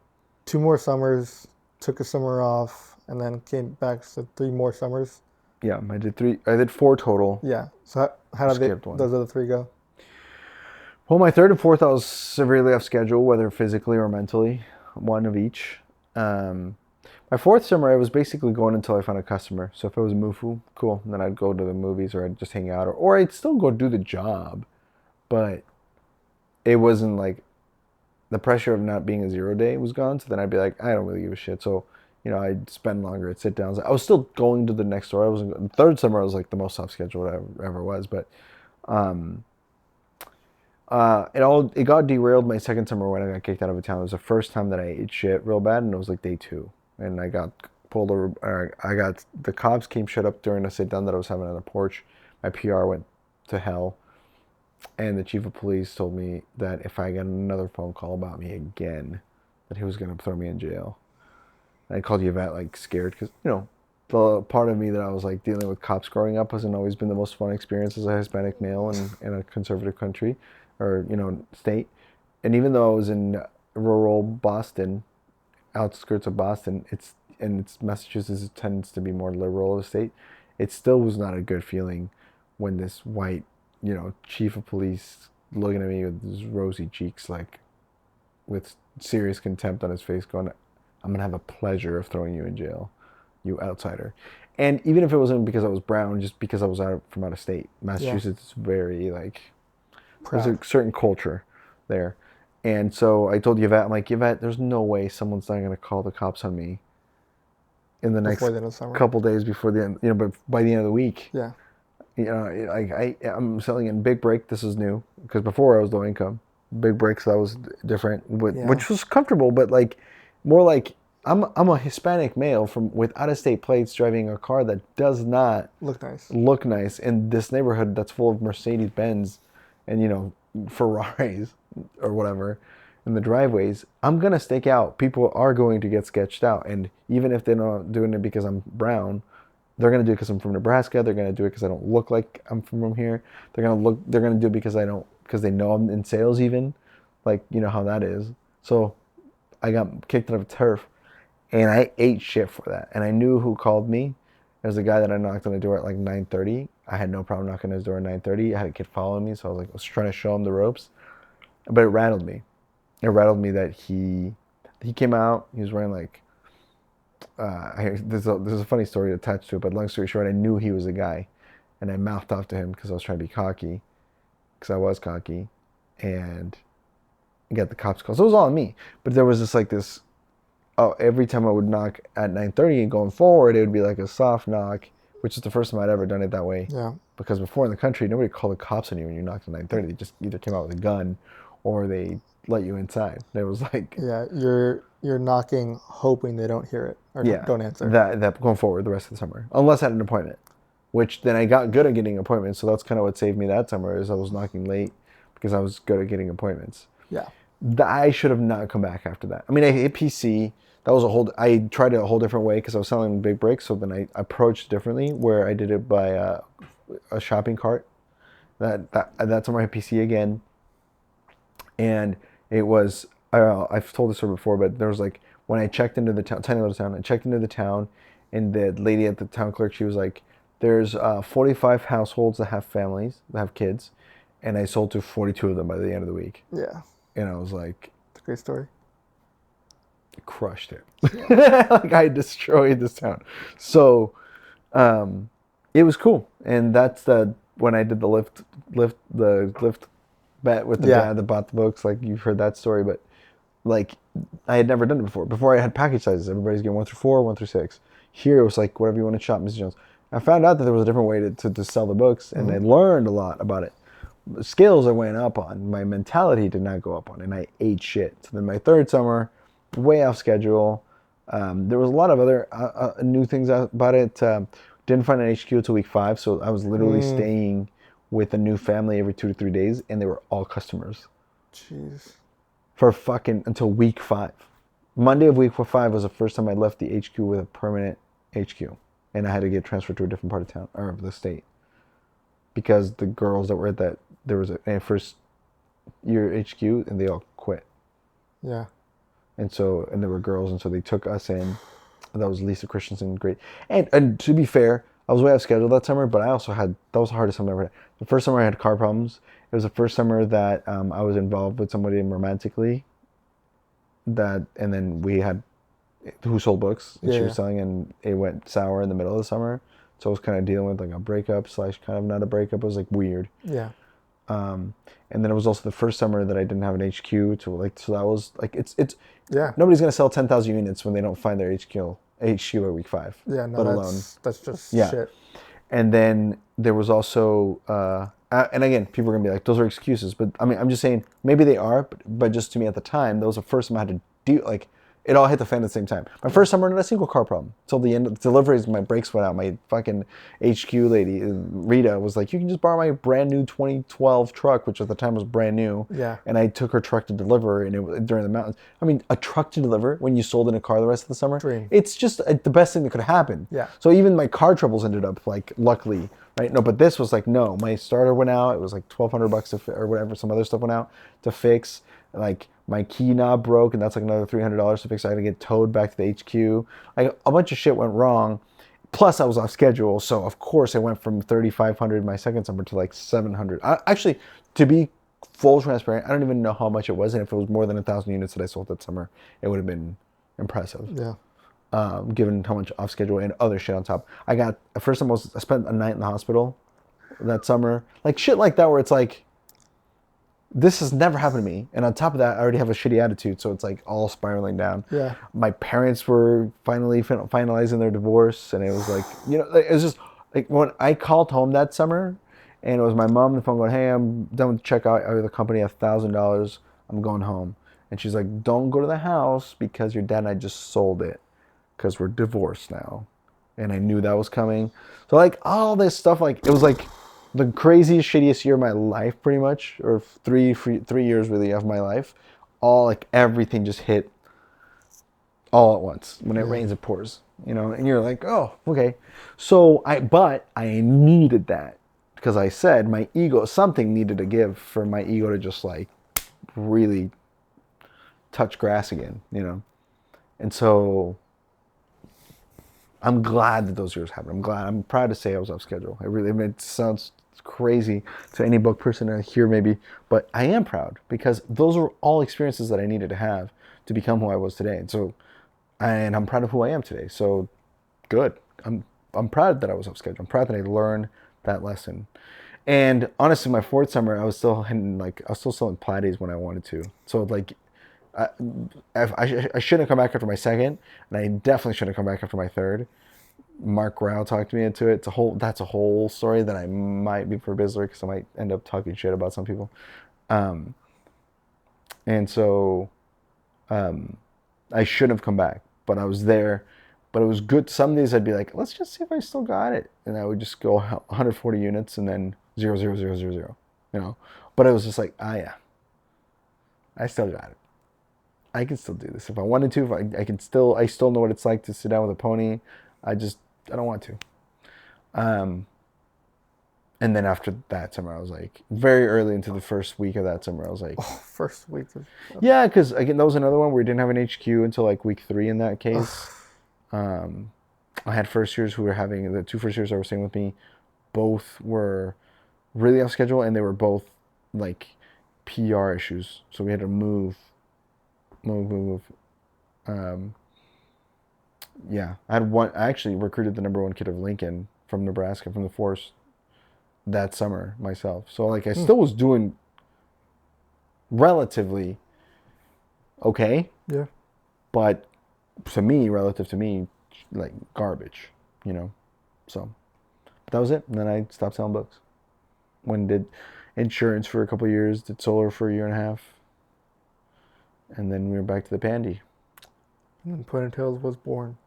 Speaker 1: 2 more summers, took a summer off, and then came back, so 3 more summers.
Speaker 2: Yeah, I did 3. I did 4 total.
Speaker 1: Yeah. So how did those other 3 go?
Speaker 2: Well, my 3rd and 4th, I was severely off schedule, whether physically or mentally, one of each. My 4th summer, I was basically going until I found a customer. So if it was a MUFU, cool. And then I'd go to the movies or I'd just hang out. Or I'd still go do the job. But it wasn't like the pressure of not being a 0 day was gone. So then I'd be like, I don't really give a shit. So, I'd spend longer at sit downs. I was still going to the next store. The 3rd summer, I was like the most off schedule I ever was. But it got derailed my 2nd summer when I got kicked out of a town. It was the first time that I ate shit real bad, and it was like day 2. And I got pulled over. The cops came shut up during a sit down that I was having on the porch. My PR went to hell. And the chief of police told me that if I got another phone call about me again, that he was going to throw me in jail. And I called Yvette like scared because, the part of me that I was like dealing with cops growing up hasn't always been the most fun experience as a Hispanic male in a conservative country or, state. And even though I was in rural Boston, outskirts of Boston, it's Massachusetts tends to be more liberal of a state. It still was not a good feeling when this white, chief of police looking at me with his rosy cheeks, like with serious contempt on his face, going, "I'm gonna have a pleasure of throwing you in jail, you outsider." And even if it wasn't because I was brown, just because I was from out of state,
Speaker 1: Yeah.
Speaker 2: Massachusetts is very like there's a
Speaker 1: Proud.
Speaker 2: certain culture there. And so I told Yvette, I'm like, Yvette, there's no way someone's not gonna call the cops on me in the
Speaker 1: Before
Speaker 2: next
Speaker 1: the end of summer.
Speaker 2: couple days before the end, but by the end of the week.
Speaker 1: Yeah.
Speaker 2: Like I'm selling in big break. This is new because before I was low income. Big breaks that was different,
Speaker 1: Yeah.
Speaker 2: which was comfortable, but like more like I'm a Hispanic male from with out of state plates driving a car that does not
Speaker 1: Look nice.
Speaker 2: look nice in this neighborhood that's full of Mercedes Benz and Ferraris or whatever in the driveways. I'm gonna stake out. People are going to get sketched out, and even if they're not doing it because I'm brown, they're gonna do it because I'm from Nebraska. They're gonna do it because I don't look like I'm from here. They're gonna do it because I don't because they know I'm in sales even, like you know how that is. So I got kicked out of turf, and I ate shit for that. And I knew who called me. There's a guy that I knocked on the door at like 9:30. I had no problem knocking on his door at 9:30. I had a kid following me, so I was trying to show him the ropes, but it rattled me. It rattled me that he came out. He was wearing like there's a funny story attached to it, but long story short, I knew he was a guy, and I mouthed off to him because I was trying to be cocky, because I was cocky, and got the cops called. So it was all on me. But there was this. Oh, every time I would knock at 9:30 and going forward, it would be like a soft knock, which is the first time I'd ever done it that way.
Speaker 1: Yeah.
Speaker 2: Because before in the country, nobody called the cops on you when you knocked at 9:30. They just either came out with a gun, or they let you inside. It was like
Speaker 1: Yeah. You're knocking, hoping they don't hear it or
Speaker 2: yeah,
Speaker 1: don't answer.
Speaker 2: that going forward the rest of the summer, unless I had an appointment, which then I got good at getting appointments. So that's kind of what saved me that summer is I was knocking late because I was good at getting appointments.
Speaker 1: Yeah.
Speaker 2: I should have not come back after that. I mean, I hit PC. That was I tried it a whole different way because I was selling big breaks. So then I approached differently where I did it by a shopping cart. That's on my PC again. And it was, I've told this story before, but there was like, when I checked into the town, tiny little town, I checked into the town and the lady at the town clerk, she was like, there's 45 households that have families, that have kids. And I sold to 42 of them by the end of the week.
Speaker 1: Yeah.
Speaker 2: And I was like,
Speaker 1: It's a great story.
Speaker 2: crushed it.
Speaker 1: Yeah.
Speaker 2: Like I destroyed this town. So it was cool. And that's when I did the lift bet with the dad that bought the books. Like you've heard that story, but like I had never done it before. Before I had package sizes. Everybody's getting 1 through 4, 1 through 6. Here it was like whatever you want to shop, Mrs. Jones. I found out that there was a different way to sell the books, and I learned a lot about it. The skills I went up on. My mentality did not go up on, and I ate shit. So then my third summer, way off schedule. There was a lot of other new things about it. Didn't find an HQ until week 5, so I was literally staying with a new family every 2 to 3 days, and they were all customers.
Speaker 1: Jeez.
Speaker 2: For fucking until week 5. Monday of week 5 was the first time I left the HQ with a permanent HQ, and I had to get transferred to a different part of town or of the state because the girls that were at that there was a first year HQ and they all quit.
Speaker 1: Yeah.
Speaker 2: And there were girls, and so they took us in. That was Lisa Christensen, great. And to be fair, I was way off schedule that summer, but I also that was the hardest summer I ever had. The first summer I had car problems. It was the first summer that I was involved with somebody romantically. And then we had who sold books, and she was selling, and it went sour in the middle of the summer. So I was kind of dealing with like a breakup / kind of not a breakup. It was like weird.
Speaker 1: Yeah.
Speaker 2: And then it was also the first summer that I didn't have an HQ so that was like it's
Speaker 1: Yeah.
Speaker 2: nobody's gonna sell 10,000 units when they don't find their HQ at week 5.
Speaker 1: Yeah. No,
Speaker 2: let alone
Speaker 1: that's just
Speaker 2: Yeah.
Speaker 1: shit.
Speaker 2: And then there was also and again, people are gonna be like, those are excuses, but I mean, I'm just saying maybe they are, but just to me at the time, that was the first time I had to do like it all hit the fan at the same time. My first summer, not a single car problem. Till the end of the deliveries, my brakes went out. My fucking HQ lady, Rita, was like, you can just borrow my brand new 2012 truck, which at the time was brand new.
Speaker 1: Yeah.
Speaker 2: And I took her truck to deliver, and it was during the mountains. I mean, a truck to deliver when you sold in a car the rest of the summer?
Speaker 1: Dream.
Speaker 2: It's just the best thing that could happen.
Speaker 1: Yeah.
Speaker 2: So even my car troubles ended up like, luckily, right? No, but this was like, no, my starter went out. It was like $1,200 or whatever. Some other stuff went out to fix. Like my key knob broke, and that's like another $300 to fix. I had to get towed back to the HQ. Like a bunch of shit went wrong. Plus, I was off schedule, so of course I went from 3,500 my second summer to like 700. Actually, to be full transparent, I don't even know how much it was, and if it was more than 1,000 units that I sold that summer, it would have been impressive.
Speaker 1: Yeah.
Speaker 2: given how much off schedule and other shit on top. I got first time I spent a night in the hospital that summer, like shit like that, where it's like this has never happened to me, and on top of that, I already have a shitty attitude, so it's like all spiraling down.
Speaker 1: Yeah.
Speaker 2: My parents were finally finalizing their divorce, and it was like it was just like when I called home that summer, and it was my mom on the phone going, "Hey, I'm done with the checkout. I owe the company $1,000. I'm going home." And she's like, "Don't go to the house because your dad and I just sold it because we're divorced now." And I knew that was coming. So like all this stuff, like it was like the craziest, shittiest year of my life, pretty much, or 3 years really of my life. All like everything just hit all at once. When it rains, it pours. And you're like, oh, okay. But I needed that because I said my ego, something needed to give for my ego to just like really touch grass again. And so I'm glad that those years happened. I'm proud to say I was off schedule. I mean, it sounds crazy to any book person here maybe, but I am proud because those are all experiences that I needed to have to become who I was today. And I'm proud of who I am today. So good. I'm proud that I was off schedule. I'm proud that I learned that lesson. And honestly, my fourth summer, I was still selling platies when I wanted to. So like, I shouldn't have come back after my second, and I definitely shouldn't have come back after my third. Mark Rao talked me into it. That's a whole story that I might be for Bizzler because I might end up talking shit about some people. Um, and so I shouldn't have come back, but I was there. But it was good. Some days I'd be like, let's just see if I still got it, and I would just go 140 units and then 0, 0, 0, 0, 0. But it was just like, yeah, I still got it. I can still do this if I wanted to. If I still know what it's like to sit down with a pony. I don't want to. And then after that summer, I was like, very early into the first week of that summer, I was like,
Speaker 1: First week.
Speaker 2: yeah, because again, that was another one where we didn't have an HQ until like week 3 in that case. I had first years who were having the 2 first years that were staying with me. Both were really off schedule, and they were both like PR issues. So we had to move. Yeah, I actually recruited the #1 kid of Lincoln from Nebraska, from the force, that summer myself. So like I still was doing relatively okay.
Speaker 1: Yeah.
Speaker 2: But relative to me, like garbage. So that was it. And then I stopped selling books. Did insurance for a couple of years, did solar for a year and a half. And then we were back to the pandy.
Speaker 1: And Ponytails was born.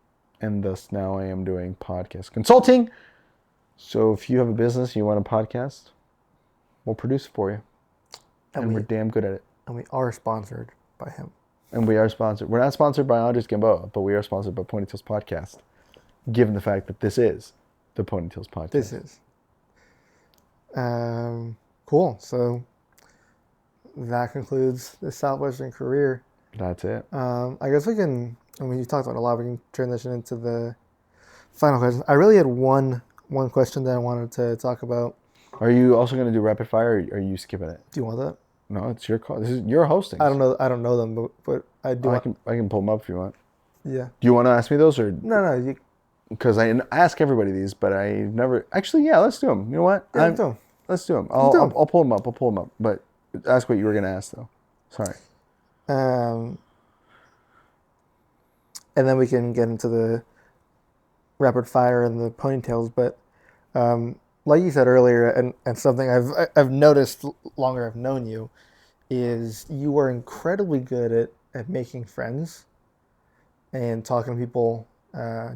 Speaker 2: And thus now I am doing podcast consulting. So if you have a business and you want a podcast, we'll produce it for you. And we're damn good at it.
Speaker 1: And we are sponsored by him.
Speaker 2: And we are sponsored. We're not sponsored by Andres Gamboa, but we are sponsored by Ponytails Podcast, given the fact that this is the Ponytails Podcast.
Speaker 1: This is. Cool. So that concludes the Southwestern career.
Speaker 2: That's it.
Speaker 1: I guess we can, you talked about a lot, we can transition into the final question. I really had one question that I wanted to talk about.
Speaker 2: Are you also going to do rapid fire, or are you skipping it?
Speaker 1: Do you want that?
Speaker 2: No, it's your call. This is your hosting.
Speaker 1: I don't know them, but I do.
Speaker 2: I can pull them up if you want.
Speaker 1: Yeah.
Speaker 2: Do you want to ask me those, or
Speaker 1: no?
Speaker 2: Because I ask everybody these, but I never. Actually, yeah, let's do them. You know what?
Speaker 1: Yeah, let's do them.
Speaker 2: Let's do them. I'll pull them up. I'll pull them up. But ask what you were going to ask, though. Sorry.
Speaker 1: And then we can get into the rapid fire and the ponytails. But like you said earlier, and something I've noticed longer I've known you, is you are incredibly good at making friends and talking to people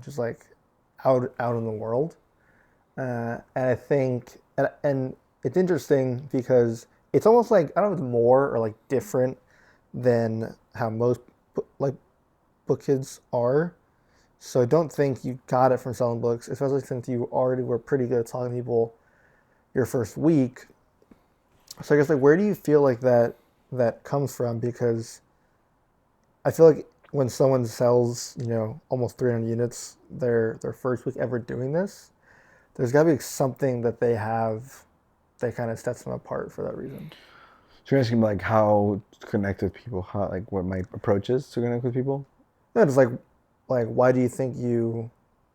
Speaker 1: just like out in the world. And I think, and it's interesting because it's almost like, I don't know if it's more or like different than how most book kids are. So I don't think you got it from selling books, especially since you already were pretty good at talking to people your first week. So I guess, like, where do you feel like that comes from? Because I feel like when someone sells, almost 300 units their first week ever doing this, there's got to be something that they have that kind of sets them apart for that reason.
Speaker 2: So you're asking like how to connect with people, what my approach is to connect with people?
Speaker 1: No, just like Like, why do you think you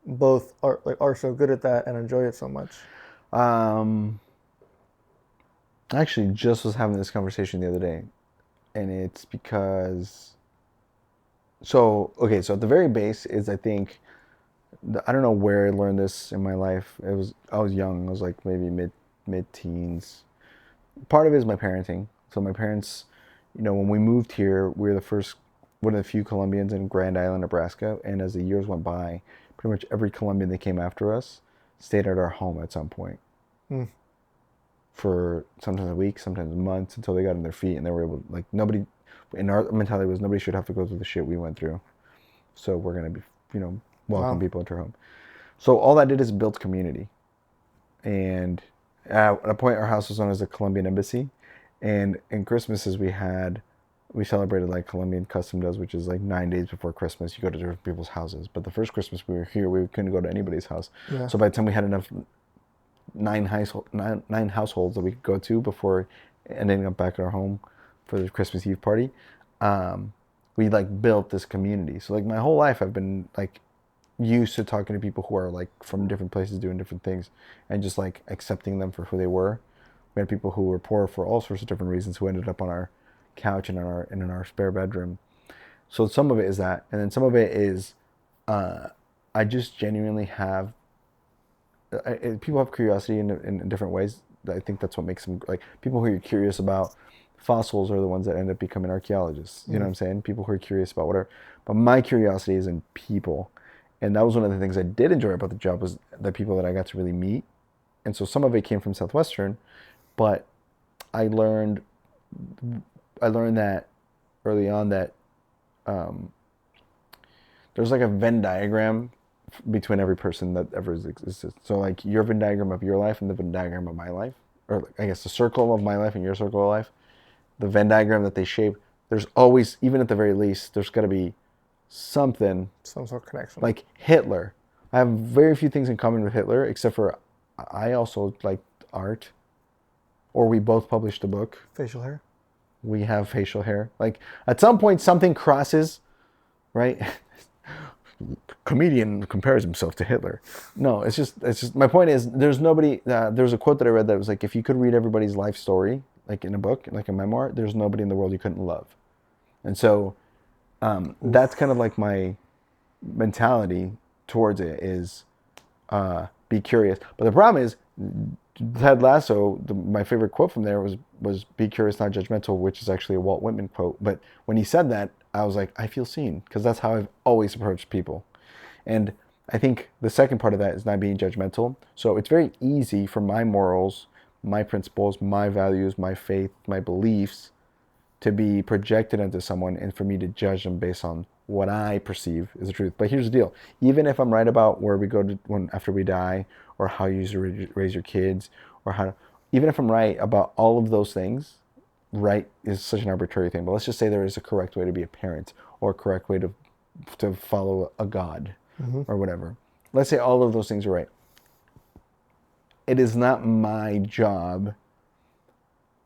Speaker 1: both are so good at that and enjoy it so much?
Speaker 2: Um, I actually just was having this conversation the other day, and it's because so at the very base is I think I don't know where I learned this in my life. I was young. I was like maybe mid teens. Part of it is my parenting. So my parents, when we moved here, we were the first one of the few Colombians in Grand Island, Nebraska. And as the years went by, pretty much every Colombian that came after us stayed at our home at some point
Speaker 1: Mm.
Speaker 2: for sometimes a week, sometimes months until they got on their feet and they were able like nobody in our mentality was nobody should have to go through the shit we went through. So we're gonna be welcome
Speaker 1: Wow.
Speaker 2: people into our home. So all that did is build community. And at a point, our house was known as the Colombian Embassy. And in Christmases, we celebrated like Colombian custom does, which is like 9 days before Christmas. You go to different people's houses. But the first Christmas we were here, we couldn't go to anybody's house.
Speaker 1: Yeah.
Speaker 2: So by the time we had enough nine households that we could go to before ending up back at our home for the Christmas Eve party, um, we like built this community. So like my whole life, I've been like used to talking to people who are like from different places doing different things and just like accepting them for who they were. We had people who were poor for all sorts of different reasons who ended up on our couch and in our spare bedroom. So some of it is that, and then some of it is I just genuinely have people have curiosity in different ways. I think that's what makes them like people who are curious about fossils are the ones that end up becoming archaeologists. You know what
Speaker 1: Mm.
Speaker 2: I'm saying? People who are curious about whatever. But my curiosity is in people, and that was one of the things I did enjoy about the job was the people that I got to really meet. And so some of it came from Southwestern, but I learned I learned that early on that um, there's like a Venn diagram between every person that ever existed. So like your Venn diagram of your life and the Venn diagram of my life, or like, I guess the circle of my life and your circle of life, the Venn diagram that they shape. There's always, even at the very least, there's got to be something
Speaker 1: Some sort of connection.
Speaker 2: like Hitler. I have very few things in common with Hitler, except for I also like art, or we both published a book.
Speaker 1: Facial hair.
Speaker 2: We have facial hair. Like at some point, something crosses, right? Comedian compares himself to Hitler. No, it's just my point is there's nobody. There's a quote that I read that was like, if you could read everybody's life story, like in a book, like a memoir, there's nobody in the world you couldn't love. And so that's kind of like my mentality towards it is be curious. But the problem is Ted Lasso. My favorite quote from there was "Be curious, not judgmental," which is actually a Walt Whitman quote. But when he said that, I was like, I feel seen because that's how I've always approached people. And I think the second part of that is not being judgmental. So it's very easy for my morals, my principles, my values, my faith, my beliefs to be projected onto someone and for me to judge them based on what I perceive is the truth. But here's the deal. Even if I'm right about where we go to when after we die or how you usually raise your kids or how even if I'm right about all of those things, right is such an arbitrary thing. But let's just say there is a correct way to be a parent or a correct way to follow a God
Speaker 1: Mm-hmm.
Speaker 2: or whatever. Let's say all of those things are right. It is not my job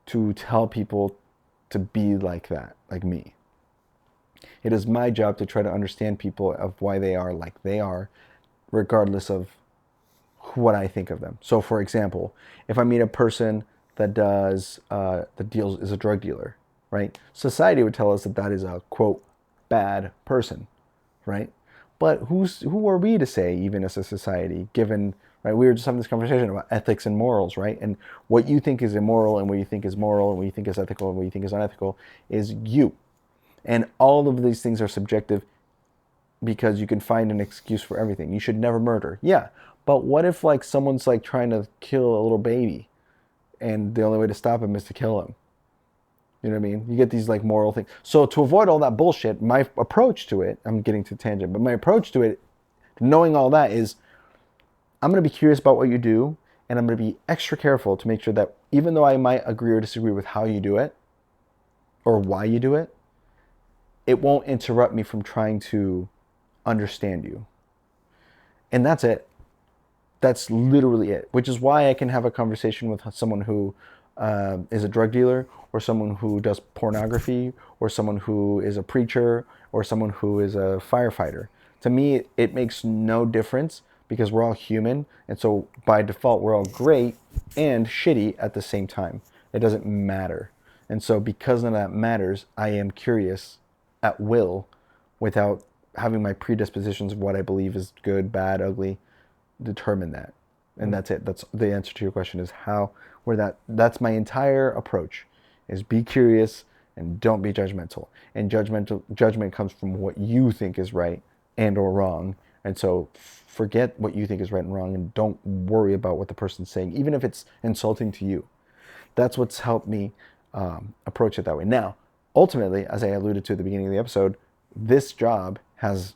Speaker 2: to tell people to be like that, like me. It is my job to try to understand people of why they are like they are, regardless of what I think of them. So, for example, if I meet a person that that deals is a drug dealer, right? Society would tell us that that is a quote bad person, right? But who are we to say, even as a society, given right? We were just having this conversation about ethics and morals, right? And what you think is immoral and what you think is moral and what you think is ethical and what you think is unethical is you. And all of these things are subjective because you can find an excuse for everything. You should never murder. Yeah. But what if like someone's like trying to kill a little baby and the only way to stop him is to kill him? You know what I mean? You get these like moral things. So to avoid all that bullshit, my approach to it, I'm getting to tangent, but my approach to it, knowing all that is I'm going to be curious about what you do and I'm going to be extra careful to make sure that even though I might agree or disagree with how you do it or why you do it, it won't interrupt me from trying to understand you. And that's it. That's literally it, which is why I can have a conversation with someone who is a drug dealer or someone who does pornography or someone who is a preacher or someone who is a firefighter. To me, it makes no difference because we're all human. And so by default, we're all great and shitty at the same time. It doesn't matter. And so because none of that matters, I am curious at will without having my predispositions of what I believe is good, bad, ugly determine that. And that's it. That's the answer to your question is how where that's my entire approach is be curious and don't be judgmental. And judgment comes from what you think is right and or wrong. And so forget what you think is right and wrong and don't worry about what the person's saying, even if it's insulting to you. That's what's helped me approach it that way. Now, ultimately, as I alluded to at the beginning of the episode, this job has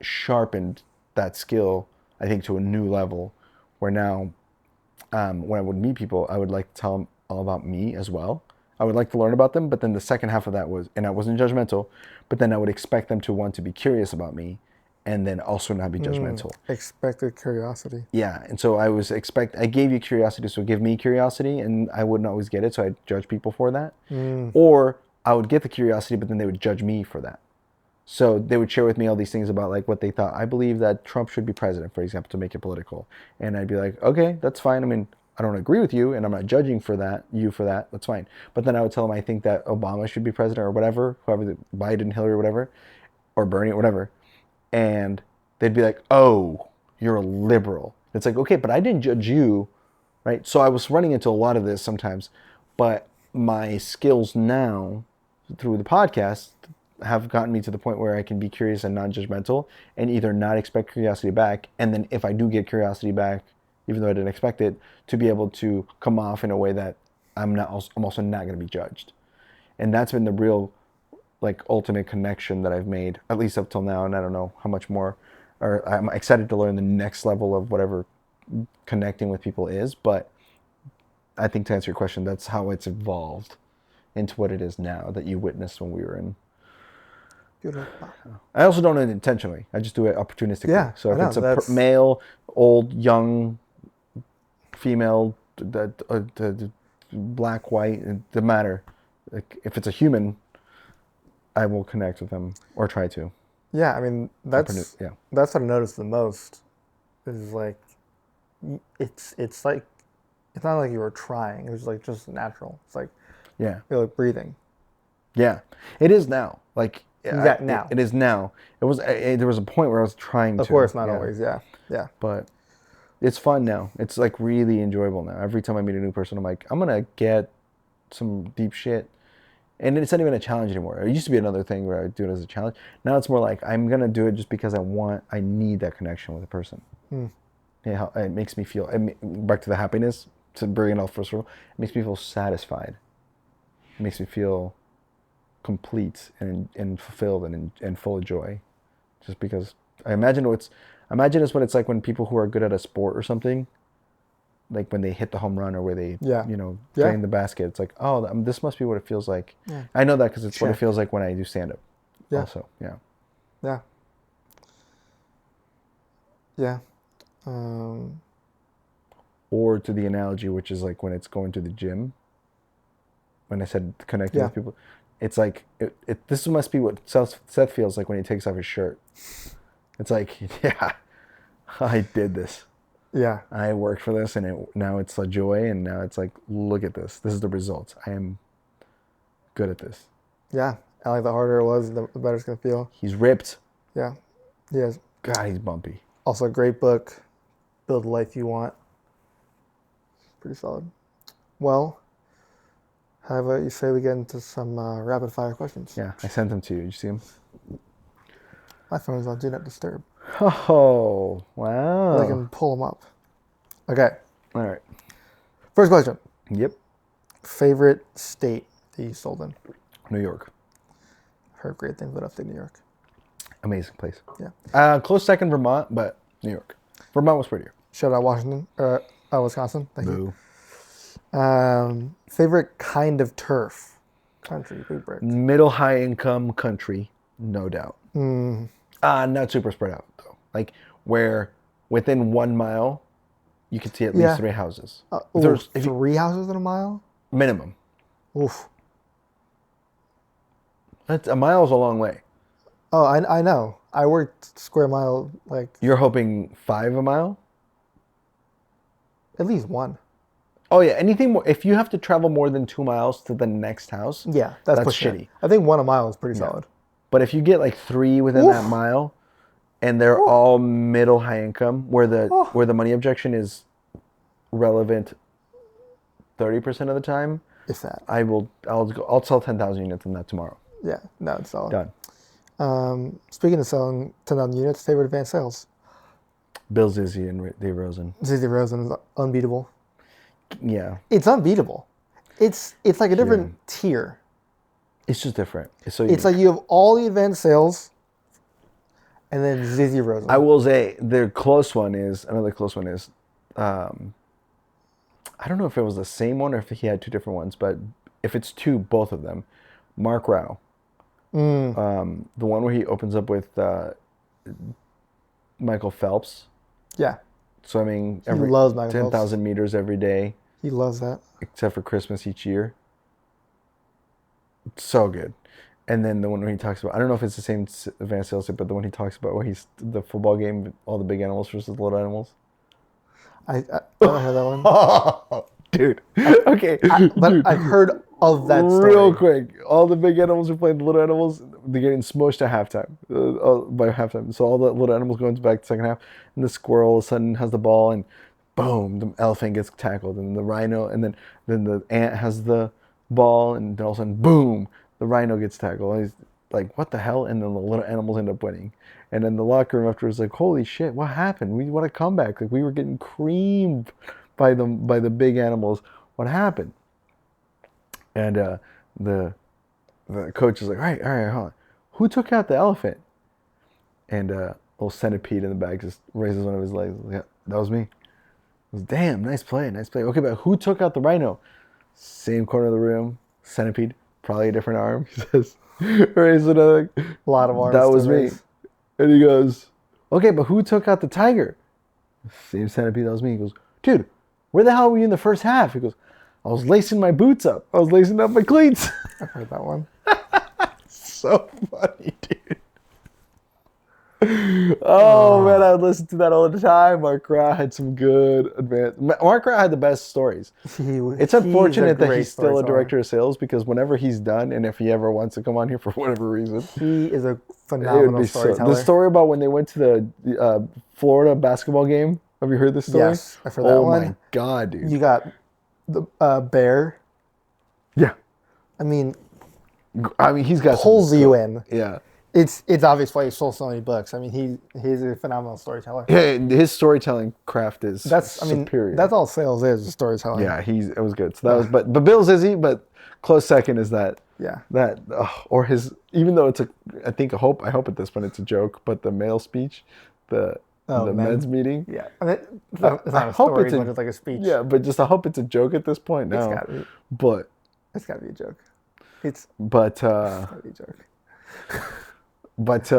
Speaker 2: sharpened that skill, I think, to a new level where now when I would meet people, I would like to tell them all about me as well. I would like to learn about them, but then the second half of that was, and I wasn't judgmental, but then I would expect them to want to be curious about me and then also not be judgmental.
Speaker 1: Expected curiosity.
Speaker 2: Yeah, and so I gave you curiosity, so give me curiosity, and I wouldn't always get it, so I'd judge people for that. Or I would get the curiosity, but then they would judge me for that. So they would share with me all these things about like what they thought. I believe that Trump should be president, for example, to make it political. And I'd be like, okay, that's fine. I mean, I don't agree with you, and I'm not judging for that, you for that. That's fine. But then I would tell them I think that Obama should be president or whatever, whoever, Biden, Hillary, whatever, or Bernie, whatever. And they'd be like, oh, you're a liberal. It's like, okay, but I didn't judge you, right? So I was running into a lot of this sometimes, but my skills now through the podcast have gotten me to the point where I can be curious and non-judgmental and either not expect curiosity back. And then if I do get curiosity back, even though I didn't expect it, to be able to come off in a way that I'm also not going to be judged. And that's been the real like ultimate connection that I've made, at least up till now. And I don't know how much more, or I'm excited to learn the next level of whatever connecting with people is. But I think to answer your question, that's how it's evolved into what it is now that you witnessed when we were in. I also don't do it intentionally. I just do it opportunistically.
Speaker 1: Yeah,
Speaker 2: so if it's a male, old, young, female, black, white, it doesn't matter. Like, if it's a human, I will connect with them or try to.
Speaker 1: Yeah, I mean that's what I noticed the most. Is like it's like it's not like you were trying. It was like just natural. It's like you're like breathing.
Speaker 2: Yeah, it is now. Like.
Speaker 1: Now.
Speaker 2: It is now. It was. There was a point where I was trying to.
Speaker 1: Of course, not always. Yeah.
Speaker 2: But it's fun now. It's like really enjoyable now. Every time I meet a new person, I'm like, I'm gonna get some deep shit, and it's not even a challenge anymore. It used to be another thing where I do it as a challenge. Now it's more like I'm gonna do it just because I need that connection with a person. Yeah, it makes me feel. Back to the happiness to bring it all first of all. It makes me feel satisfied. It makes me feel complete and fulfilled and full of joy, just because I imagine it's what it's like when people who are good at a sport or something, like when they hit the home run or where they drain the basket. It's like, oh, this must be what it feels like. Yeah. I know that because it's what it feels like when I do stand up. Yeah. Also, yeah. Or to the analogy, which is like when it's going to the gym. When I said connecting with people. It's like, this must be what Seth feels like when he takes off his shirt. It's like, yeah, I did this.
Speaker 1: Yeah.
Speaker 2: I worked for this, and now it's a joy, and now it's like, look at this. This is the results. I am good at this.
Speaker 1: Yeah. I like the harder it was, the better it's going to feel.
Speaker 2: He's ripped.
Speaker 1: Yeah. He is.
Speaker 2: God, he's bumpy.
Speaker 1: Also, a great book, Build the Life You Want. Pretty solid. Well, how about you say we get into some rapid fire questions?
Speaker 2: Yeah, I sent them to you. Did you see them?
Speaker 1: My phone is on Do Not Disturb.
Speaker 2: Oh, wow.
Speaker 1: I can pull them up. Okay.
Speaker 2: All right.
Speaker 1: First question.
Speaker 2: Yep.
Speaker 1: Favorite state that you sold in?
Speaker 2: New York.
Speaker 1: Heard great things about upstate New York.
Speaker 2: Amazing place.
Speaker 1: Yeah.
Speaker 2: Close second, Vermont, but New York. Vermont was prettier.
Speaker 1: Shout out Wisconsin. Thank you. Favorite kind of turf? Country, big bricks.
Speaker 2: Middle high income country, no doubt. Not super spread out though. Like where within 1 mile, you can see at least 3 houses.
Speaker 1: There's 3 houses in a mile?
Speaker 2: Minimum.
Speaker 1: Oof.
Speaker 2: A mile is a long way.
Speaker 1: Oh, I know. I worked square mile like
Speaker 2: You're hoping 5 a mile?
Speaker 1: at least one.
Speaker 2: Oh yeah, anything more. If you have to travel more than 2 miles to the next house,
Speaker 1: Yeah, that's pushing
Speaker 2: shitty.
Speaker 1: it. I think 1 a mile is pretty solid.
Speaker 2: But if you get like 3 within
Speaker 1: Oof.
Speaker 2: that mile, and they're
Speaker 1: Oof.
Speaker 2: all middle high income, where
Speaker 1: Oh.
Speaker 2: the money objection is relevant 30% of the time,
Speaker 1: If that.
Speaker 2: I'll sell 10,000 units on that tomorrow.
Speaker 1: Yeah, no, it's solid.
Speaker 2: Done.
Speaker 1: Speaking of selling 10,000 units, favorite advanced sales.
Speaker 2: Bill Zizzy and Dave Rosen.
Speaker 1: Zizzy Rosen is unbeatable.
Speaker 2: Yeah.
Speaker 1: It's unbeatable. It's like a different tier.
Speaker 2: It's just different. It's so
Speaker 1: It's like you have all the advanced sales, and then Zizzy Rosen.
Speaker 2: I will say another close one is, I don't know if it was the same one or if he had two different ones, but if it's two, both of them. Mark Rao. The one where he opens up with Michael Phelps.
Speaker 1: Yeah.
Speaker 2: Swimming
Speaker 1: He loves Michael
Speaker 2: 10,000 meters every day.
Speaker 1: He loves that.
Speaker 2: Except for Christmas each year. It's so good. And then the one where he talks about, I don't know if it's the same advanced sales tip, but the one he talks about where he's the football game, all the big animals versus the little animals.
Speaker 1: I don't heard that one.
Speaker 2: Dude. Okay.
Speaker 1: But I've heard of that story.
Speaker 2: Real quick. All the big animals are playing the little animals. They're getting smushed at halftime. By halftime. So all the little animals go into back the second half. And the squirrel all of a sudden has the ball. And boom, the elephant gets tackled. And the rhino. And then the ant has the ball. And then all of a sudden, boom, the rhino gets tackled. And he's like, what the hell? And then the little animals end up winning. And then the locker room afterwards like, holy shit, what happened? What a comeback. Like, we were getting creamed by the big animals. What happened? And the coach is like, all right, hold on. Who took out the elephant? And little centipede in the back just raises one of his legs. Yeah, that was me. Damn, nice play. Okay, but who took out the rhino? Same corner of the room. Centipede, probably a different arm. He says, raises another.
Speaker 1: A lot of arms.
Speaker 2: That was me. And he goes, okay, but who took out the tiger? Same centipede, that was me. He goes, dude, where the hell were you in the first half? He goes, I was lacing my boots up. I was lacing up my cleats.
Speaker 1: I've heard that one.
Speaker 2: So funny, dude. Oh, man, I would listen to that all the time. Mark Rao had some good Mark Rao had the best stories. It's unfortunate that he's still a director of sales because whenever he's done, and if he ever wants to come on here for whatever reason,
Speaker 1: he is a phenomenal storyteller.
Speaker 2: The story about when they went to the Florida basketball game. Have you heard this story?
Speaker 1: Yes, I've heard that one.
Speaker 2: Oh my God, dude.
Speaker 1: You got the bear.
Speaker 2: Yeah.
Speaker 1: I mean,
Speaker 2: he's got
Speaker 1: pulls you in.
Speaker 2: Yeah.
Speaker 1: It's obvious why he sold so many books. I mean, he's a phenomenal storyteller.
Speaker 2: Yeah, his storytelling craft is superior.
Speaker 1: That's all sales is storytelling.
Speaker 2: Yeah, it was good. So that was, but Bill Zizzy, but close second is that.
Speaker 1: Yeah.
Speaker 2: Or his, even though it's I hope at this point it's a joke, but the male speech, the men's meeting.
Speaker 1: Yeah, I mean, it's not a story as much as like a speech.
Speaker 2: Yeah, but just I hope it's a joke at this point now.
Speaker 1: It's gotta be.
Speaker 2: But
Speaker 1: it's gotta be a joke.
Speaker 2: It's
Speaker 1: gotta be a joke.
Speaker 2: But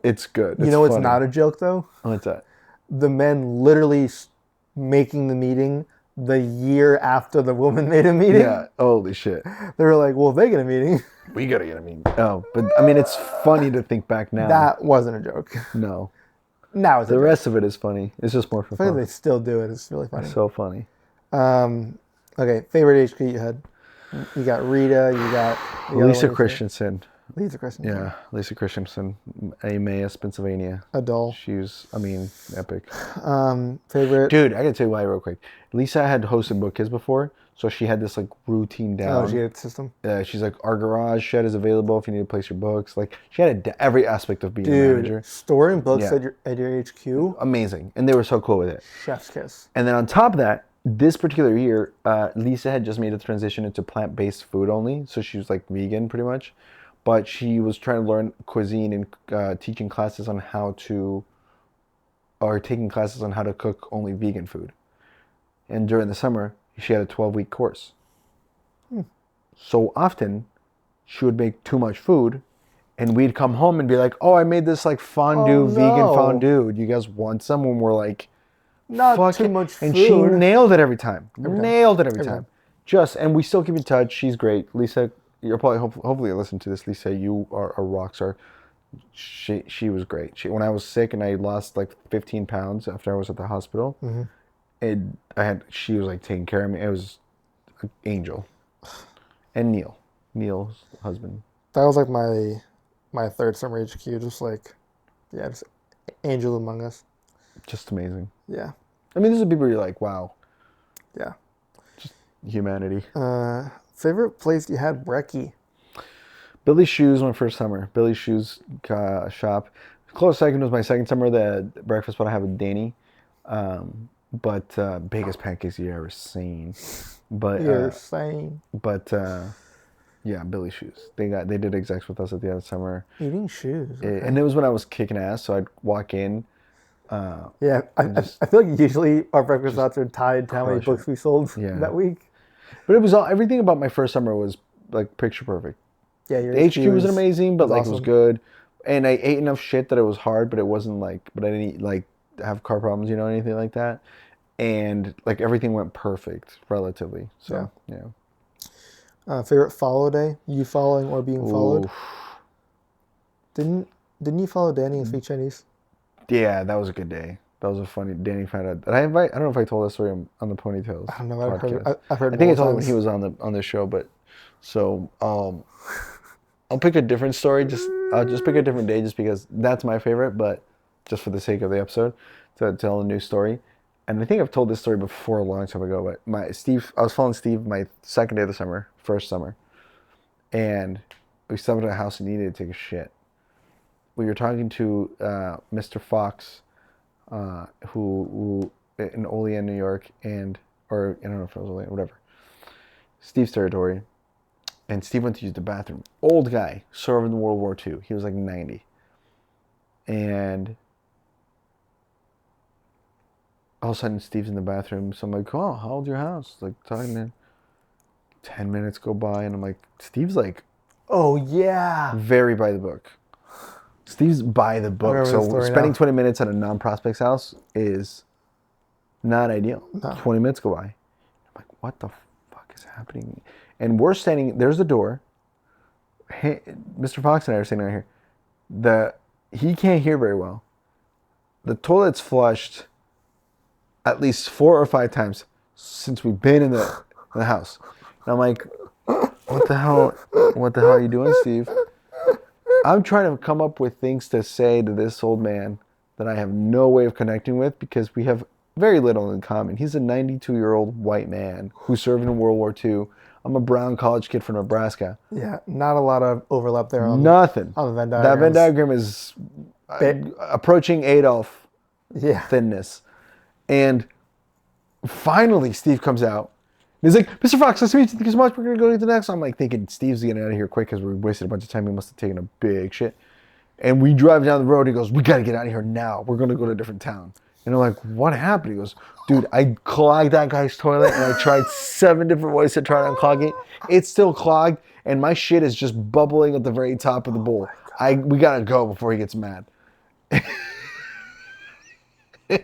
Speaker 2: it's good.
Speaker 1: You know what's not a joke though?
Speaker 2: What's that?
Speaker 1: The men literally making the meeting the year after the woman made a meeting.
Speaker 2: Yeah, holy shit.
Speaker 1: They were like, well, if they get a meeting,
Speaker 2: we gotta get a meeting. Oh, but I mean, it's funny to think back now.
Speaker 1: That wasn't a joke.
Speaker 2: No.
Speaker 1: Now it's
Speaker 2: the rest of it is funny. It's just more for fun.
Speaker 1: They still do it. It's really funny.
Speaker 2: It's so funny.
Speaker 1: Okay, favorite HQ you had? You got Rita. You got
Speaker 2: Lisa Christensen.
Speaker 1: Lisa Christensen.
Speaker 2: Yeah, Lisa Christensen, Emmaus, Pennsylvania.
Speaker 1: Adult.
Speaker 2: She's, epic.
Speaker 1: Favorite?
Speaker 2: Dude, I gotta tell you why real quick. Lisa had hosted Book Kids before, so she had this like routine down.
Speaker 1: Oh, she had a system?
Speaker 2: She's like, our garage shed is available if you need to place your books. Like, she had every aspect of being a manager.
Speaker 1: Storing books at your HQ?
Speaker 2: Amazing. And they were so cool with it.
Speaker 1: Chef's kiss.
Speaker 2: And then on top of that, this particular year, Lisa had just made a transition into plant-based food only, so she was like vegan pretty much. But she was trying to learn cuisine and taking classes on how to cook only vegan food. And during the summer, she had a 12-week course. So often, she would make too much food, and we'd come home and be like, "Oh, I made this like fondue, vegan fondue. Do you guys want some?" When we're like,
Speaker 1: "Not too much food."
Speaker 2: And she nailed it every time. Nailed it every time. And we still keep in touch. She's great, Lisa. You're probably hopefully you listen to this, Lisa. You are a rock star. She was great. When I was sick and I lost like 15 pounds after I was at the hospital,
Speaker 1: Mm-hmm.
Speaker 2: she was like taking care of me. It was an angel. And Neil's husband.
Speaker 1: That was like my third summer HQ. Just like, yeah, just angel among us.
Speaker 2: Just amazing.
Speaker 1: Yeah,
Speaker 2: I mean, these are people you're like, wow,
Speaker 1: yeah.
Speaker 2: just humanity.
Speaker 1: Favorite place you had brekkie?
Speaker 2: Billy's Shoes, my first summer. Billy's Shoes shop. Close second was my second summer, the breakfast spot I have with Danny. But biggest pancakes you ever seen. But
Speaker 1: You're insane.
Speaker 2: but yeah, Billy's Shoes. They did execs with us at the end of the summer.
Speaker 1: Eating shoes. Okay.
Speaker 2: And it was when I was kicking ass, so I'd walk in.
Speaker 1: Yeah,
Speaker 2: And just
Speaker 1: I feel like usually our breakfast spots are tied to how many
Speaker 2: crush
Speaker 1: books
Speaker 2: it.
Speaker 1: we sold
Speaker 2: Yeah.
Speaker 1: that week.
Speaker 2: But it was everything about my first summer was like picture perfect.
Speaker 1: Yeah, your
Speaker 2: The HQ wasn't amazing, but like it was
Speaker 1: awesome.
Speaker 2: good. And I ate enough shit that it was hard, but it wasn't like, but I didn't eat, like have car problems, anything like that. And like everything went perfect relatively. So yeah.
Speaker 1: Favorite follow day? You following or being followed?
Speaker 2: Ooh,
Speaker 1: Didn't you follow Danny and Speak Chinese?
Speaker 2: yeah, that was a good day. That was a funny. Danny found out. I don't know if I told that story on the Ponytails
Speaker 1: I don't know.
Speaker 2: podcast.
Speaker 1: I've heard
Speaker 2: I think I told him
Speaker 1: multiple
Speaker 2: when he
Speaker 1: times.
Speaker 2: was on the show, but so I'll pick a different story. I'll just pick a different day, just because that's my favorite. But just for the sake of the episode, to tell a new story. And I think I've told this story before a long time ago. But I was following Steve my second day of the summer, first summer, and we stopped at a house and needed to take a shit. We were talking to Mr. Fox, who in Olean, New York, or I don't know if it was Olean, whatever. Steve's territory. And Steve went to use the bathroom. Old guy, served in World War II. He was like 90. And all of a sudden, Steve's in the bathroom. So I'm like, oh, how old's your house? Like, talking to 10 minutes go by. And I'm like, Steve's like
Speaker 1: Oh yeah.
Speaker 2: very by the book. Steve's by the book.
Speaker 1: remember the
Speaker 2: So
Speaker 1: story
Speaker 2: spending
Speaker 1: now.
Speaker 2: 20 minutes at a non-prospect's house is not ideal.
Speaker 1: No.
Speaker 2: 20 minutes go by. I'm like, what the fuck is happening? And we're standing, there's the door. Mr. Fox and I are sitting right here. He can't hear very well. The toilet's flushed at least 4 or 5 times since we've been in the house. And I'm like, what the hell are you doing, Steve? I'm trying to come up with things to say to this old man that I have no way of connecting with, because we have very little in common. He's a 92-year-old white man who served in World War II. I'm a brown college kid from Nebraska.
Speaker 1: Yeah, not a lot of overlap there on
Speaker 2: Nothing.
Speaker 1: on the Venn
Speaker 2: That Venn
Speaker 1: diagrams.
Speaker 2: diagram is approaching Adolf
Speaker 1: Yeah.
Speaker 2: thinness. And finally, Steve comes out. He's like, Mr. Fox, nice to meet you. Thank you so much. We're going to go to the next. I'm like thinking, Steve's getting out of here quick because we wasted a bunch of time. He must have taken a big shit. And we drive down the road. He goes, we got to get out of here now. We're going to go to a different town. And I'm like, what happened? He goes, dude, I clogged that guy's toilet and I tried 7 different ways to try to unclog it. It's still clogged and my shit is just bubbling at the very top of the bowl. We got to go before he gets mad. And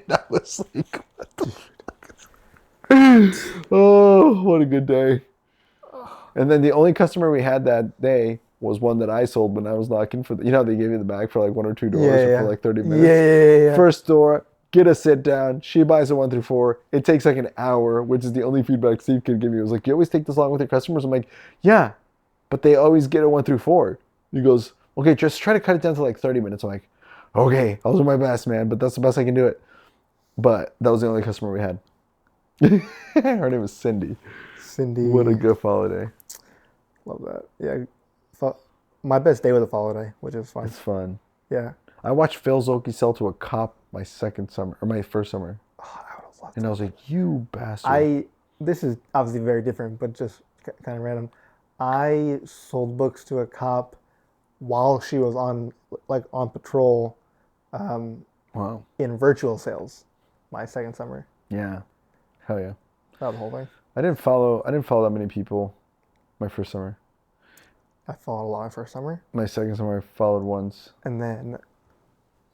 Speaker 2: I was like, what the oh, what a good day. And then the only customer we had that day was one that I sold when I was knocking for how they give you the bag for like 1 or 2 doors
Speaker 1: Yeah.
Speaker 2: for like 30 minutes.
Speaker 1: Yeah.
Speaker 2: First door, get a sit down. She buys a 1 through 4. It takes like an hour, which is the only feedback Steve could give me. It was like, you always take this long with your customers? I'm like, yeah, but they always get a 1 through 4. He goes, okay, just try to cut it down to like 30 minutes. I'm like, okay, I'll do my best, man, but that's the best I can do it. But that was the only customer we had. Her name was Cindy.
Speaker 1: Cindy.
Speaker 2: What a good holiday.
Speaker 1: Love that. Yeah. My best day was a follow day, which is fun.
Speaker 2: It's fun.
Speaker 1: Yeah.
Speaker 2: I watched Phil Zolke sell to a cop my first summer.
Speaker 1: Oh, I would have loved
Speaker 2: And I was like, you bastard.
Speaker 1: This is obviously very different, but just kind of random. I sold books to a cop while she was on patrol
Speaker 2: Wow.
Speaker 1: in virtual sales my second summer.
Speaker 2: Yeah. Hell yeah.
Speaker 1: That was the whole thing.
Speaker 2: I didn't follow that many people my first summer.
Speaker 1: I followed a lot my first summer.
Speaker 2: My second summer I followed once.
Speaker 1: And then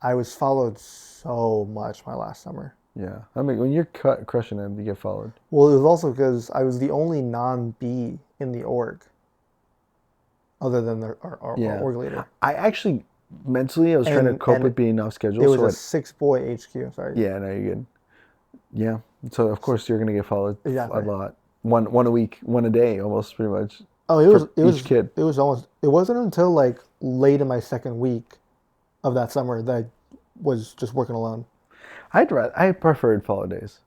Speaker 1: I was followed so much my last summer.
Speaker 2: Yeah. I mean, when you're crushing it, you get followed.
Speaker 1: Well, it was also because I was the only non-B in the org, other than our
Speaker 2: Yeah.
Speaker 1: org leader.
Speaker 2: I actually mentally, I was trying to cope
Speaker 1: and
Speaker 2: with being off schedule.
Speaker 1: it was
Speaker 2: So
Speaker 1: a 6-boy HQ. Sorry.
Speaker 2: yeah, no, you're good. Yeah. So of course you're gonna get followed a
Speaker 1: Exactly.
Speaker 2: lot. One a week, one a day, almost pretty much
Speaker 1: Oh,
Speaker 2: for each kid.
Speaker 1: it was almost. It wasn't until like late in my second week of that summer that I was just working alone.
Speaker 2: I preferred follow days,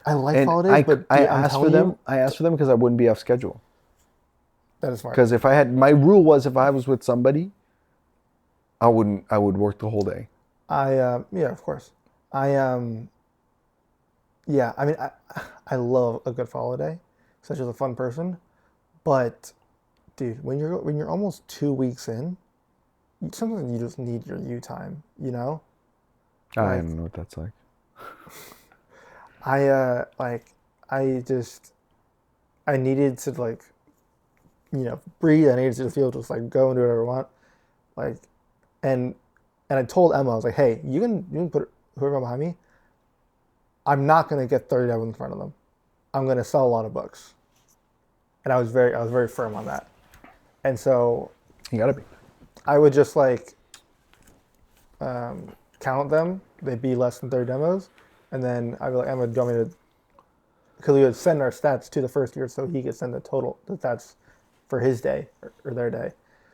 Speaker 1: I like
Speaker 2: and
Speaker 1: holidays, but
Speaker 2: I
Speaker 1: dude, I'm
Speaker 2: asked for
Speaker 1: telling
Speaker 2: them.
Speaker 1: you,
Speaker 2: I asked for them because I wouldn't be off schedule.
Speaker 1: that is smart.
Speaker 2: Because if I had my rule was if I was with somebody, I would work the whole day.
Speaker 1: Yeah, of course. I yeah, I mean, I love a good holiday. Such as a fun person, but dude, when you're almost 2 weeks in, sometimes you just need your you time. You know,
Speaker 2: I
Speaker 1: like
Speaker 2: don't know what that's like.
Speaker 1: like I just I needed to like breathe. I needed to feel just like go and do whatever I want. Like, and I told Emma, I was like, hey, you can put whoever behind me. I'm not gonna get 30 devils in front of them. I'm gonna sell a lot of books, and I was very firm on that. And so
Speaker 2: You gotta be.
Speaker 1: I would just like count them. They'd be less than 30 demos, and then I'd be like, Emma, do you want me to? Because we would send our stats to the first year, so he could send the stats for his day or their day.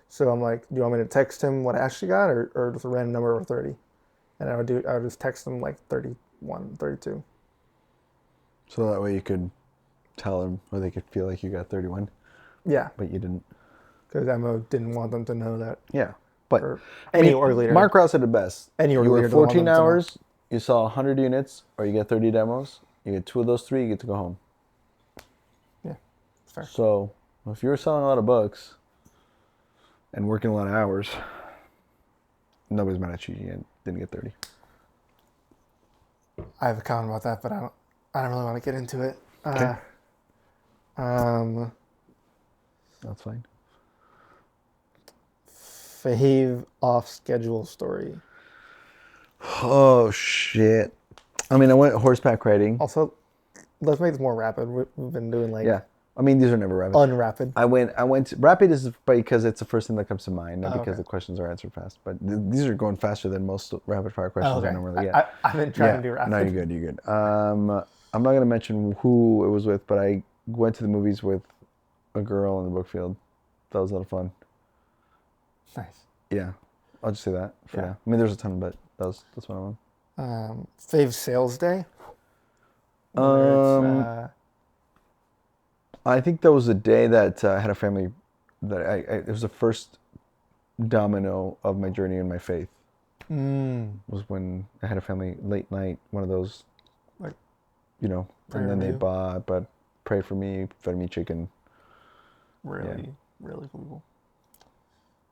Speaker 1: So I'm like, do you want me to text him what I actually got, or just a random number of 30? And I would just text him like 31, 32.
Speaker 2: So that way you could tell them, or they could feel like you got 31,
Speaker 1: Yeah,
Speaker 2: but you didn't.
Speaker 1: because Emma didn't want them to know that.
Speaker 2: Yeah. But
Speaker 1: Or
Speaker 2: I
Speaker 1: any
Speaker 2: mean,
Speaker 1: org leader.
Speaker 2: Mark Rouse said it best.
Speaker 1: Any org
Speaker 2: You
Speaker 1: leader
Speaker 2: were
Speaker 1: don't want
Speaker 2: 14
Speaker 1: them to know.
Speaker 2: hours, you saw 100 units, or you get 30 demos. You get 2 of those 3, you get to go home.
Speaker 1: Yeah, fair.
Speaker 2: So if you were selling a lot of books and working a lot of hours, nobody's mad at you. You didn't get 30.
Speaker 1: I have a comment about that, but I don't really want to get into it.
Speaker 2: Okay.
Speaker 1: Um,
Speaker 2: That's fine.
Speaker 1: fave off schedule story.
Speaker 2: Oh, shit. I mean, I went horseback riding.
Speaker 1: Also, let's make this more rapid. We've been doing like
Speaker 2: Yeah. I mean, these are never rapid.
Speaker 1: unrapid.
Speaker 2: Rapid is because it's the first thing that comes to mind, not because
Speaker 1: okay.
Speaker 2: the questions are answered fast. But these are going faster than most rapid fire questions
Speaker 1: Okay.
Speaker 2: I normally get.
Speaker 1: I've been trying to do rapid.
Speaker 2: No, you're good. You're good. I'm not gonna mention who it was with, but I went to the movies with a girl in the bookfield. That was a lot of fun.
Speaker 1: Nice.
Speaker 2: Yeah, I'll just say that for
Speaker 1: Yeah.
Speaker 2: now. I mean, there's a ton, but that's one of them.
Speaker 1: Fave sales day.
Speaker 2: I think that was the day that I had a family. It was the first domino of my journey in my faith. Was when I had a family late night, one of those,
Speaker 1: Like,
Speaker 2: and then they
Speaker 1: review?
Speaker 2: bought, but prayed for me, fed me chicken.
Speaker 1: really cool people.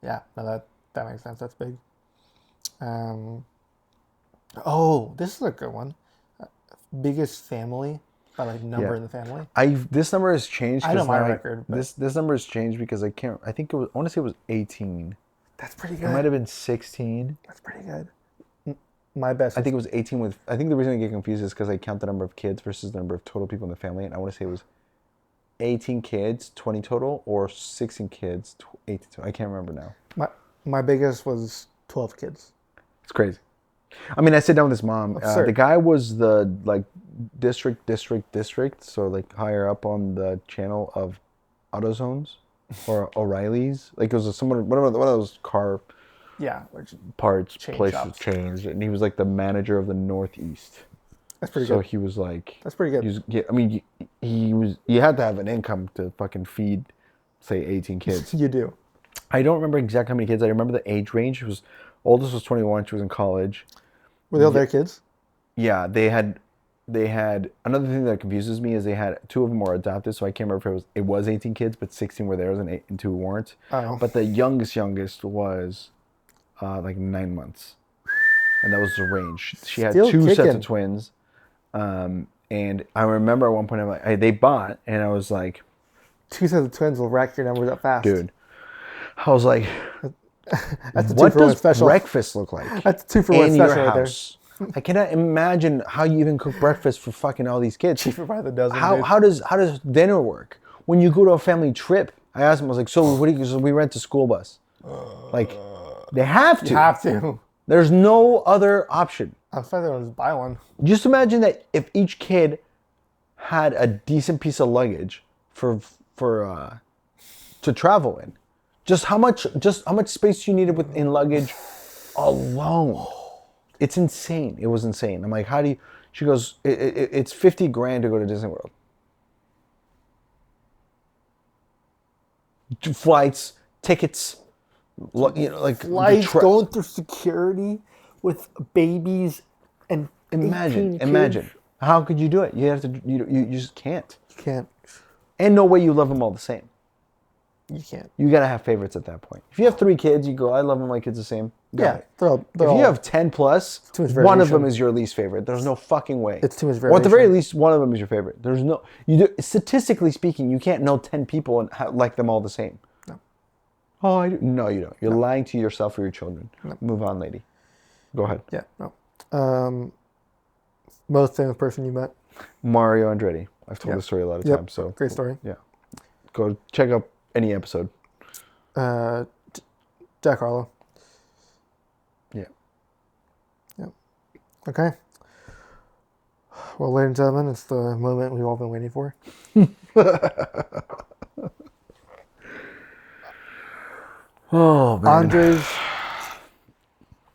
Speaker 1: Yeah, no, that makes sense. That's big. Oh, this is a good one. Biggest family by like number
Speaker 2: Yeah.
Speaker 1: in the family.
Speaker 2: This number has changed.
Speaker 1: I know
Speaker 2: 'cause
Speaker 1: my
Speaker 2: now
Speaker 1: record, but-
Speaker 2: This number has changed because I can't. I think it was. I want to say it was 18.
Speaker 1: That's pretty
Speaker 2: It might
Speaker 1: good.
Speaker 2: have been 16.
Speaker 1: That's pretty good. My best.
Speaker 2: I think it was 18 with. I think the reason I get confused is because I count the number of kids versus the number of total people in the family, and I want to say it was 18 kids, 20 total, or 16 kids, 18 total. I can't remember now.
Speaker 1: My biggest was 12 kids.
Speaker 2: It's crazy. I mean, I sit down with his mom.
Speaker 1: Absurd.
Speaker 2: The guy was the district, so like higher up on the channel of AutoZones or O'Reilly's. Like it was one of those car
Speaker 1: Yeah, which
Speaker 2: parts
Speaker 1: Chain
Speaker 2: places
Speaker 1: shops.
Speaker 2: changed, and he was like the manager of the Northeast.
Speaker 1: that's pretty
Speaker 2: So
Speaker 1: good.
Speaker 2: he was like,
Speaker 1: That's pretty good.
Speaker 2: he was, yeah, I mean, he was. You had to have an income to fucking feed, say, 18 kids.
Speaker 1: You do.
Speaker 2: I don't remember exactly how many kids. I remember the age range. Oldest was 21. She was in college.
Speaker 1: Were they all their kids?
Speaker 2: Yeah, they had another thing that confuses me is they had 2 of them were adopted, so I can't remember if it was 18 kids, but 16 were theirs and 2 weren't.
Speaker 1: Oh.
Speaker 2: But the youngest was like 9 months, and that was the range. She had
Speaker 1: Still
Speaker 2: 2 sets
Speaker 1: kicking.
Speaker 2: of twins, and I remember at one point I'm like, hey, they bought, and I was like,
Speaker 1: 2 sets of twins will rack your numbers up fast.
Speaker 2: dude, I was like,
Speaker 1: That's a
Speaker 2: what
Speaker 1: 2-for-1
Speaker 2: does
Speaker 1: special.
Speaker 2: breakfast look like?
Speaker 1: That's a 2-for-1
Speaker 2: in your
Speaker 1: special right there.
Speaker 2: house? I cannot imagine how you even cook breakfast for fucking all these kids.
Speaker 1: Cheaper by the dozen. dude.
Speaker 2: How does dinner work? When you go to a family trip, I asked him, I was like, so what do you, so we rent a school bus. Like, They have
Speaker 1: You
Speaker 2: to.
Speaker 1: have to.
Speaker 2: There's no other option.
Speaker 1: I'm sorry they don't just buy one.
Speaker 2: Just imagine that if each kid had a decent piece of luggage for to travel in. Just how much space you needed in luggage alone. It's insane. It was insane. I'm like, how do you? She goes, it's 50 grand to go to Disney World. Flights, tickets,
Speaker 1: Flights, going through security with babies and
Speaker 2: Imagine. How could you do it? You have to. You just can't.
Speaker 1: You can't.
Speaker 2: And no way you love them all the same.
Speaker 1: You can't.
Speaker 2: You gotta have favorites at that point. If you have 3 kids, you go, I love all my kids the same.
Speaker 1: Yeah.
Speaker 2: If you have 10 plus, one of them is your least favorite. There's no fucking way.
Speaker 1: It's too much variation.
Speaker 2: Or at the very least, one of them is your favorite. There's no. Statistically speaking, you can't know 10 people and like them all the same.
Speaker 1: No.
Speaker 2: Oh, I do. No, you don't. You're lying to yourself or your children. No. Move on, lady. Go ahead.
Speaker 1: Yeah. No. Most famous person you met?
Speaker 2: Mario Andretti. I've told this story a lot of times. So
Speaker 1: great story.
Speaker 2: Yeah. Go check out any episode.
Speaker 1: Jack Harlow.
Speaker 2: Yeah.
Speaker 1: Yep. Okay. Well, ladies and gentlemen, it's the moment we've all been waiting for.
Speaker 2: Oh, man.
Speaker 1: Andres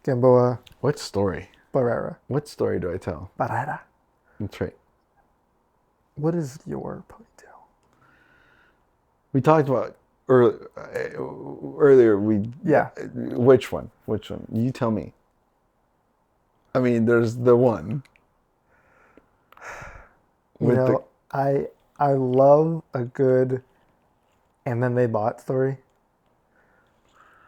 Speaker 1: Gamboa
Speaker 2: What story?
Speaker 1: Barrera.
Speaker 2: What story do I tell?
Speaker 1: Barrera.
Speaker 2: That's right.
Speaker 1: What is your ponytail?
Speaker 2: We talked about earlier. Which one? Which one? You tell me. I mean, there's the one.
Speaker 1: I love a good and then they bought story.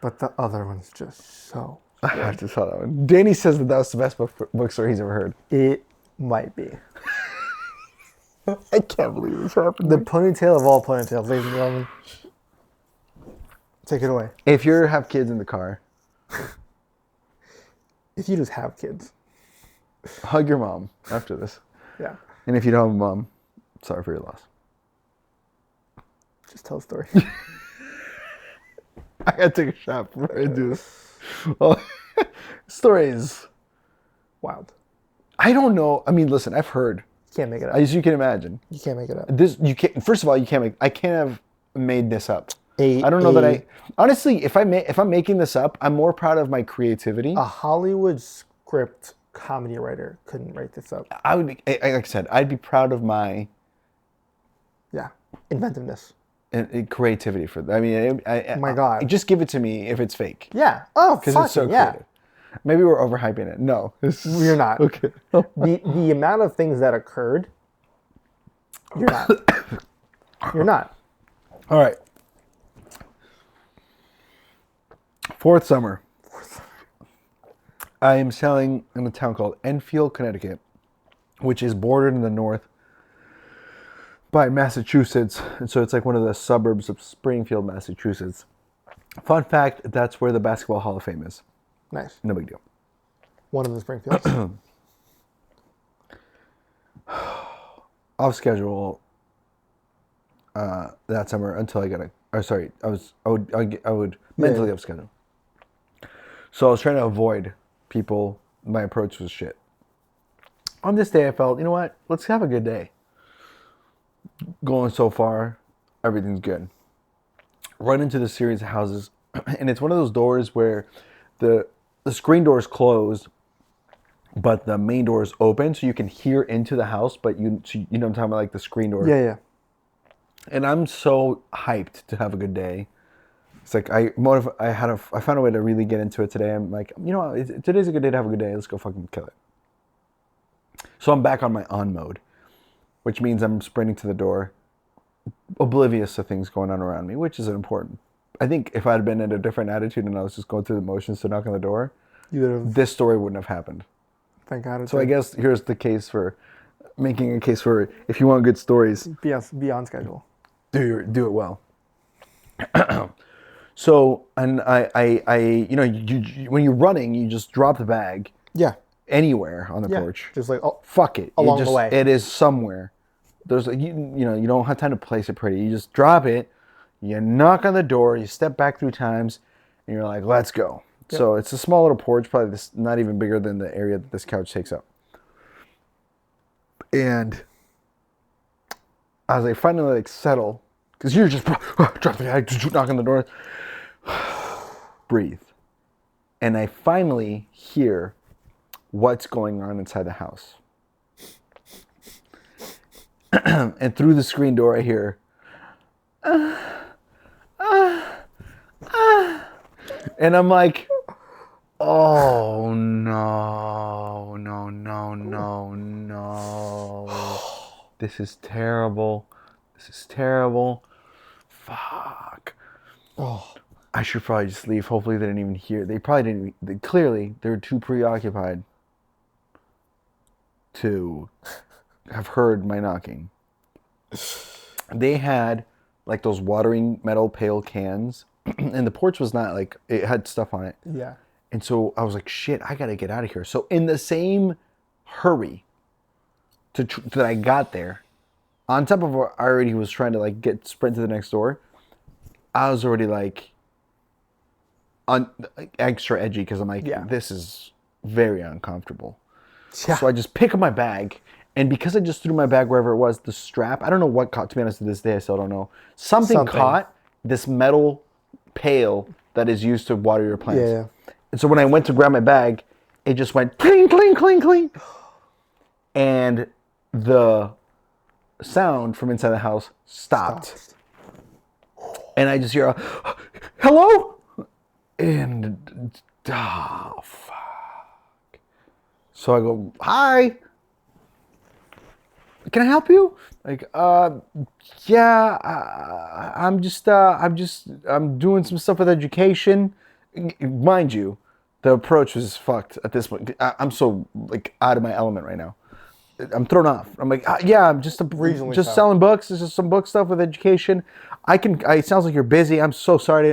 Speaker 1: But the other one's just so
Speaker 2: good. I have to tell that one. Danny says that was the best book story he's ever heard.
Speaker 1: It might be.
Speaker 2: I can't believe this happened.
Speaker 1: The ponytail of all ponytails, ladies and gentlemen. Take it away.
Speaker 2: If you have kids in the car.
Speaker 1: If you just have kids.
Speaker 2: Hug your mom after this.
Speaker 1: Yeah.
Speaker 2: And if you don't have a mom, sorry for your loss.
Speaker 1: Just tell a story.
Speaker 2: I gotta take a shot before I do this. Well, stories.
Speaker 1: Wild.
Speaker 2: I don't know. I mean, listen, I've heard.
Speaker 1: You can't make it up.
Speaker 2: As you can imagine.
Speaker 1: You can't make it up.
Speaker 2: You can't. First of all, I can't have made this up. I don't know that I. Honestly, if I'm making this up, I'm more proud of my creativity.
Speaker 1: A Hollywood script comedy writer couldn't write this up.
Speaker 2: I would be, like I said, I'd be proud of my.
Speaker 1: Yeah, inventiveness.
Speaker 2: And creativity for that. I mean,
Speaker 1: Oh my God.
Speaker 2: Just give it to me if it's fake.
Speaker 1: Yeah. Oh,
Speaker 2: because it's so creative. Maybe we're overhyping it. No,
Speaker 1: you're not.
Speaker 2: Okay.
Speaker 1: The amount of things that occurred, you're not. You're not.
Speaker 2: All right. Fourth summer. I am selling in a town called Enfield, Connecticut, which is bordered in the north by Massachusetts. And so it's like one of the suburbs of Springfield, Massachusetts. Fun fact, that's where the Basketball Hall of Fame is.
Speaker 1: Nice.
Speaker 2: No big deal.
Speaker 1: One of the Springfields.
Speaker 2: Off schedule that summer until I got a. Or sorry, I would mentally off schedule. So I was trying to avoid people. My approach was shit. On this day, I felt, you know what? Let's have a good day. Going so far, everything's good. Run into the series of houses, and it's one of those doors where the screen door is closed, but the main door is open, so you can hear into the house. But you know what I'm talking about, like the screen door.
Speaker 1: Yeah.
Speaker 2: And I'm so hyped to have a good day. It's like I found a way to really get into it today. I'm like, you know what? Today's a good day to have a good day. Let's go fucking kill it. So I'm back on my on mode, which means I'm sprinting to the door, oblivious to things going on around me, which isn't important. I think if I had been in a different attitude and I was just going through the motions to knock on the door, this story wouldn't have happened.
Speaker 1: Thank God.
Speaker 2: So I guess here's the case for making a case for if you want good stories,
Speaker 1: be on schedule.
Speaker 2: Do it well. So, and I you know, when you're running, you just drop the bag.
Speaker 1: Yeah.
Speaker 2: Anywhere on the porch.
Speaker 1: Just like,
Speaker 2: fuck it.
Speaker 1: Along the way.
Speaker 2: It is somewhere. There's like, you know, you don't have time to place it pretty. You just drop it, you knock on the door, you step back 3 times, and you're like, let's go. So it's a small little porch, probably this not even bigger than the area that this couch takes up. And as I finally like settle, because you're just drop the guy, knock on the door, breathe, and I finally hear what's going on inside the house. And through the screen door, I hear, and I'm like, oh no, no, no, no, no. This is terrible. This is terrible. Fuck.
Speaker 1: Oh.
Speaker 2: I should probably just leave. Hopefully they didn't even hear. They probably didn't. Clearly, they were too preoccupied to have heard my knocking. They had like those watering metal pail cans, and the porch was not like, it had stuff on it.
Speaker 1: Yeah.
Speaker 2: And so I was like, shit, I gotta get out of here. So in the same hurry that I got there, on top of what I already was trying to like sprint to the next door, I was already like extra edgy because I'm like, this is very uncomfortable. Yeah. So I just pick up my bag, and because I just threw my bag wherever it was, the strap, I don't know what caught, to be honest, to this day, I still don't know. Something caught this metal pail that is used to water your plants. Yeah. And so when I went to grab my bag, it just went cling, cling, cling, cling. And the sound from inside the house stopped. And I just hear a, hello? And, oh, fuck. So I go, hi. Can I help you? Like, yeah, I'm doing some stuff with education. Mind you, the approach was fucked at this point. I'm so like out of my element right now. I'm thrown off. I'm like, yeah, I'm just selling books. This is some book stuff with education. It sounds like you're busy. I'm so sorry.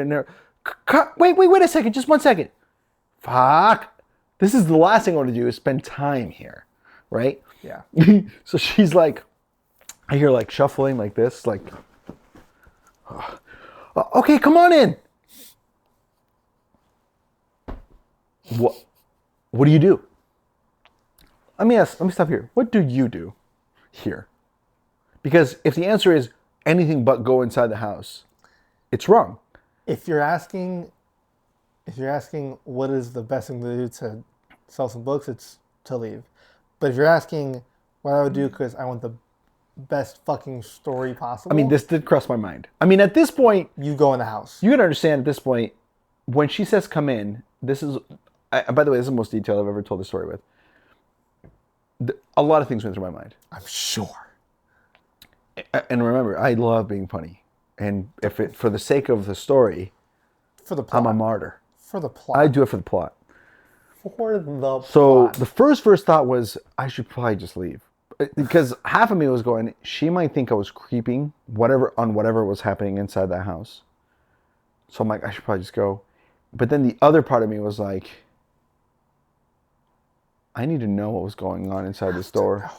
Speaker 2: Wait a second. Just 1 second. Fuck. This is the last thing I want to do is spend time here. Right?
Speaker 1: Yeah.
Speaker 2: So she's like, I hear like shuffling like this, like, okay, come on in. What do you do? Let me stop here. What do you do here? Because if the answer is anything but go inside the house, it's wrong.
Speaker 1: If you're asking what is the best thing to do to sell some books, it's to leave. But if you're asking what I would do because I want the best fucking story possible.
Speaker 2: I mean, this did cross my mind. I mean, at this point,
Speaker 1: you go in the house.
Speaker 2: You can understand at this point, when she says come in, this is, by the way, this is the most detail I've ever told the story with. A lot of things went through my mind.
Speaker 1: I'm sure.
Speaker 2: And remember, I love being funny. And for the sake of the story,
Speaker 1: for the plot.
Speaker 2: I'm a martyr.
Speaker 1: For the plot.
Speaker 2: I do it for the plot.
Speaker 1: For the plot.
Speaker 2: So the first thought was, I should probably just leave. Because half of me was going, she might think I was creeping on whatever was happening inside that house. So I'm like, I should probably just go. But then the other part of me was like, I need to know what was going on inside this door.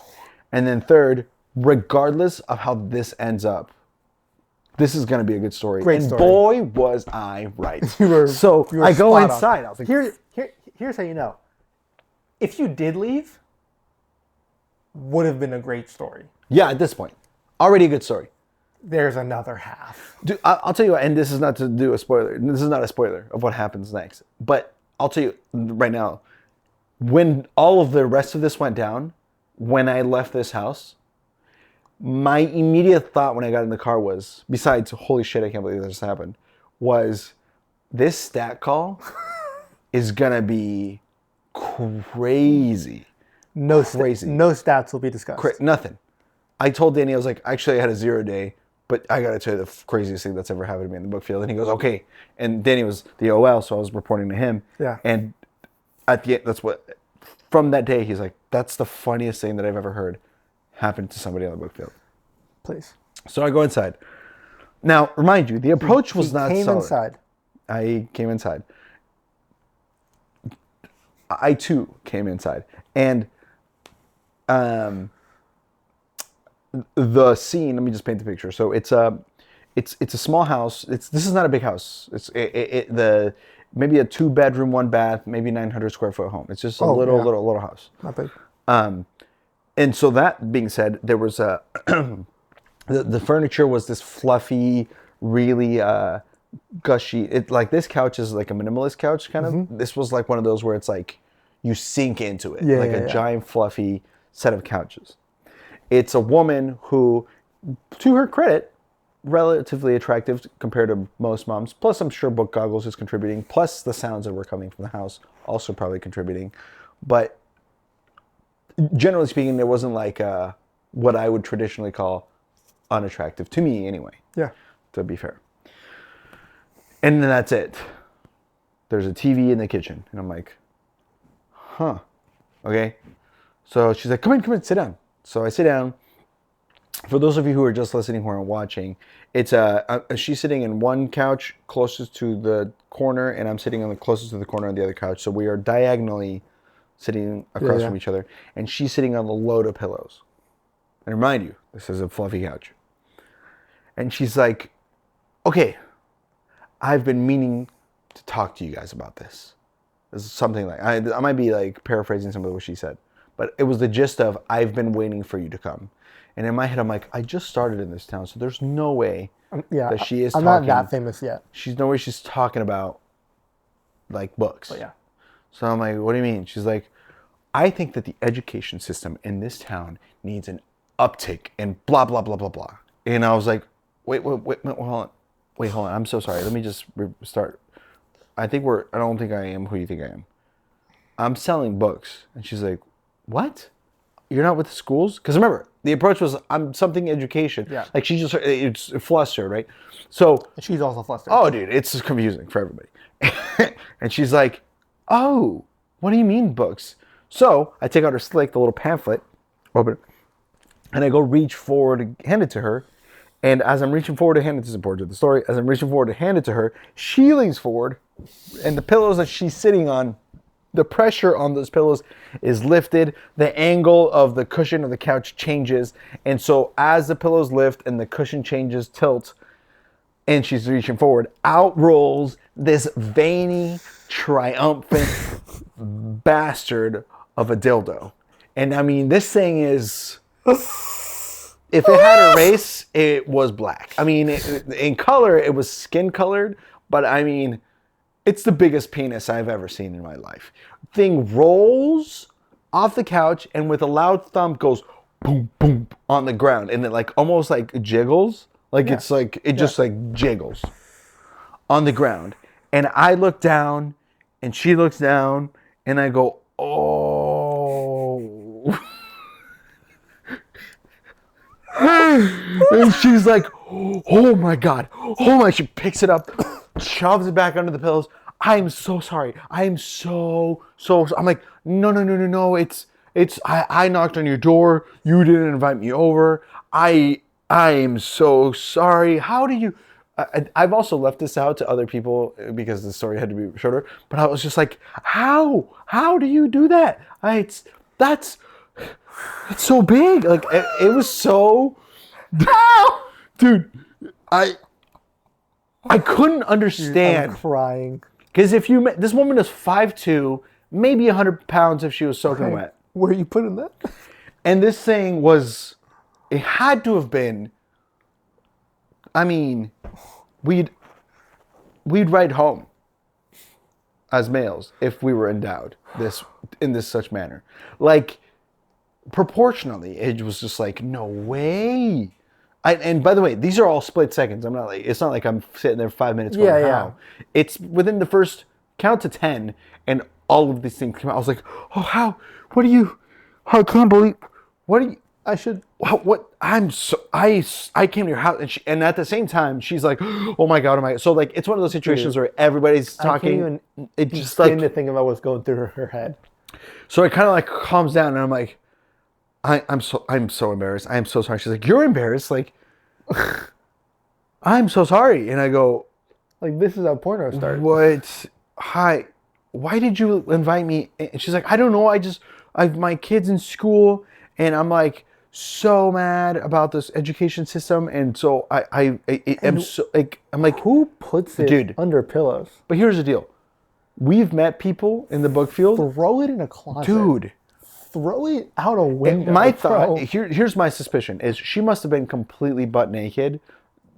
Speaker 2: And then third, regardless of how this ends up, this is going to be a good story.
Speaker 1: Great story.
Speaker 2: Boy, was I right.
Speaker 1: you were
Speaker 2: I go inside. I was like,
Speaker 1: here's how you know. If you did leave, would have been a great story.
Speaker 2: Yeah, at this point. Already a good story.
Speaker 1: There's another half.
Speaker 2: Dude, I'll tell you what, and this is not to do a spoiler. This is not a spoiler of what happens next. But I'll tell you right now, when all of the rest of this went down, when I left this house, my immediate thought when I got in the car was, besides, holy shit, I can't believe this happened, was this stat call is going to be crazy.
Speaker 1: No stats will be discussed.
Speaker 2: Nothing. I told Danny, I was like, actually, I had a 0 day, but I got to tell you the craziest thing that's ever happened to me in the book field. And he goes, okay. And Danny was the OL, so I was reporting to him.
Speaker 1: Yeah.
Speaker 2: And at the end, from that day, he's like, that's the funniest thing that I've ever heard happen to somebody on the book field.
Speaker 1: Please.
Speaker 2: So I go inside. Now, remind you, the approach was not solid.
Speaker 1: Came inside.
Speaker 2: I came inside. I too came inside. And the scene, let me just paint the picture. So it's a small house. This is not a big house. maybe a 2-bedroom, 1-bath, maybe 900 square foot home. It's just a little house.
Speaker 1: Not big.
Speaker 2: And so that being said, there was a the furniture was this fluffy, really gushy. It like this couch is like a minimalist couch kind of. This was like one of those where it's like you sink into it, like a giant fluffy set of couches. It's a woman who, to her credit, relatively attractive compared to most moms. Plus, I'm sure book goggles is contributing. Plus, the sounds that were coming from the house also probably contributing. But generally speaking, there wasn't like what I would traditionally call unattractive to me, anyway.
Speaker 1: Yeah.
Speaker 2: To be fair. And then that's it. There's a TV in the kitchen, and I'm like, huh, okay. So she's like, come in, sit down. So I sit down. For those of you who are just listening, who aren't watching, it's she's sitting in one couch closest to the corner, and I'm sitting on the closest to the corner on the other couch. So we are diagonally sitting across from each other, and she's sitting on a load of pillows. And remind you, this is a fluffy couch. And she's like, okay, I've been meaning to talk to you guys about this. This is something like, I might be like paraphrasing some of what she said, but it was the gist of, I've been waiting for you to come. And in my head, I'm like, I just started in this town, so there's no way that she is talking.
Speaker 1: I'm not that famous yet.
Speaker 2: She's no way she's talking about like books.
Speaker 1: But yeah.
Speaker 2: So I'm like, what do you mean? She's like, I think that the education system in this town needs an uptick and blah, blah, blah, blah, blah. And I was like, wait, hold on. Wait, hold on. I'm so sorry. Let me just start. I don't think I am who you think I am. I'm selling books. And she's like, what? You're not with the schools? Because remember, the approach was, I'm something education.
Speaker 1: Yeah.
Speaker 2: Like it's flustered, right? So.
Speaker 1: She's also flustered.
Speaker 2: Oh, dude, it's confusing for everybody. And she's like, oh, what do you mean books? So I take out her slick, the little pamphlet, open it, and I go reach forward to hand it to her. And as I'm reaching forward to hand it, this is important to the story, as I'm reaching forward to hand it to her, she leans forward, and the pillows that she's sitting on, the pressure on those pillows is lifted. The angle of the cushion of the couch changes. And so as the pillows lift and the cushion changes, tilt, and she's reaching forward, out rolls this veiny, triumphant bastard of a dildo. And I mean, this thing is, if it had a race, it was black. I mean, in color, it was skin colored, but I mean, it's the biggest penis I've ever seen in my life. Thing rolls off the couch and with a loud thump goes boom, boom on the ground. And it like almost like jiggles. Like it's like, it just like jiggles on the ground. And I look down and she looks down and I go, oh. And she's like, oh my God. Oh my, she picks it up, shoves it back under the pillows. I'm so sorry. I'm so, I'm like, no. I knocked on your door. You didn't invite me over. I am so sorry. How do you, I've also left this out to other people because the story had to be shorter, but I was just like, how do you do that? It's so big. Like it was so, dude, I couldn't understand.
Speaker 1: I'm crying.
Speaker 2: Because this woman is 5'2", maybe 100 pounds if she was soaking wet.
Speaker 1: Where are you putting that?
Speaker 2: And this thing was, it had to have been, I mean, we'd ride home as males if we were endowed in this such manner. Like, proportionally, it was just like, no way. And by the way, these are all split seconds. It's not like I'm sitting there 5 minutes going, how? It's within the first count to 10, and all of these things came out. I was like, oh, how? What do you, I can't believe, what do you, I should, what, I came to your house, and at the same time, she's like, oh my God. So like, it's one of those situations where everybody's talking.
Speaker 1: I can't even
Speaker 2: it just
Speaker 1: begin to think about what's going through her head.
Speaker 2: So it kind of like calms down, and I'm like, I'm so embarrassed. I'm so sorry. She's like, you're embarrassed? Like, I'm so sorry. And I go,
Speaker 1: like, this is how porno started.
Speaker 2: What? Hi. Why did you invite me? And she's like, I don't know. I've my kids in school, and I'm like so mad about this education system. And so I'm so like, I'm like,
Speaker 1: who puts it
Speaker 2: dude,
Speaker 1: under pillows?
Speaker 2: But here's the deal. We've met people in the book field,
Speaker 1: Throw it in a closet.
Speaker 2: dude.
Speaker 1: Throw it out a window.
Speaker 2: My thought
Speaker 1: bro.
Speaker 2: here's my suspicion is she must have been completely butt naked,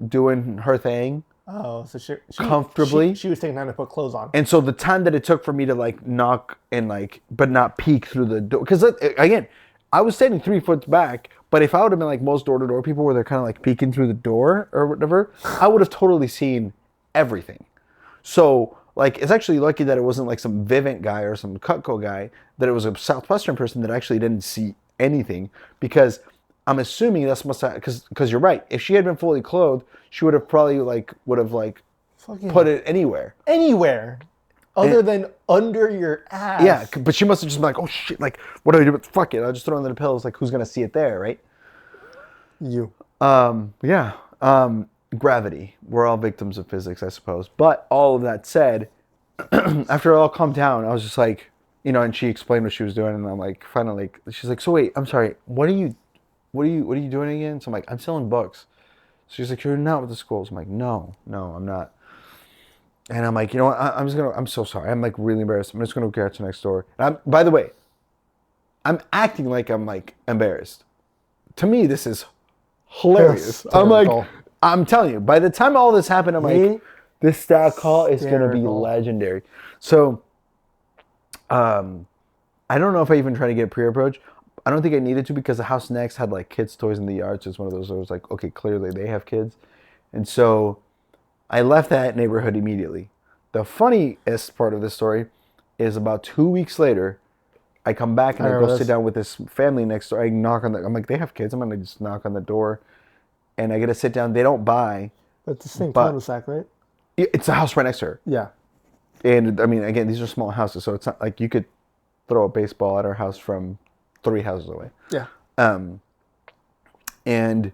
Speaker 2: doing her thing
Speaker 1: Oh, so
Speaker 2: comfortably.
Speaker 1: she was taking time to put clothes on.
Speaker 2: And so the time that it took for me to like knock and like, but not peek through the door, because again, I was standing 3 foot back. But if I would have been like most door-to-door people, where they're kind of like peeking through the door or whatever, I would have totally seen everything. So like, it's actually lucky that it wasn't like some Vivint guy or some Cutco guy, that it was a Southwestern person that actually didn't see anything, because I'm assuming that's must have, because you're right. If she had been fully clothed, she would have probably like
Speaker 1: Fucking
Speaker 2: put it anywhere.
Speaker 1: anywhere other than under your ass.
Speaker 2: Yeah, but she must have just been like, oh shit, like what do I do? But fuck it, I'll just throw it in the pillows. Like who's gonna see it there, right?
Speaker 1: You.
Speaker 2: Yeah. Gravity. We're all victims of physics, I suppose. But all of that said, after it all calmed down, I was just like, and she explained what she was doing, and I'm like, finally, like, she's like, so wait, I'm sorry, what are you doing again? So I'm like, I'm selling books. So she's like, you're not with the schools. I'm like, no, I'm not. And I'm like, you know what? I'm so sorry. I'm like really embarrassed. I'm just gonna go to next door. And by the way, I'm acting like I'm like embarrassed. To me, this is hilarious. I'm telling you, by the time all this happened, I'm like, this style call is going to be legendary. So, I don't know if I even tried to get a pre-approach. I don't think I needed to, because the house next had like kids' toys in the yard. So it's one of those where it was like, okay, clearly they have kids. And so I left that neighborhood immediately. The funniest part of this story is about 2 weeks later, I come back and I go sit down with this family next door. I knock on I'm like, they have kids. I'm going to just knock on the door. And I get to sit down. They don't buy.
Speaker 1: That's the same cul-de-sac, right?
Speaker 2: It's the house right next to her.
Speaker 1: Yeah.
Speaker 2: And I mean, again, these are small houses, so it's not like you could throw a baseball at our house from 3 houses away.
Speaker 1: Yeah.
Speaker 2: And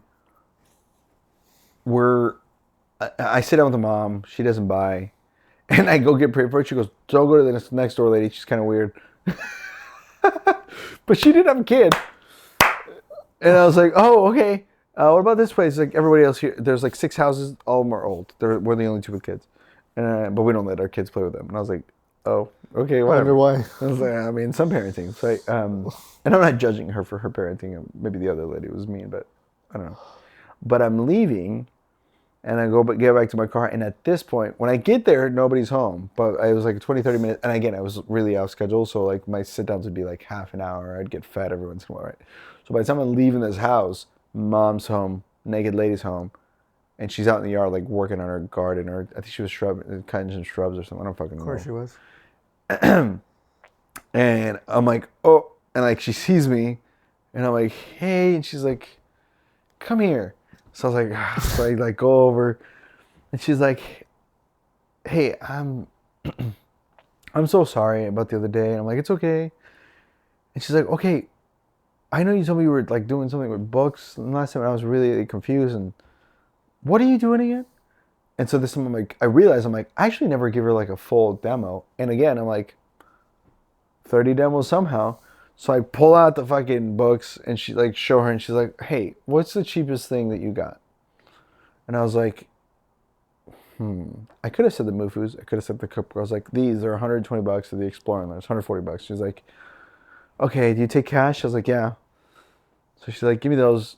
Speaker 2: I sit down with the mom. She doesn't buy. And I go get pre-approach. She goes, don't go to the next door lady. She's kind of weird. But she didn't have a kid. And I was like, oh, okay. What about this place? Like everybody else here, there's like 6 houses. All of them are old. We're the only 2 with kids. But we don't let our kids play with them. And I was like, oh, okay, whatever.
Speaker 1: I wonder why.
Speaker 2: I was like, I mean, some parenting. So and I'm not judging her for her parenting. Maybe the other lady was mean, but I don't know. But I'm leaving, and I get back to my car. And at this point, when I get there, nobody's home. But I was like 20, 30 minutes. And again, I was really out of schedule. So like my sit downs would be like half an hour. I'd get fed every once in a while, right? So by the time I'm leaving this house, mom's home, naked lady's home. And she's out in the yard, like, working on her garden, or I think she was cutting some shrubs or something. I don't fucking know.
Speaker 1: Of course she was.
Speaker 2: And I'm like, oh, and like, she sees me, and I'm like, hey, and she's like, come here. So I was like, ah. So I like go over, and she's like, hey, I'm so sorry about the other day. And I'm like, it's okay. And she's like, okay, I know you told me you were like doing something with books last time, and I was really confused, and what are you doing again? And so this time I'm like, I realize I actually never give her like a full demo. And again, I'm like, 30 demos somehow. So I pull out the fucking books and she like show her, and she's like, hey, what's the cheapest thing that you got? And I was like, I could have said the Mufus. I could have said the Cook. I was like, these are $120 to the Explorer, and there's $140. She's like, okay, do you take cash? I was like, yeah. So she's like, give me those.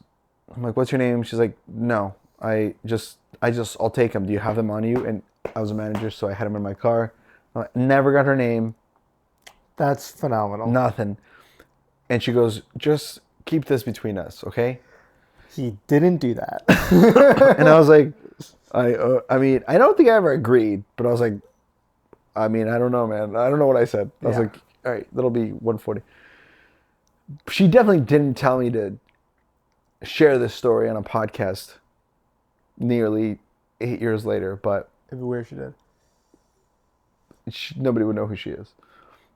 Speaker 2: I'm like, what's your name? She's like, no. I'll take them. Do you have them on you? And I was a manager, so I had them in my car. I never got her name.
Speaker 1: That's phenomenal.
Speaker 2: Nothing. And she goes, just keep this between us, okay?
Speaker 1: He didn't do that.
Speaker 2: And I was like, I mean, I don't think I ever agreed, but I was like, I mean, I don't know, man. I don't know what I said. I was like, all right, that'll be $140. She definitely didn't tell me to share this story on a podcast nearly 8 years later, but
Speaker 1: it'd be weird if she did.
Speaker 2: Nobody would know who she is.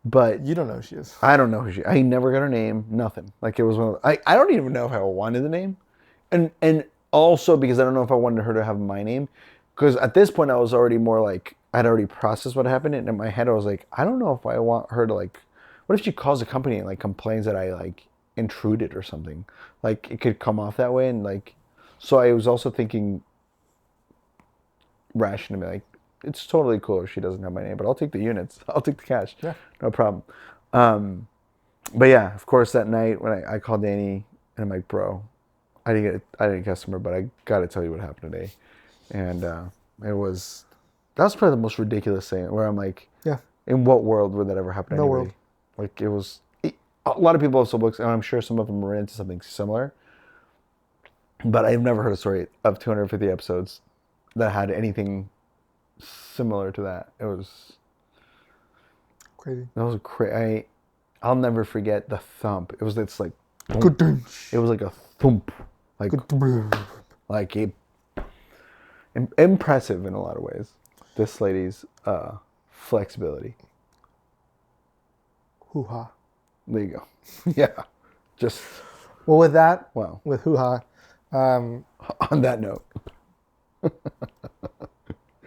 Speaker 2: But
Speaker 1: you don't know who she is.
Speaker 2: I don't know who she is. I never got her name, nothing. Like it was one of I don't even know if I wanted the name. And also because I don't know if I wanted her to have my name. Because at this point I was already more like, I'd already processed what happened, and in my head I was like, I don't know if I want her to like, what if she calls the company and like complains that I like intruded or something? Like it could come off that way, and like, so I was also thinking rationally, like, it's totally cool if she doesn't have my name, but I'll take the units. I'll take the cash.
Speaker 1: Yeah.
Speaker 2: No problem. But yeah, of course, that night when I called Danny and I'm like, bro, I didn't get a customer, but I got to tell you what happened today. And that was probably the most ridiculous thing where I'm like,
Speaker 1: Yeah.
Speaker 2: in what world would that ever happen to
Speaker 1: No
Speaker 2: anybody?
Speaker 1: world.
Speaker 2: Like a lot of people have sold books, and I'm sure some of them are into something similar. But I've never heard a story of 250 episodes that had anything similar to that.
Speaker 1: Crazy.
Speaker 2: That was crazy. I'll never forget the thump. It was
Speaker 1: Good.
Speaker 2: it was like a thump, like
Speaker 1: Good.
Speaker 2: like a impressive in a lot of ways. This lady's flexibility.
Speaker 1: Hoo-ha.
Speaker 2: There you go. Yeah, just
Speaker 1: Well, with that,
Speaker 2: wow.
Speaker 1: with hoo-ha,
Speaker 2: On that note,
Speaker 1: what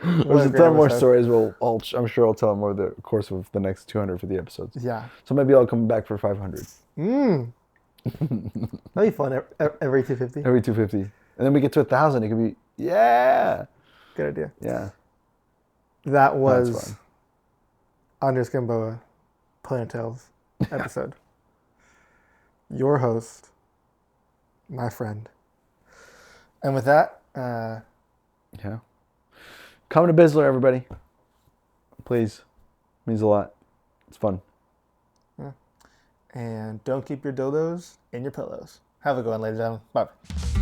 Speaker 2: there's
Speaker 1: a
Speaker 2: a
Speaker 1: great
Speaker 2: ton more
Speaker 1: episode.
Speaker 2: stories. I'm sure I'll tell them over the course of the next 250 episodes.
Speaker 1: Yeah.
Speaker 2: So maybe I'll come back for 500.
Speaker 1: That'd be fun every 250.
Speaker 2: Every 250, and then we get to 1,000. It could be yeah.
Speaker 1: Good idea.
Speaker 2: Yeah.
Speaker 1: That
Speaker 2: That's
Speaker 1: was
Speaker 2: fun.
Speaker 1: Andres Gamboa, Planet Tales episode. Your host, my friend. And with that,
Speaker 2: Yeah. Come to Bisler, everybody. Please. Means a lot. It's fun.
Speaker 1: and don't keep your dildos in your pillows. Have a good one, ladies and gentlemen. Bye.